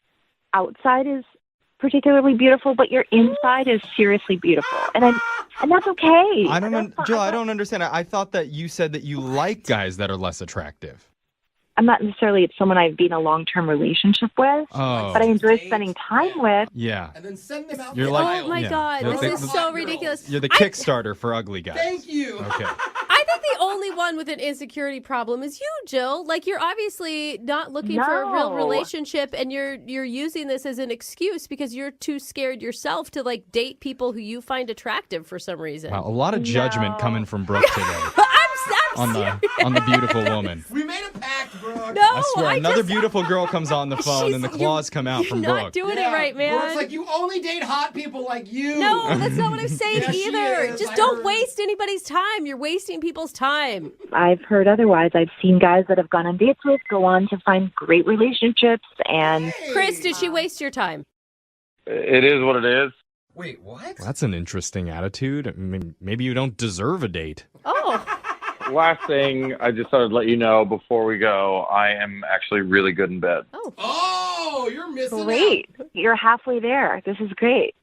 outside is particularly beautiful, but your inside is seriously beautiful, and that's okay. Jill, I don't understand. I thought that you said that you like guys that are less attractive. I'm not necessarily someone I've been in a long-term relationship with, but I enjoy spending time with. Yeah. And then send them out. Oh my God, this is so ridiculous. You're the Kickstarter for ugly guys. Thank you. Okay. I think the only one with an insecurity problem is you, Jill. You're obviously not looking for a real relationship, and you're using this as an excuse because you're too scared yourself to date people who you find attractive for some reason. Wow, a lot of judgment coming from Brooke today. I'm on the beautiful woman. We made a pact, Brooke. No, I swear, another beautiful girl comes on the phone and the claws come out from You're Brooke. not doing it right, man. Brooke's you only date hot people like you. No, that's not what I'm saying Yes, she either. is. Just I don't heard. waste anybody's time. You're wasting people's time. I've heard otherwise. I've seen guys that have gone on dates with go on to find great relationships, and Chris, did she waste your time? It is what it is. Wait, what? That's an interesting attitude. I mean, maybe you don't deserve a date. Oh. Last thing, I just thought I'd let you know before we go, I am actually really good in bed. Oh, you're missing great. You're halfway there. This is great.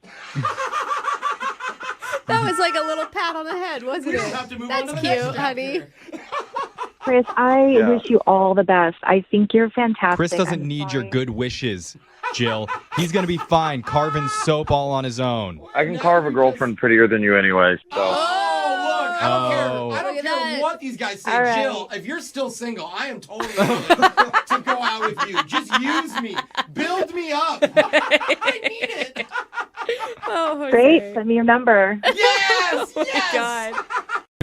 That was like a little pat on the head, wasn't We it? don't have to move That's on to the cute, next honey. Chris, I wish you all the best. I think you're fantastic. Chris doesn't need your good wishes, Jill. He's going to be fine carving soap all on his own. I can carve a girlfriend prettier than you anyway, so. I don't care what what these guys say, All right. Jill. If you're still single, I am totally willing to go out with you. Just use me, build me up. I need it. Oh, Jose. Great. Send me your number. Yes, Oh, yes. God.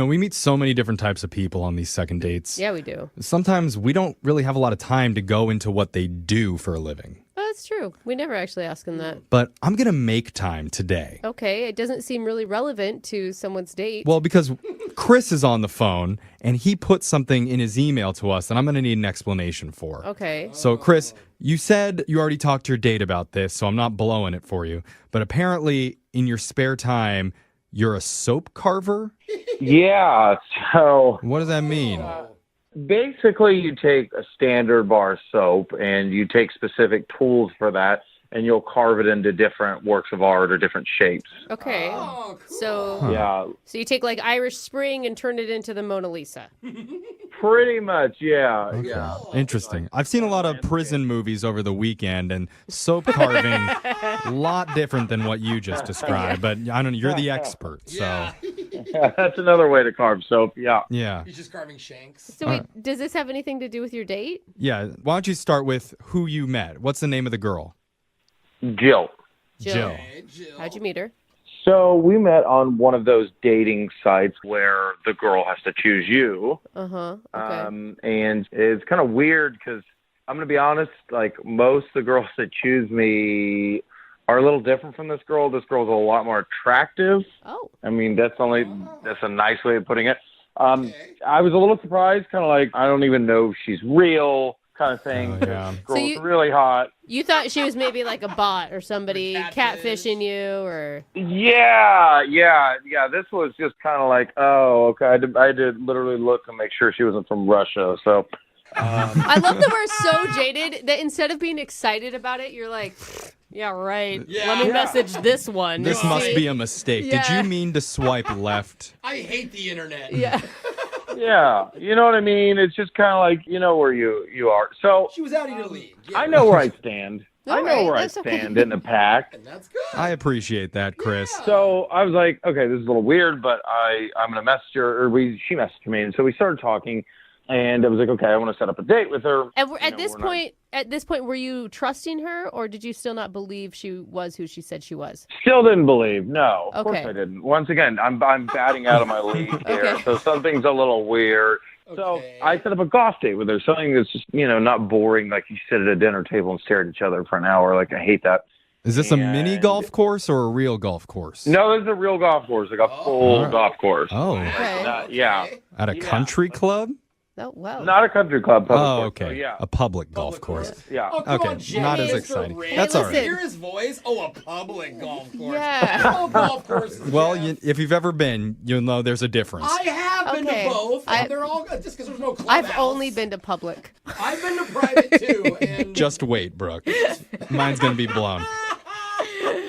We meet so many different types of people on these second dates. Yeah, we do. Sometimes we don't really have a lot of time to go into what they do for a living. Oh, that's true. We never actually ask them that. But I'm going to make time today. Okay, it doesn't seem really relevant to someone's date. Well, because Chris is on the phone and he put something in his email to us that I'm going to need an explanation for. Okay. So, Chris, you said you already talked to your date about this, so I'm not blowing it for you. But apparently, in your spare time, you're a soap carver? Yeah, so What does that mean? basically you take a standard bar of soap and you take specific tools for that and you'll carve it into different works of art or different shapes. Okay. Oh, cool. So, Yeah, so you take like Irish Spring and turn it into the Mona Lisa. pretty much, yeah. Okay. Yeah. Interesting. I've seen a lot of prison movies over the weekend, and soap carving, a lot different than what you just described. But I don't know, you're the expert, so Yeah. That's another way to carve soap, yeah. yeah. He's just carving shanks. So wait, does this have anything to do with your date? Yeah. Why don't you start with who you met? What's the name of the girl? Jill. Jill. Hey, Jill. How'd you meet her? So we met on one of those dating sites where the girl has to choose you. Uh-huh. Okay. And it's kind of weird because I'm going to be honest, like most of the girls that choose me are a little different from this girl. This girl's a lot more attractive. Oh. I mean, that's a nice way of putting it. I was a little surprised, kind of like, I don't even know if she's real kind of thing. Oh, yeah. This girl's you- really hot. You thought she was maybe like a bot or somebody Catfish. catfishing you or... Yeah. This was just kind of like, oh, okay. I had to literally look and make sure she wasn't from Russia. So, I love that we're so jaded that instead of being excited about it, you're like, yeah, right. Yeah. Let me Yeah. message this one. This to must see." be a mistake. Yeah. Did you mean to swipe left? I hate the internet. Yeah. yeah, you know what I mean? It's just kind of like, you know where you are. So, She was out of your league. Yeah. I know where I stand. All I know right, where I that's okay. stand in the pack. And that's good. I appreciate that, Chris. So I was like, okay, this is a little weird, but I'm gonna message her, or she messaged me, and so we started talking, and I was like, okay, I want to set up a date with her. And You at know, this we're not- point, were you trusting her, or did you still not believe she was who she said she was? Still didn't believe. No, of course Okay. I didn't. Once again, I'm batting out of my league here, Okay. so something's a little weird. So Okay. I set up a golf date with her, something that's just, not boring, like you sit at a dinner table and stare at each other for an hour. Like, I hate that. Is this a mini And- golf course or a real golf course? No, this is a real golf course, like a full Alright. golf course. Oh, Okay. Yeah. at a Yeah. country club? Oh, wow. Not a country club. Public Oh, course, okay. so yeah. A public golf course. Yeah. Oh, come Okay, on, Jimmy, not as Mr. exciting. Rich. That's all right. listen. Hear his voice? Oh, a public golf course. Yeah. Oh, golf courses. Well, Jeff. if you've ever been, you'll know there's a difference. I have been Okay. to both, and I- they're all good just because there's no clubhouse. I've only been to public. I've been to private too, and Just wait, Brooke. Mine's going to be blown.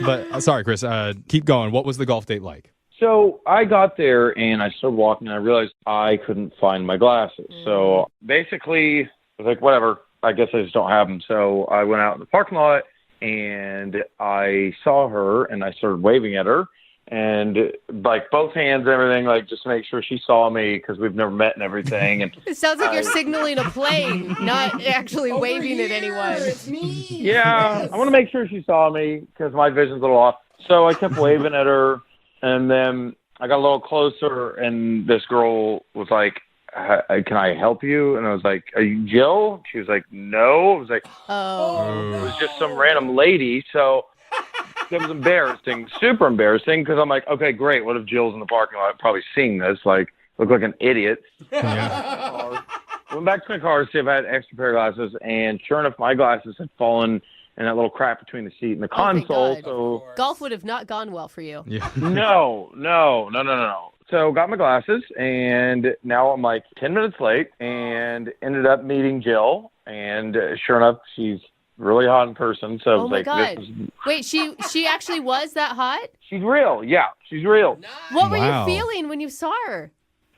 But sorry, Chris, keep going. What was the golf date like? So I got there and I started walking and I realized I couldn't find my glasses. So basically, I was like, whatever, I guess I just don't have them. So I went out in the parking lot and I saw her and I started waving at her and like both hands and everything, like just to make sure she saw me because we've never met and everything. And It sounds like you're signaling a plane, not actually over waving at here, anyone. It's me. yeah, Yes. I want to make sure she saw me because my vision's a little off. So I kept waving at her. And then I got a little closer, and this girl was like, can I help you? And I was like, are you Jill? She was like, no. I was like, Oh. it was just some random lady. So it was embarrassing, super embarrassing, because I'm like, okay, great. What if Jill's in the parking lot probably seeing this? Like, look like an idiot. Yeah. Went back to my car to see if I had an extra pair of glasses, and sure enough, my glasses had fallen in that little crap between the seat and the thank console. God. So Golf would have not gone well for you. Yeah. no. So got my glasses, and now I'm like 10 minutes late, and ended up meeting Jill, and sure enough, she's really hot in person. So I Oh was my like, God. this is, Wait, she actually was that hot? she's real. Yeah, she's real. What were Wow. you feeling when you saw her?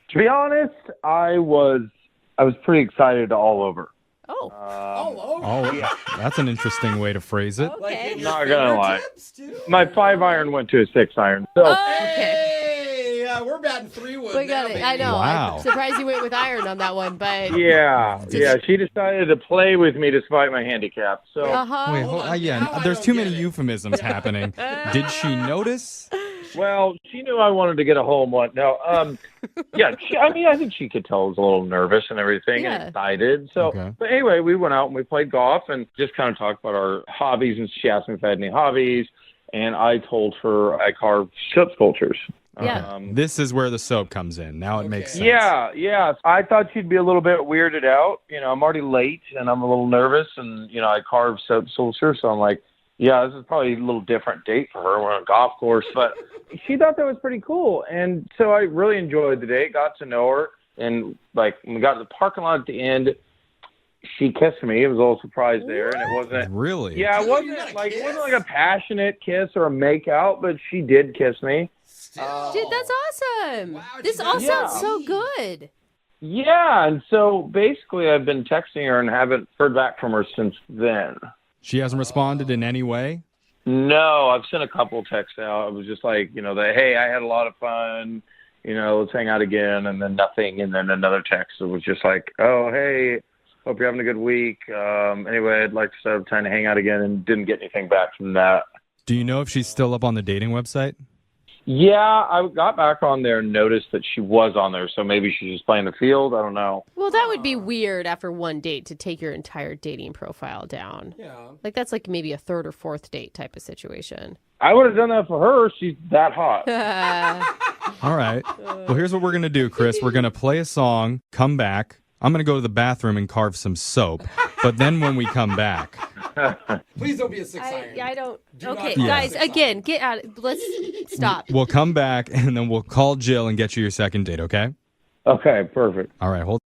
To be honest, I was pretty excited all over. Oh. All over. Oh, that's an interesting way to phrase it. Like Okay. in your Not gonna lie. fingertips, too? My 5-iron went to a 6-iron. So Oh, okay. Hey, we're batting 3 wood. We got it. I know. Wow. I'm surprised you went with iron on that one, but Yeah. She decided to play with me despite my handicap. So Wait, there's too many euphemisms happening. Did she notice? Well, she knew I wanted to get a home one. No, yeah. I think she could tell I was a little nervous and everything and excited. So, But anyway, we went out and we played golf and just kind of talked about our hobbies. And she asked me if I had any hobbies, and I told her I carved soap sculptures. Yeah. This is where the soap comes in. Now it makes sense. Yeah. I thought she'd be a little bit weirded out. I'm already late and I'm a little nervous, and I carved soap sculptures, so I'm like, yeah, this is probably a little different date for her. We're on a golf course, but she thought that was pretty cool. And so I really enjoyed the date, got to know her. And, when we got to the parking lot at the end, she kissed me. It was a little surprise there. And it wasn't... Really? Yeah, it wasn't like a passionate kiss or a make-out, but she did kiss me. Dude, that's awesome. Wow, this all sounds so good. Yeah, and so basically I've been texting her and haven't heard back from her since then. She hasn't responded in any way? No, I've sent a couple texts out. It was just like, hey, I had a lot of fun, let's hang out again, and then nothing. And then another text that was just like, oh, hey, hope you're having a good week. Anyway, I'd like to set up time to hang out again, and didn't get anything back from that. Do you know if she's still up on the dating website? Yeah, I got back on there and noticed that she was on there, so maybe she's just playing the field. I don't know. Well, that would be weird after one date to take your entire dating profile down. Yeah. That's like maybe a third or fourth date type of situation. I would have done that for her. She's that hot. All right. Well, here's what we're going to do, Chris. We're going to play a song, come back. I'm going to go to the bathroom and carve some soap. But then when we come back... Please don't be a 6 iron. I don't... Okay, Yeah. guys, again, get out. Let's stop. We'll come back, and then we'll call Jill and get you your second date, okay? Okay, perfect. All right, hold.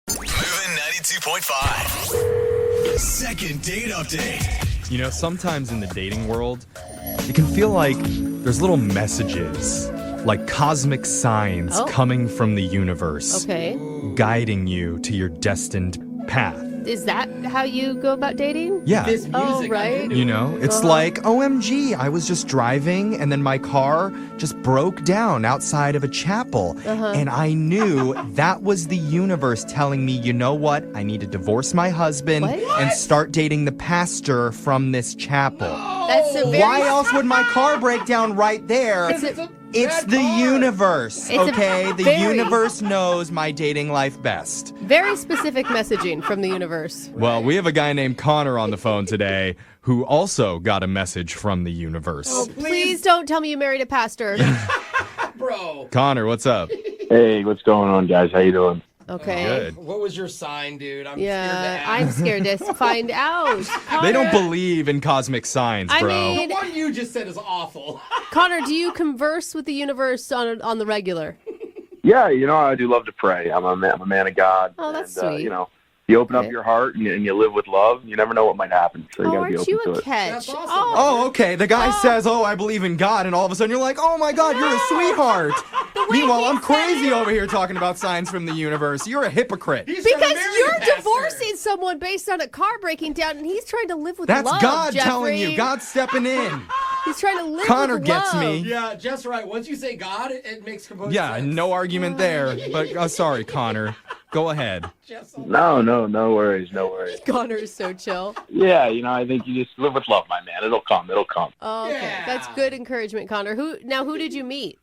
Moving 92.5. Second date update. Sometimes in the dating world, it can feel like there's little messages, like cosmic signs coming from the universe, guiding you to your destined path. Is that how you go about dating? Yeah. This music, right. It's like, OMG, I was just driving and then my car just broke down outside of a chapel. And I knew that was the universe telling me, you know what? I need to divorce my husband and start dating the pastor from this chapel. That's a very... Why else would my car break down right there? It's the universe, okay? The universe knows my dating life best. Very specific messaging from the universe. Well, we have a guy named Connor on the phone today who also got a message from the universe. Oh, please don't tell me you married a pastor. Bro. Connor, what's up? Hey, what's going on, guys? How you doing? Okay. Good. What was your sign, dude? I'm scared to find out. Connor, They don't believe in cosmic signs, bro. The one you just said is awful. Connor, do you converse with the universe on the regular? Yeah, I do love to pray. I'm a man of God. Oh, that's and, sweet. You open up your heart and you live with love. You never know what might happen, so you got to be aren't open you to a it. catch? That's awesome. Oh, okay. The guy says, I believe in God, and all of a sudden you're like, oh my God, you're a sweetheart. Meanwhile, I'm crazy over here talking about signs from the universe. You're a hypocrite. Because you're divorcing someone based on a car breaking down, and he's trying to live with That's love, God Jeffrey. telling you. God's stepping in. He's trying to live Connor with gets love. me. Yeah, just right. Once you say God, it makes complete Yeah, sense. no argument there. But sorry, Connor. Go ahead. No worries, no worries. Connor is so chill. Yeah, I think you just live with love, my man. It'll come. Oh, okay. Yeah. That's good encouragement, Connor. Who did you meet?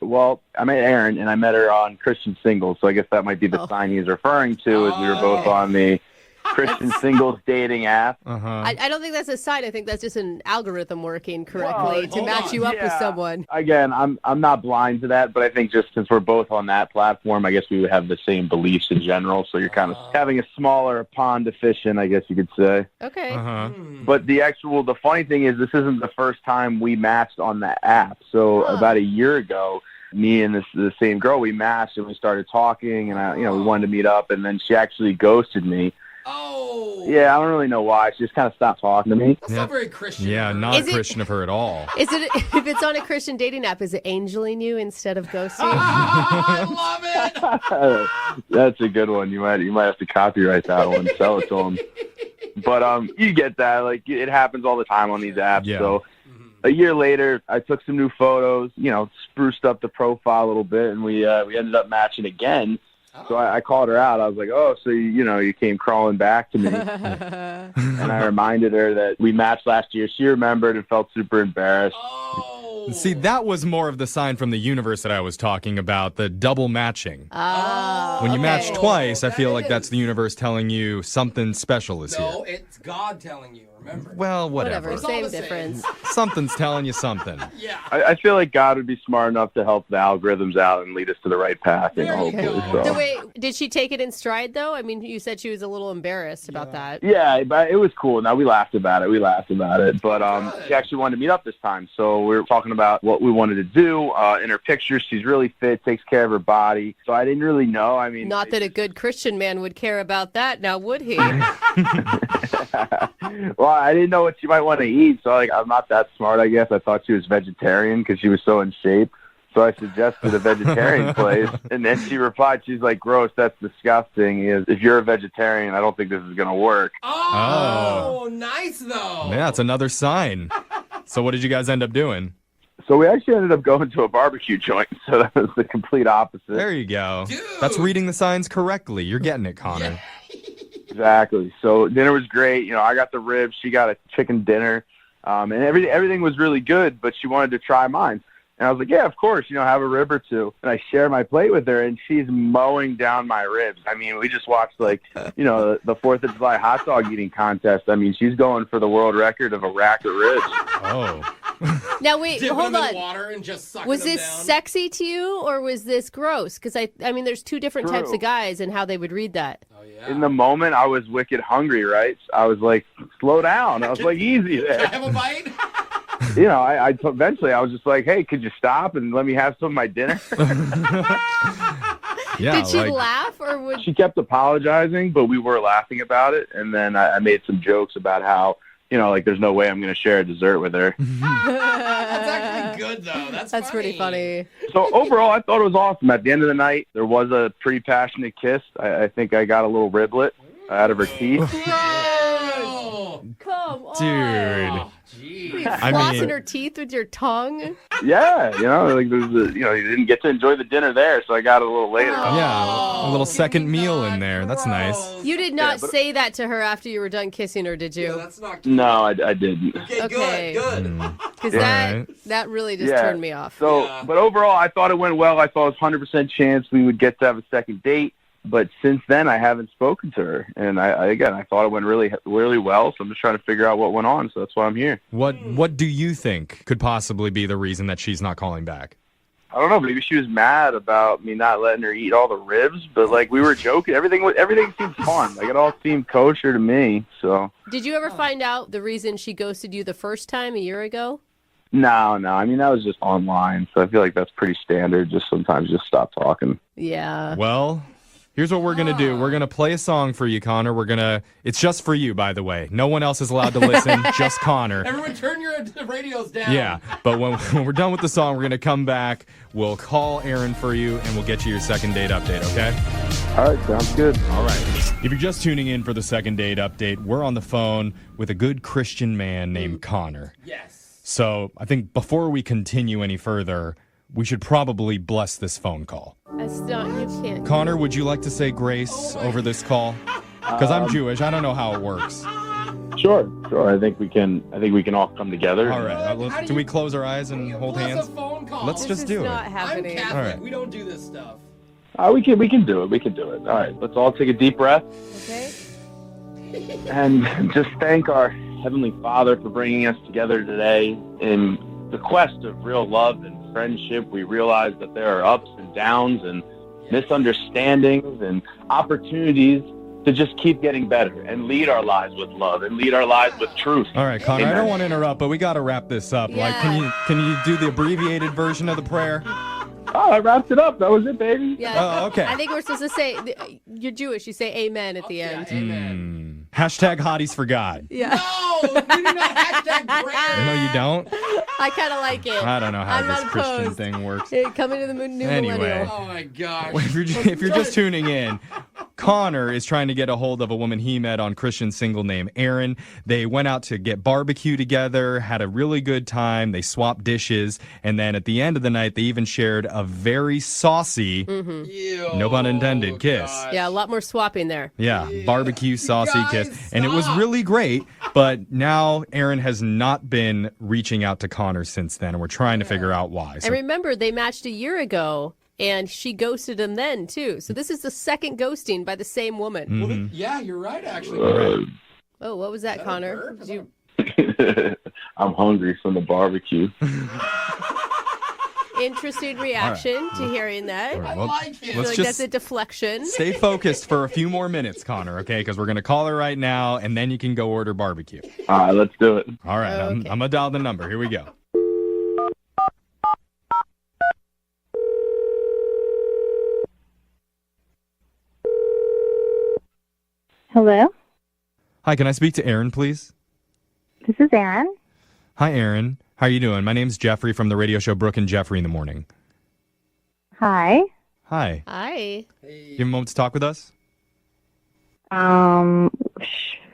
Well, I met Erin, and I met her on Christian Singles, so I guess that might be the sign he's referring to, as we were both on the Christian Singles dating app. I don't think that's a sign. I think that's just an algorithm working correctly to match you up with someone. Again, I'm not blind to that, but I think just since we're both on that platform, I guess we would have the same beliefs in general. So you're kind of having a smaller pond to fish in, I guess you could say. Okay. But the funny thing is, this isn't the first time we matched on that app. So about a year ago, me and the same girl, we matched and we started talking, and we wanted to meet up, and then she actually ghosted me. Oh. Yeah, I don't really know why. She just kind of stopped talking to me. That's not very Christian. Yeah, not Christian of her at all. Is it if it's on a Christian dating app? Is it angeling you instead of ghosting? I love it. That's a good one. You might have to copyright that one, sell it to them. But you get that. Like, it happens all the time on these apps. Yeah. So a year later, I took some new photos. Spruced up the profile a little bit, and we ended up matching again. So I called her out. I was like, "Oh, so you came crawling back to me," and I reminded her that we matched last year. She remembered and felt super embarrassed. See, that was more of the sign from the universe that I was talking about, the double matching. When you match twice, I feel like that's the universe telling you something special is here. No, it's God telling you, remember. Well, whatever. Same difference. Something's telling you something. Yeah. I feel like God would be smart enough to help the algorithms out and lead us to the right path. Hopefully, So wait, did she take it in stride, though? I mean, you said she was a little embarrassed about that. Yeah, but it was cool. Now, we laughed about it. But she actually wanted to meet up this time. So we were talking about what we wanted to do. In her pictures, she's really fit, takes care of her body. So I didn't really know. I mean, not that a good Christian man would care about that, now would he? Well, I didn't know what she might want to eat. So I'm not that smart, I guess. I thought she was vegetarian because she was so in shape. So I suggested a vegetarian place, and then she replied, she's like, "Gross, that's disgusting. If you're a vegetarian, I don't think this is going to work." Oh, nice, though. Yeah, it's another sign. So what did you guys end up doing? So we actually ended up going to a barbecue joint, so that was the complete opposite. There you go. Dude. That's reading the signs correctly. You're getting it, Connor. Exactly. So dinner was great. I got the ribs. She got a chicken dinner, and everything was really good, but she wanted to try mine. And I was like, yeah, of course, have a rib or two. And I share my plate with her, and she's mowing down my ribs. I mean, we just watched, the 4th of July hot dog eating contest. I mean, she's going for the world record of a rack of ribs. Oh. Now, wait, Dip hold them on. in water and just suck Was them this down. sexy to you, or was this gross? Because, I mean, there's two different True. types of guys and how they would read that. In the moment, I was wicked hungry, right? I was like, slow down. I was like, easy there. Can I have a bite? Eventually I was just like, hey, could you stop and let me have some of my dinner? Yeah, did she laugh, or would She kept apologizing, but we were laughing about it. And then I made some jokes about how, there's no way I'm going to share a dessert with her. That's actually good, though. That's pretty funny. So overall, I thought it was awesome. At the end of the night, there was a pretty passionate kiss. I think I got a little riblet out of her teeth. Come on. Dude. Flossing her teeth with your tongue? Yeah, there's you didn't get to enjoy the dinner there, so I got it a little later. Yeah, a little second meal in there. That's nice. You did not say that to her after you were done kissing her, did you? That's not No, I didn't. Okay, good. Because Yeah. that really just turned me off. So, but overall, I thought it went well. I thought it was 100% chance we would get to have a second date. But since then, I haven't spoken to her. And I thought it went really, really well. So I'm just trying to figure out what went on. So that's why I'm here. What do you think could possibly be the reason that she's not calling back? I don't know. Maybe she was mad about me not letting her eat all the ribs. But we were joking. Everything seemed fun. It all seemed kosher to me. So. Did you ever find out the reason she ghosted you the first time a year ago? No. I mean, that was just online. So I feel like that's pretty standard. Just sometimes just stop talking. Yeah. Well, here's what we're going to do. We're going to play a song for you, Connor. It's just for you, by the way. No one else is allowed to listen, just Connor. Everyone turn your radios down. Yeah, but when we're done with the song, we're going to come back. We'll call Aaron for you, and we'll get you your second date update, okay? All right, sounds good. All right. If you're just tuning in for the second date update, we're on the phone with a good Christian man named Connor. Yes. So I think before we continue any further, we should probably bless this phone call. You can't. Connor, would you like to say grace over this call? Because I'm Jewish. I don't know how it works. Sure. I think we can all come together. All right. Can we close our eyes and hold hands? Let's just do it. Not happening. I'm Catholic. All right. We don't do this stuff. We can do it. We can do it. All right. Let's all take a deep breath. Okay. And just thank our Heavenly Father for bringing us together today in the quest of real love and friendship. We realize that there are ups and downs and misunderstandings and opportunities to just keep getting better and lead our lives with love and lead our lives with truth. All right, Connor, I don't want to interrupt, but we got to wrap this up. Yeah. Can you do the abbreviated version of the prayer? Oh, I wrapped it up. That was it, baby. Yeah. Oh, okay. I think we're supposed to say, you're Jewish, you say amen at the end. Amen. Hashtag hotties for God. Yeah. No, you do not hashtag prayer. No, you don't? I kind of like it. I don't know how I'm this not Christian opposed. thing works. Hey, coming to the new Anyway. millennial. Oh my gosh. Well, if you're just tuning in, Connor is trying to get a hold of a woman he met on Christian single named Erin. They went out to get barbecue together, had a really good time. They swapped dishes. And then at the end of the night, they even shared a very saucy, no pun intended, kiss. Yeah, a lot more swapping there. Yeah, barbecue saucy kiss. And it was really great. But now Erin has not been reaching out to Connor since then. And we're trying to figure out why. And remember, they matched a year ago. And she ghosted him then, too. So this is the second ghosting by the same woman. Mm-hmm. Well, yeah, you're right, actually. Oh, what was that, Connor? Did you... I'm hungry from the barbecue. Interesting reaction to hearing that. All right, well, I feel let's like just that's a deflection. stay focused for a few more minutes, Connor, okay? Because we're going to call her right now, and then you can go order barbecue. All right, let's do it. All right, Okay. I'm going to dial the number. Here we go. Hello, Hi, can I speak to Erin, please? this is Erin. Hi, Erin. How are you doing? My name's Jeffrey from the radio show Brooke and Jeffrey in the Morning. Hi. Hi. Hi. You have a moment to talk with us?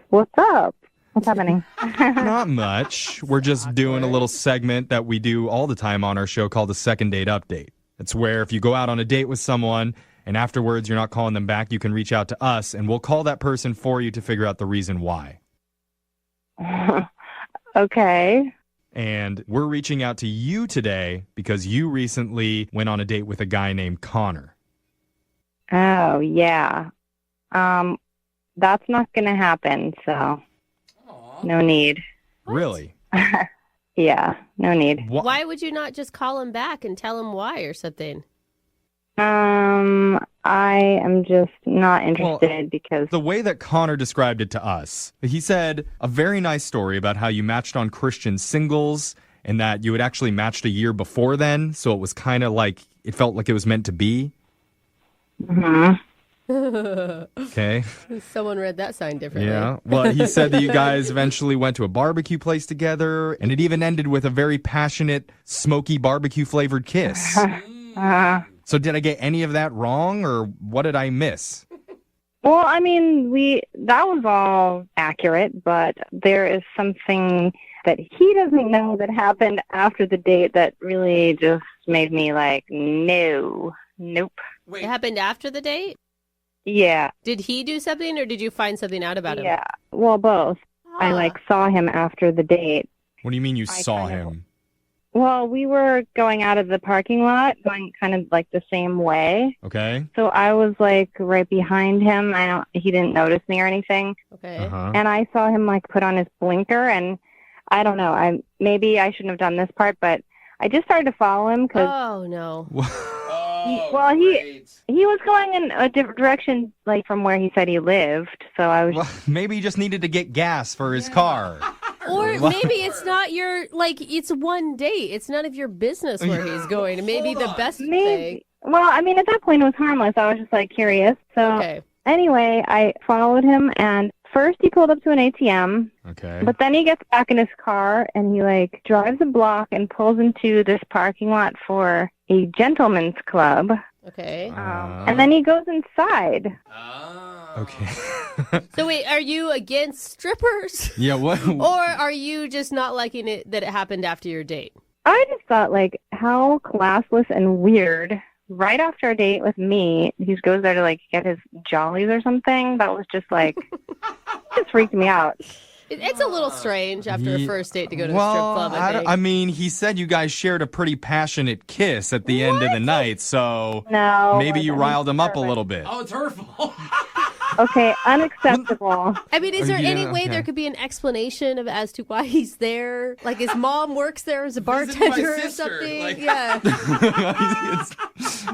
What's up? What's happening? Not much. We're just doing a little segment that we do all the time on our show called the Second Date Update. It's where if you go out on a date with someone and afterwards you're not calling them back, you can reach out to us and we'll call that person for you to figure out the reason why. Okay. And we're reaching out to you today because you recently went on a date with a guy named Connor. Oh, yeah. That's not going to happen, so no need. Really? Yeah, no need. Why would you not just call him back and tell him why or something? I am just not interested because The way that Connor described it to us, he said a very nice story about how you matched on Christian singles and that you had actually matched a year before then. So it was kind of like, it felt like it was meant to be. Okay. Someone read that sign differently. Yeah. Well, he said that you guys eventually went to a barbecue place together and it even ended with a very passionate, smoky barbecue flavored kiss. So did I get any of that wrong or what did I miss? Well, I mean, that was all accurate, but there is something that he doesn't know that happened after the date that really just made me like, nope. It happened after the date? Yeah. Did he do something or did you find something out about him? Yeah. Well, both. I saw him after the date. What do you mean you saw him? Well, we were going out of the parking lot, going kind of like the same way. Okay. So I was like right behind him. He didn't notice me or anything. Okay. And I saw him like put on his blinker, and I don't know. Maybe I shouldn't have done this part, but I just started to follow him because. Oh no. He was going in a different direction, like from where he said he lived. So I was. Well, maybe he just needed to get gas for his car. Or maybe it's not it's one date. It's none of your business where he's going. And maybe the best thing. Well, I mean, at that point it was harmless. I was just like curious. So anyway, I followed him, and first he pulled up to an ATM. Okay. But then he gets back in his car and he like drives a block and pulls into this parking lot for a gentleman's club. Okay. And then he goes inside. Okay. So wait, are you against strippers? Yeah, what? Or are you just not liking it that it happened after your date? I just thought, like, how classless and weird. Right after a date with me, he goes there to, like, get his jollies or something. That was just, like, just freaked me out. It's a little strange after a first date to go to a strip club, I think. I mean, he said you guys shared a pretty passionate kiss at the end of the night, so maybe you riled him up a little bit. Oh, it's her fault. Okay, unacceptable. I mean, is there any way there could be an explanation as to why he's there? Like his mom works there as a bartender or something? Like... Yeah.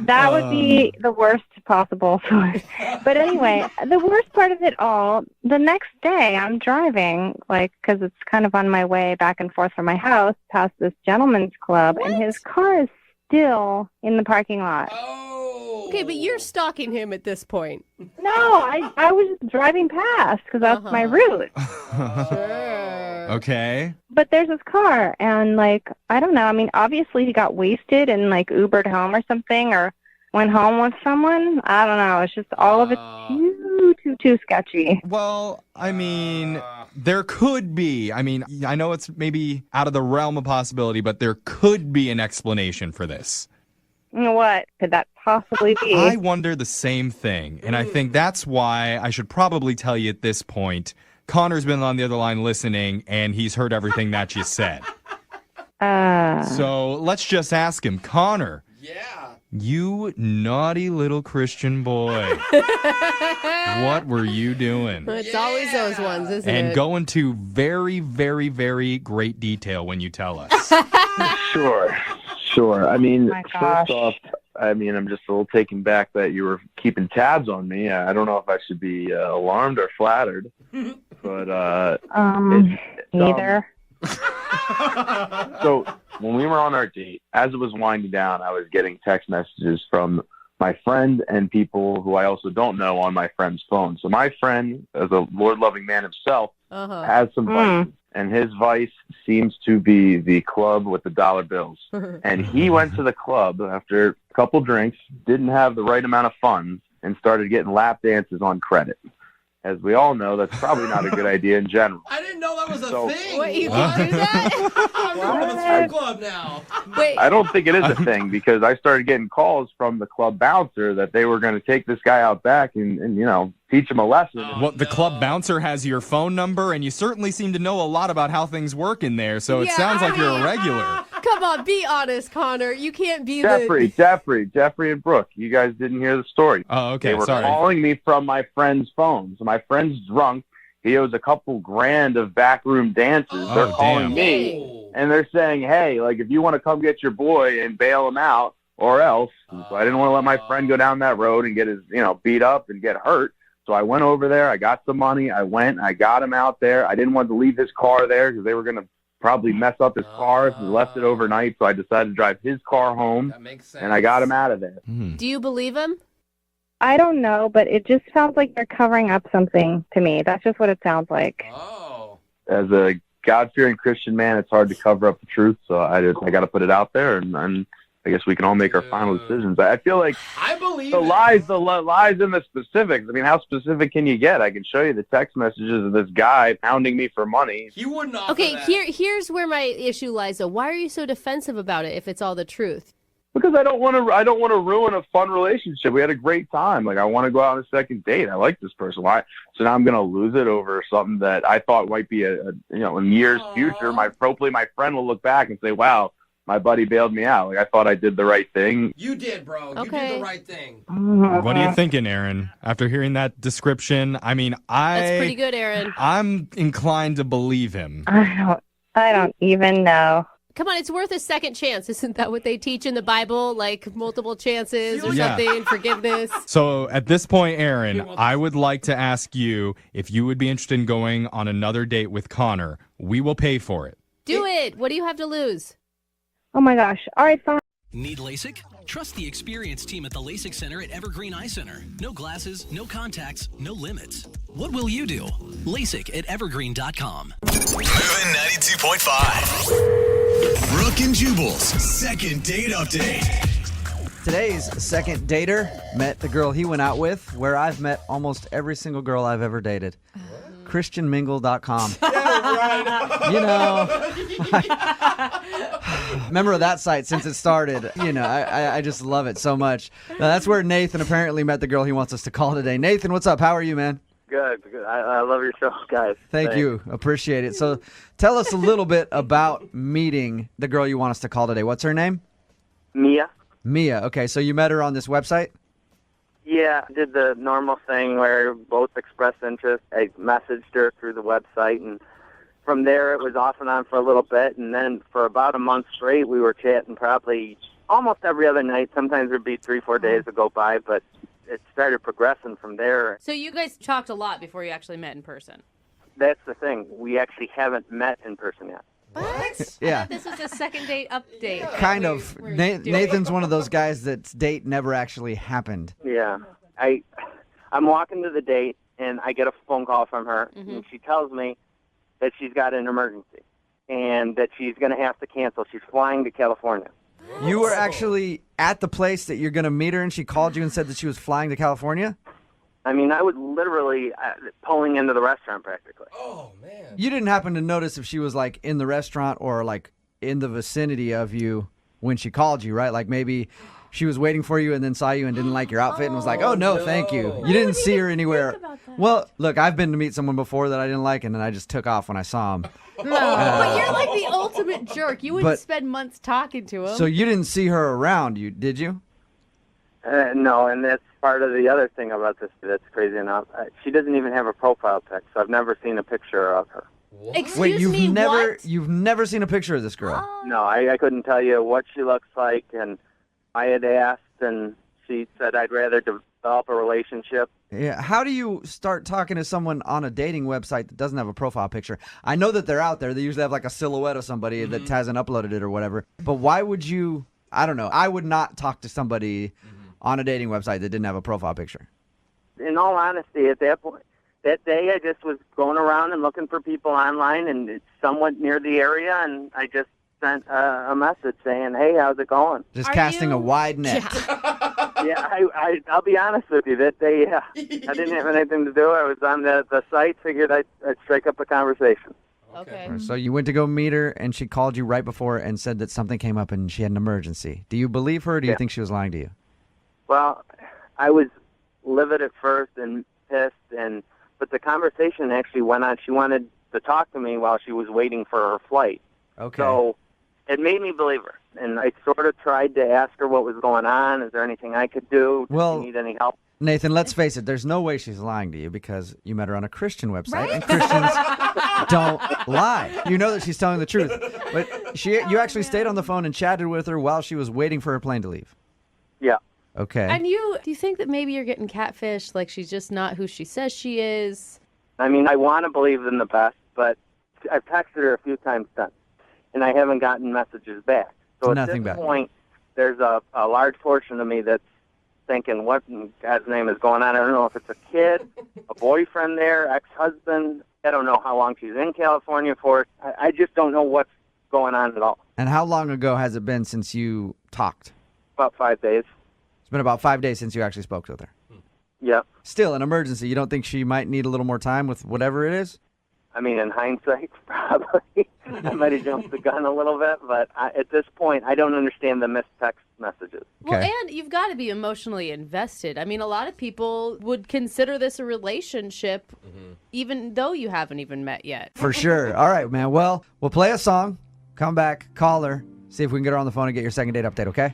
That would be the worst possible source. But anyway, the worst part of it all, the next day I'm driving, like, because it's kind of on my way back and forth from my house past this gentleman's club, and his car is still in the parking lot. Okay, but you're stalking him at this point. No, I was just driving past because that's my route. Okay. But there's this car, and like I don't know. I mean, obviously he got wasted and like Ubered home or something, or went home with someone. I don't know. It's just all of it too sketchy. Well, I mean, there could be. I mean, I know it's maybe out of the realm of possibility, but there could be an explanation for this. What could that possibly be? I wonder the same thing, and I think that's why I should probably tell you at this point. Connor's been on the other line listening, and he's heard everything that you said. So let's just ask him. Connor. Yeah. You naughty little Christian boy. What were you doing? It's always those ones, isn't it? And go into very, very, very great detail when you tell us. Sure. I mean, my first gosh. off, I'm just a little taken back that you were keeping tabs on me. I don't know if I should be alarmed or flattered, but neither. So when we were on our date, as it was winding down, I was getting text messages from my friend and people who I also don't know on my friend's phone. So my friend, as a Lord-loving man himself, has some vices, and his vice seems to be the club with the dollar bills. And he went to the club after a couple drinks, didn't have the right amount of funds, and started getting lap dances on credit. As we all know, that's probably not a good idea in general. I didn't know that was a thing. Wait, you can do that? I'm going to the strip club now. Wait. I don't think it is a thing because I started getting calls from the club bouncer that they were going to take this guy out back and teach him a lesson. Well, the club bouncer has your phone number, and you certainly seem to know a lot about how things work in there, so it sounds like you're a regular. Come on, be honest, Connor. You can't be Jeffrey and Brooke, you guys didn't hear the story. Oh, okay, They were calling me from my friend's phone. So my friend's drunk. He owes a couple grand of backroom dances. They're calling me, and they're saying, hey, like, if you want to come get your boy and bail him out or else. So I didn't want to let my friend go down that road and get his, beat up and get hurt. So I went over there. I got some money. I went. I got him out there. I didn't want to leave his car there because they were going to probably mess up his car if he left it overnight. So I decided to drive his car home. That makes sense. And I got him out of there. Do you believe him? I don't know, but it just sounds like you're covering up something to me. That's just what it sounds like. As a God-fearing Christian man, it's hard to cover up the truth. So I got to put it out there, and I guess we can all make our final decisions. I feel like the lies in the specifics. I mean, how specific can you get? I can show you the text messages of this guy pounding me for money. He wouldn't offer Okay, that. here's where my issue lies, though. Why are you so defensive about it if it's all the truth? Because I don't want to ruin a fun relationship. We had a great time. Like, I want to go out on a second date. I like this person. Why? So now I'm going to lose it over something that I thought might be in years future. Hopefully my friend will look back and say, "Wow, my buddy bailed me out. Like, I thought I did the right thing." You did, bro. You did the right thing. What are you thinking, Aaron? After hearing that description, I mean, That's pretty good, Aaron. I'm inclined to believe him. I don't even know. Come on, it's worth a second chance. Isn't that what they teach in the Bible? Like multiple chances or Yeah. something, forgiveness? So at this point, Aaron, I would like to ask you if you would be interested in going on another date with Connor. We will pay for it. Do it. What do you have to lose? Oh my gosh. All right, fine. Need LASIK? Trust the experienced team at the LASIK Center at Evergreen Eye Center. No glasses, no contacts, no limits. What will you do? LASIK at evergreen.com. Moving 92.5. Brooke and Jubal's second date update. Today's second dater met the girl he went out with, where I've met almost every single girl I've ever dated. ChristianMingle.com. Member of that site since it started. I just love it so much. Now, that's where Nathan apparently met the girl he wants us to call today. Nathan, what's up? How are you, man? Good. I love your show, guys. Thank you. Appreciate it. So tell us a little bit about meeting the girl you want us to call today. What's her name? Mia. Mia. Okay, so you met her on this website? Yeah, I did the normal thing where both expressed interest. I messaged her through the website, and from there it was off and on for a little bit, and then for about a month straight we were chatting probably almost every other night. Sometimes there'd be 3-4 days that go by, but it started progressing from there. So you guys talked a lot before you actually met in person. That's the thing. We actually haven't met in person yet. What? Yeah. This was a second date update. Kind of. Nathan's one of those guys that's date never actually happened. Yeah. I'm walking to the date, and I get a phone call from her, and she tells me that she's got an emergency and that she's going to have to cancel. She's flying to California. You were actually at the place that you're going to meet her, and she called you and said that she was flying to California? I mean, I was literally pulling into the restaurant practically. Oh, man. You didn't happen to notice if she was, like, in the restaurant or, like, in the vicinity of you when she called you, right? Like, maybe she was waiting for you and then saw you and didn't like your outfit and was like, oh, no, thank you. You didn't see her anywhere. Well, look, I've been to meet someone before that I didn't like, and then I just took off when I saw him. No, but you're like the ultimate jerk. You wouldn't But- spend months talking to him. So you didn't see her around, did you? No, and that's part of the other thing about this that's crazy enough. She doesn't even have a profile pic, so I've never seen a picture of her. Wait, you've never seen a picture of this girl? No, I couldn't tell you what she looks like, and I had asked, and she said I'd rather develop a relationship. Yeah. How do you start talking to someone on a dating website that doesn't have a profile picture? I know that they're out there. They usually have like a silhouette of somebody that hasn't uploaded it or whatever. But why would you? I don't know. I would not talk to somebody on a dating website that didn't have a profile picture. In all honesty, at that point, that day I just was going around and looking for people online, and it's somewhat near the area, and I just sent a message saying, hey, how's it going? Just casting a wide net. Yeah, I'll be honest with you. That day, I didn't have anything to do. I was on the site, figured I'd strike up a conversation. Okay. So you went to go meet her, and she called you right before and said that something came up and she had an emergency. Do you believe her, or do you think she was lying to you? Well, I was livid at first and pissed, but the conversation actually went on. She wanted to talk to me while she was waiting for her flight. Okay. So it made me believe her. And I sort of tried to ask her what was going on. Is there anything I could do? Does she need any help? Nathan, let's face it. There's no way she's lying to you because you met her on a Christian website, and Christians don't lie. You know that she's telling the truth. But you actually stayed on the phone and chatted with her while she was waiting for her plane to leave. Yeah. Okay. And do you think that maybe you're getting catfished? Like she's just not who she says she is? I mean, I want to believe in the best, but I've texted her a few times since, and I haven't gotten messages back. So at Nothing this back. point, there's a large portion of me that's thinking, what in God's name is going on? I don't know if it's a kid, a boyfriend there, ex-husband. I don't know how long she's in California for. I just don't know what's going on at all. And how long ago has it been since you talked? About 5 days. It's been about 5 days since you actually spoke with her. Yep. Still an emergency. You don't think she might need a little more time with whatever it is? I mean, in hindsight, probably. I might have jumped the gun a little bit, but at this point, I don't understand the missed text messages. Well, and you've got to be emotionally invested. I mean, a lot of people would consider this a relationship, even though you haven't even met yet. For sure. All right, man. Well, we'll play a song, come back, call her, see if we can get her on the phone and get your second date update, okay?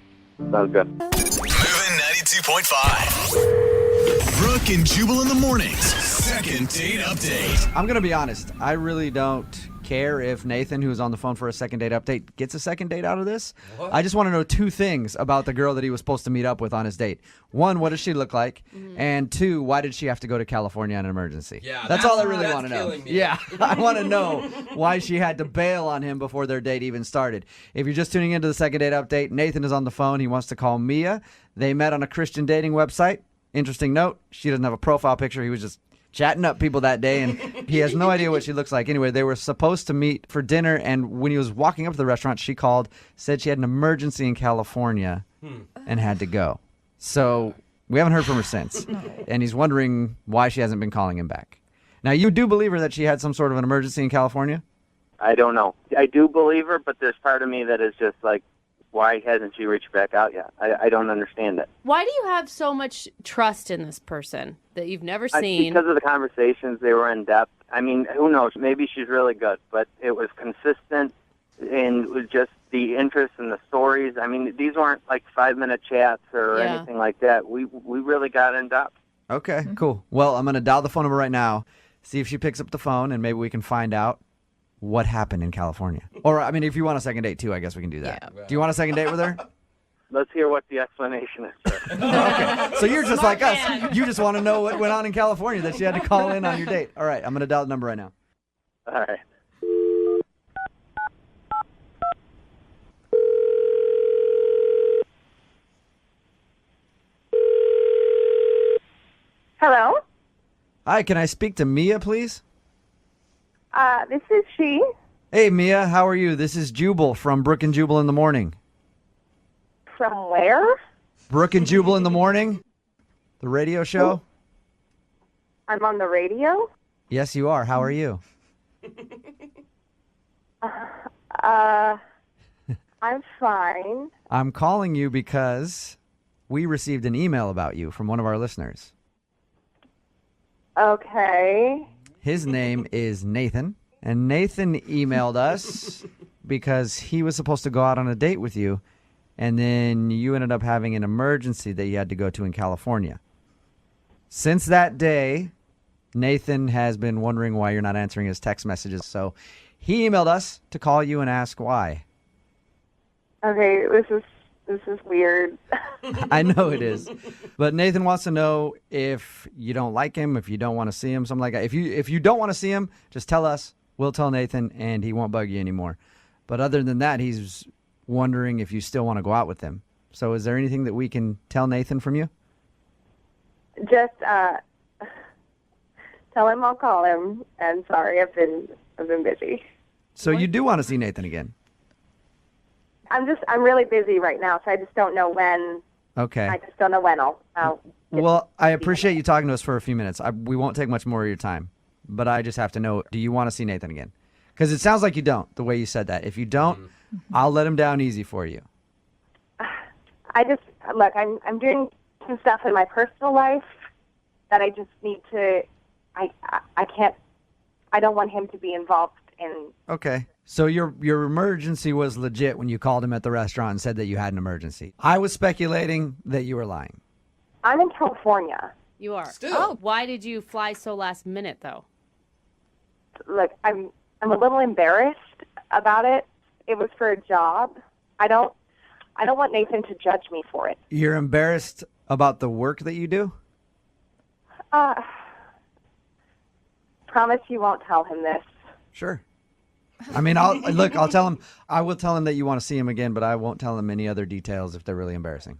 Sounds good. Moving 92.5. Brooke and Jubal in the mornings. Second date update. I'm going to be honest. I really don't care if Nathan, who's on the phone for a second date update, gets a second date out of this. What? I just want to know two things about the girl that he was supposed to meet up with on his date. One, what does she look like? And two, why did she have to go to California on an emergency? Yeah, that's all I really that's want to know. killing me. Yeah, I want to know why she had to bail on him before their date even started. If you're just tuning into the second date update, Nathan is on the phone. He wants to call Mia. They met on a Christian dating website. Interesting note, she doesn't have a profile picture. He was just chatting up people that day, and he has no idea what she looks like. Anyway, they were supposed to meet for dinner, and when he was walking up to the restaurant, she called, said she had an emergency in California and had to go. So we haven't heard from her since, and he's wondering why she hasn't been calling him back. Now, you do believe her that she had some sort of an emergency in California? I don't know. I do believe her, but there's part of me that is just like, why hasn't she reached back out yet? I don't understand it. Why do you have so much trust in this person that you've never seen? Because of the conversations, they were in depth. I mean, who knows? Maybe she's really good, but it was consistent, and it was just the interest in the stories. I mean, these weren't like 5-minute chats or anything like that. We really got in depth. Okay, cool. Well, I'm going to dial the phone number right now, see if she picks up the phone, and maybe we can find out what happened in California. Or, I mean, if you want a second date, too, I guess we can do that. Yeah. Do you want a second date with her? Let's hear what the explanation is, sir. Okay, so you're just like us. You just want to know what went on in California that she had to call in on your date. All right, I'm going to dial the number right now. All right. Hi, can I speak to Mia, please? This is she. Hey, Mia, how are you? This is Jubal from Brooke and Jubal in the Morning. From where? Brooke and Jubal in the Morning? The radio show? I'm on the radio. Yes, you are. How are you? I'm fine. I'm calling you because we received an email about you from one of our listeners. Okay. His name is Nathan, and Nathan emailed us because he was supposed to go out on a date with you, and then you ended up having an emergency that you had to go to in California. Since that day, Nathan has been wondering why you're not answering his text messages, so he emailed us to call you and ask why. Okay, this is weird. I know it is. But Nathan wants to know if you don't like him, if you don't want to see him, something like that. If you don't want to see him, just tell us. We'll tell Nathan, and he won't bug you anymore. But other than that, he's wondering if you still want to go out with him. So is there anything that we can tell Nathan from you? Just tell him I'll call him. And sorry, I've been busy. So you do want to see Nathan again? I'm really busy right now, so I just don't know when. Okay. I just don't know when I'll Well, I appreciate you talking to us for a few minutes. We won't take much more of your time, but I just have to know, do you want to see Nathan again? Because it sounds like you don't, the way you said that. If you don't, I'll let him down easy for you. Look, I'm doing some stuff in my personal life that I just need to, I can't, I don't want him to be involved in. Okay. So your emergency was legit when you called him at the restaurant and said that you had an emergency. I was speculating that you were lying. I'm in California. You are. Still. Oh, why did you fly so last minute, though? Look, I'm a little embarrassed about it. It was for a job. I don't want Nathan to judge me for it. You're embarrassed about the work that you do? Promise you won't tell him this. Sure. I mean, I will tell him that you want to see him again, but I won't tell him any other details if they're really embarrassing.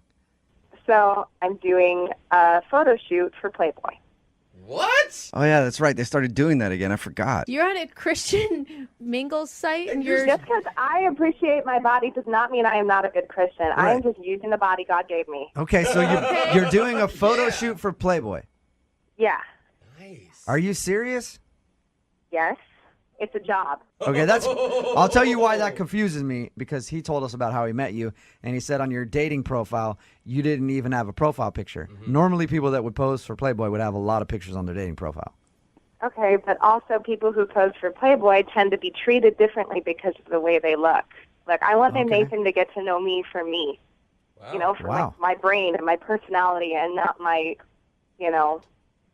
So I'm doing a photo shoot for Playboy. What? Oh, yeah, that's right. They started doing that again. I forgot. You're on a Christian mingle site, and you're Just because I appreciate my body does not mean I am not a good Christian. I am just using the body God gave me. Okay, so you're doing a photo shoot for Playboy. Yeah. Are you serious? Yes. It's a job. Okay, I'll tell you why that confuses me, because he told us about how he met you, and he said on your dating profile, you didn't even have a profile picture. Normally, people that would pose for Playboy would have a lot of pictures on their dating profile. Okay, but also people who pose for Playboy tend to be treated differently because of the way they look. Like, I want Nathan to get to know me for me. Wow. You know, for like, my brain and my personality and not my, you know.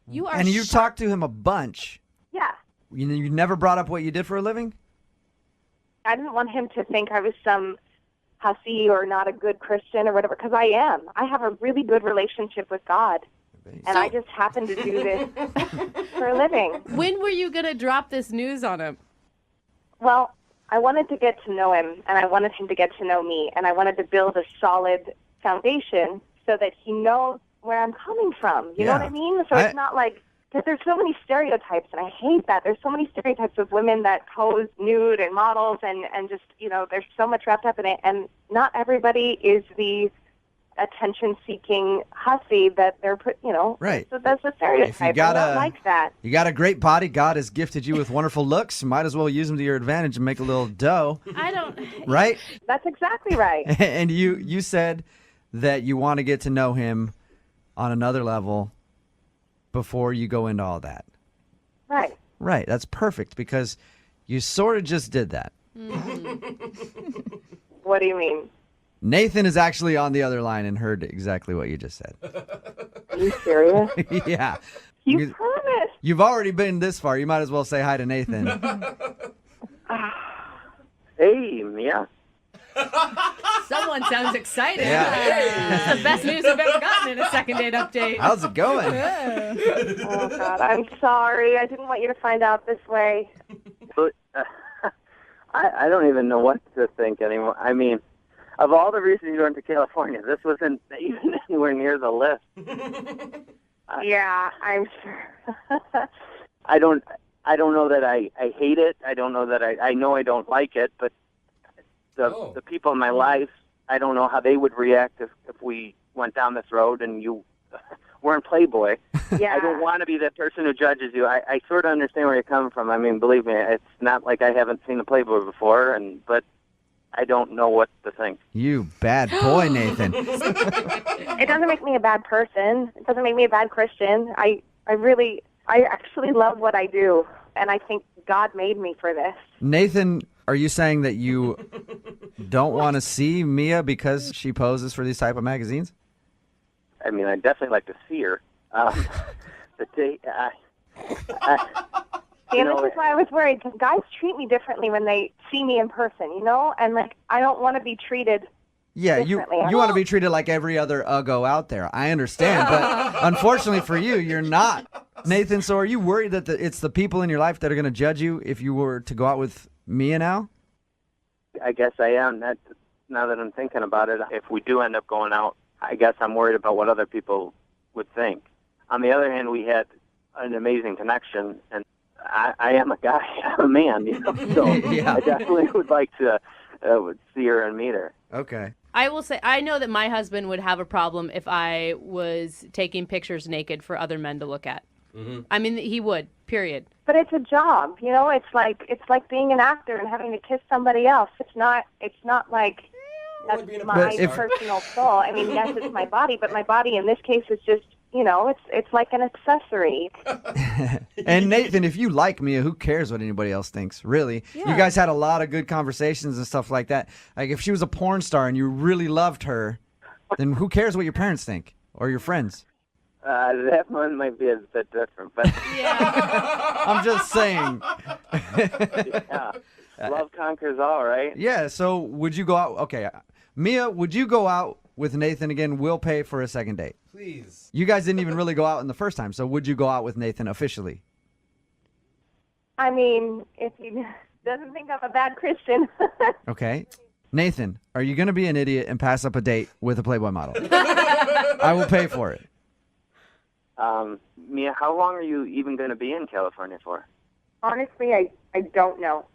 You are. And you talked to him a bunch. Yeah. You never brought up what you did for a living? I didn't want him to think I was some hussy or not a good Christian or whatever, because I am. I have a really good relationship with God, and I just happen to do this for a living. When were you going to drop this news on him? Well, I wanted to get to know him, and I wanted him to get to know me, and I wanted to build a solid foundation so that he knows where I'm coming from. You know what I mean? So it's not like, because there's so many stereotypes, and I hate that. There's so many stereotypes of women that pose nude and models and just, you know, there's so much wrapped up in it. And not everybody is the attention-seeking hussy that they're, you know. Right. So that's the stereotype. I don't like that. You got a great body. God has gifted you with wonderful looks. You might as well use them to your advantage and make a little dough. I don't. Right? That's exactly right. And you said that you want to get to know him on another level before you go into all that. Right. Right. That's perfect, because you sort of just did that. What do you mean? Nathan is actually on the other line and heard exactly what you just said. Are you serious? Yeah. You promised. You've already been this far. You might as well say hi to Nathan. Hey, Mia. Someone sounds excited. Yeah. That's the best news I've ever gotten in a second date update. How's it going? Oh, God, I'm sorry. I didn't want you to find out this way. But, I don't even know what to think anymore. I mean, of all the reasons you went to California, this wasn't even anywhere near the list. Yeah, I'm sure. I don't know that I hate it. I don't know that I know I don't like it, but the people in my life, I don't know how they would react if we went down this road and you weren't Playboy. Yeah. I don't want to be that person who judges you. I sort of understand where you're coming from. I mean, believe me, it's not like I haven't seen a Playboy before, but I don't know what to think. You bad boy, Nathan. It doesn't make me a bad person. It doesn't make me a bad Christian. I actually love what I do, and I think God made me for this. Nathan, are you saying that you don't want to see Mia because she poses for these type of magazines? I mean, I'd definitely like to see her. But See, and this is why I was worried, because guys treat me differently when they see me in person, And, I don't want to be treated differently. you want to be treated like every other uggo out there. I understand, but unfortunately for you, you're not. Nathan, so are you worried that it's the people in your life that are going to judge you if you were to go out with Mia now? I guess I am. Now that I'm thinking about it, if we do end up going out, I guess I'm worried about what other people would think. On the other hand, we had an amazing connection, and I am a guy, I'm a man, so I definitely would like to see her and meet her. Okay. I will say, I know that my husband would have a problem if I was taking pictures naked for other men to look at. Mm-hmm. I mean, he would, period. But it's a job, It's like being an actor and having to kiss somebody else. It's not like that's my personal soul. I mean, yes, it's my body, but my body in this case is just, it's like an accessory. And Nathan, if you like Mia, who cares what anybody else thinks, really? Yeah. You guys had a lot of good conversations and stuff like that. Like, if she was a porn star and you really loved her, then who cares what your parents think or your friends? That one might be a bit different, but... I'm just saying. Yeah. Love conquers all, right? Yeah, so would you go out... Okay, Mia, would you go out with Nathan again? We'll pay for a second date. Please. You guys didn't even really go out in the first time, so would you go out with Nathan officially? I mean, if he doesn't think I'm a bad Christian. Okay. Nathan, are you going to be an idiot and pass up a date with a Playboy model? I will pay for it. Mia, how long are you even going to be in California for? Honestly, I don't know.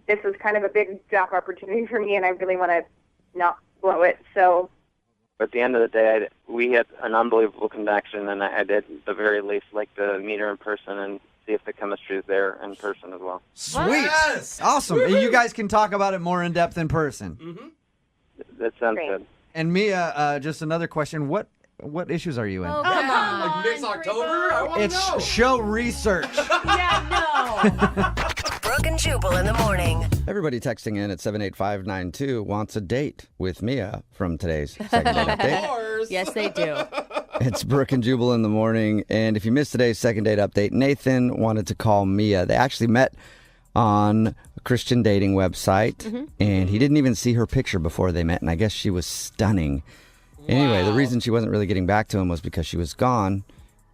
This is kind of a big job opportunity for me, and I really want to not blow it, so... At the end of the day, we had an unbelievable connection, and I did, at the very least, like to meet her in person and see if the chemistry is there in person as well. Sweet. Yes. Awesome. And you guys can talk about it more in depth in person. Mm-hmm. That sounds good. And Mia, just another question. What issues are you in? Oh, come on. Like Mix October? I want to know. It's show research. Brooke and Jubal in the morning. Everybody texting in at 78592 wants a date with Mia from today's Second Date Update. Yes, they do. It's Brooke and Jubal in the morning. And if you missed today's Second Date Update, Nathan wanted to call Mia. They actually met on a Christian dating website, and he didn't even see her picture before they met, and I guess she was stunning. Anyway, the reason she wasn't really getting back to him was because she was gone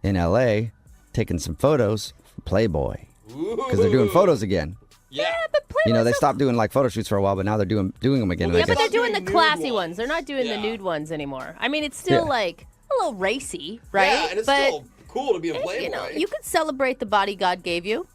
in L.A. taking some photos for Playboy. Because they're doing photos again. Yeah, but Playboy's they stopped doing like photo shoots for a while, but now they're doing them again. Yeah, but they're doing the classy ones. They're not doing the nude ones anymore. I mean, it's still like a little racy, right? Yeah, and it's still cool to be a Playboy. You could celebrate the body God gave you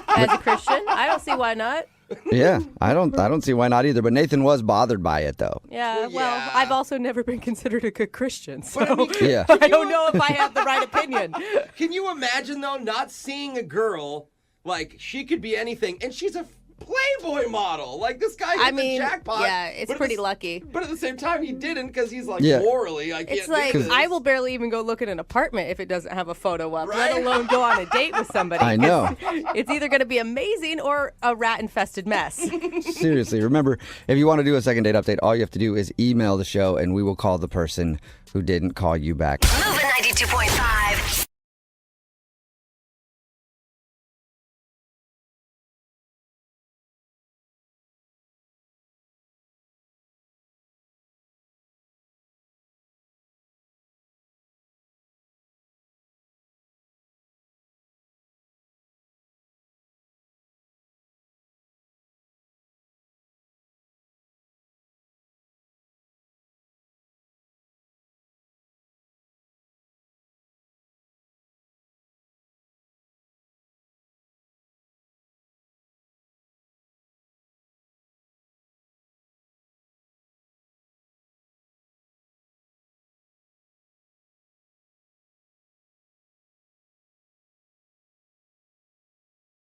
as a Christian. I don't see why not. Yeah, I don't see why not either. But Nathan was bothered by it, though. Yeah, well, I've also never been considered a good Christian, so I don't know if I have the right opinion. Can you imagine, though, not seeing a girl, like, she could be anything, and she's a Playboy model? Like, this guy hit the jackpot. Yeah, it's pretty lucky. But at the same time, he didn't, because he's like, Yeah. morally, I can't It's like, do this. I will barely even go look at an apartment if it doesn't have a photo up, let alone go on a date with somebody. I know. It's either going to be amazing or a rat-infested mess. Seriously, remember, if you want to do a Second Date Update, all you have to do is email the show, and we will call the person who didn't call you back. Moving 92.5.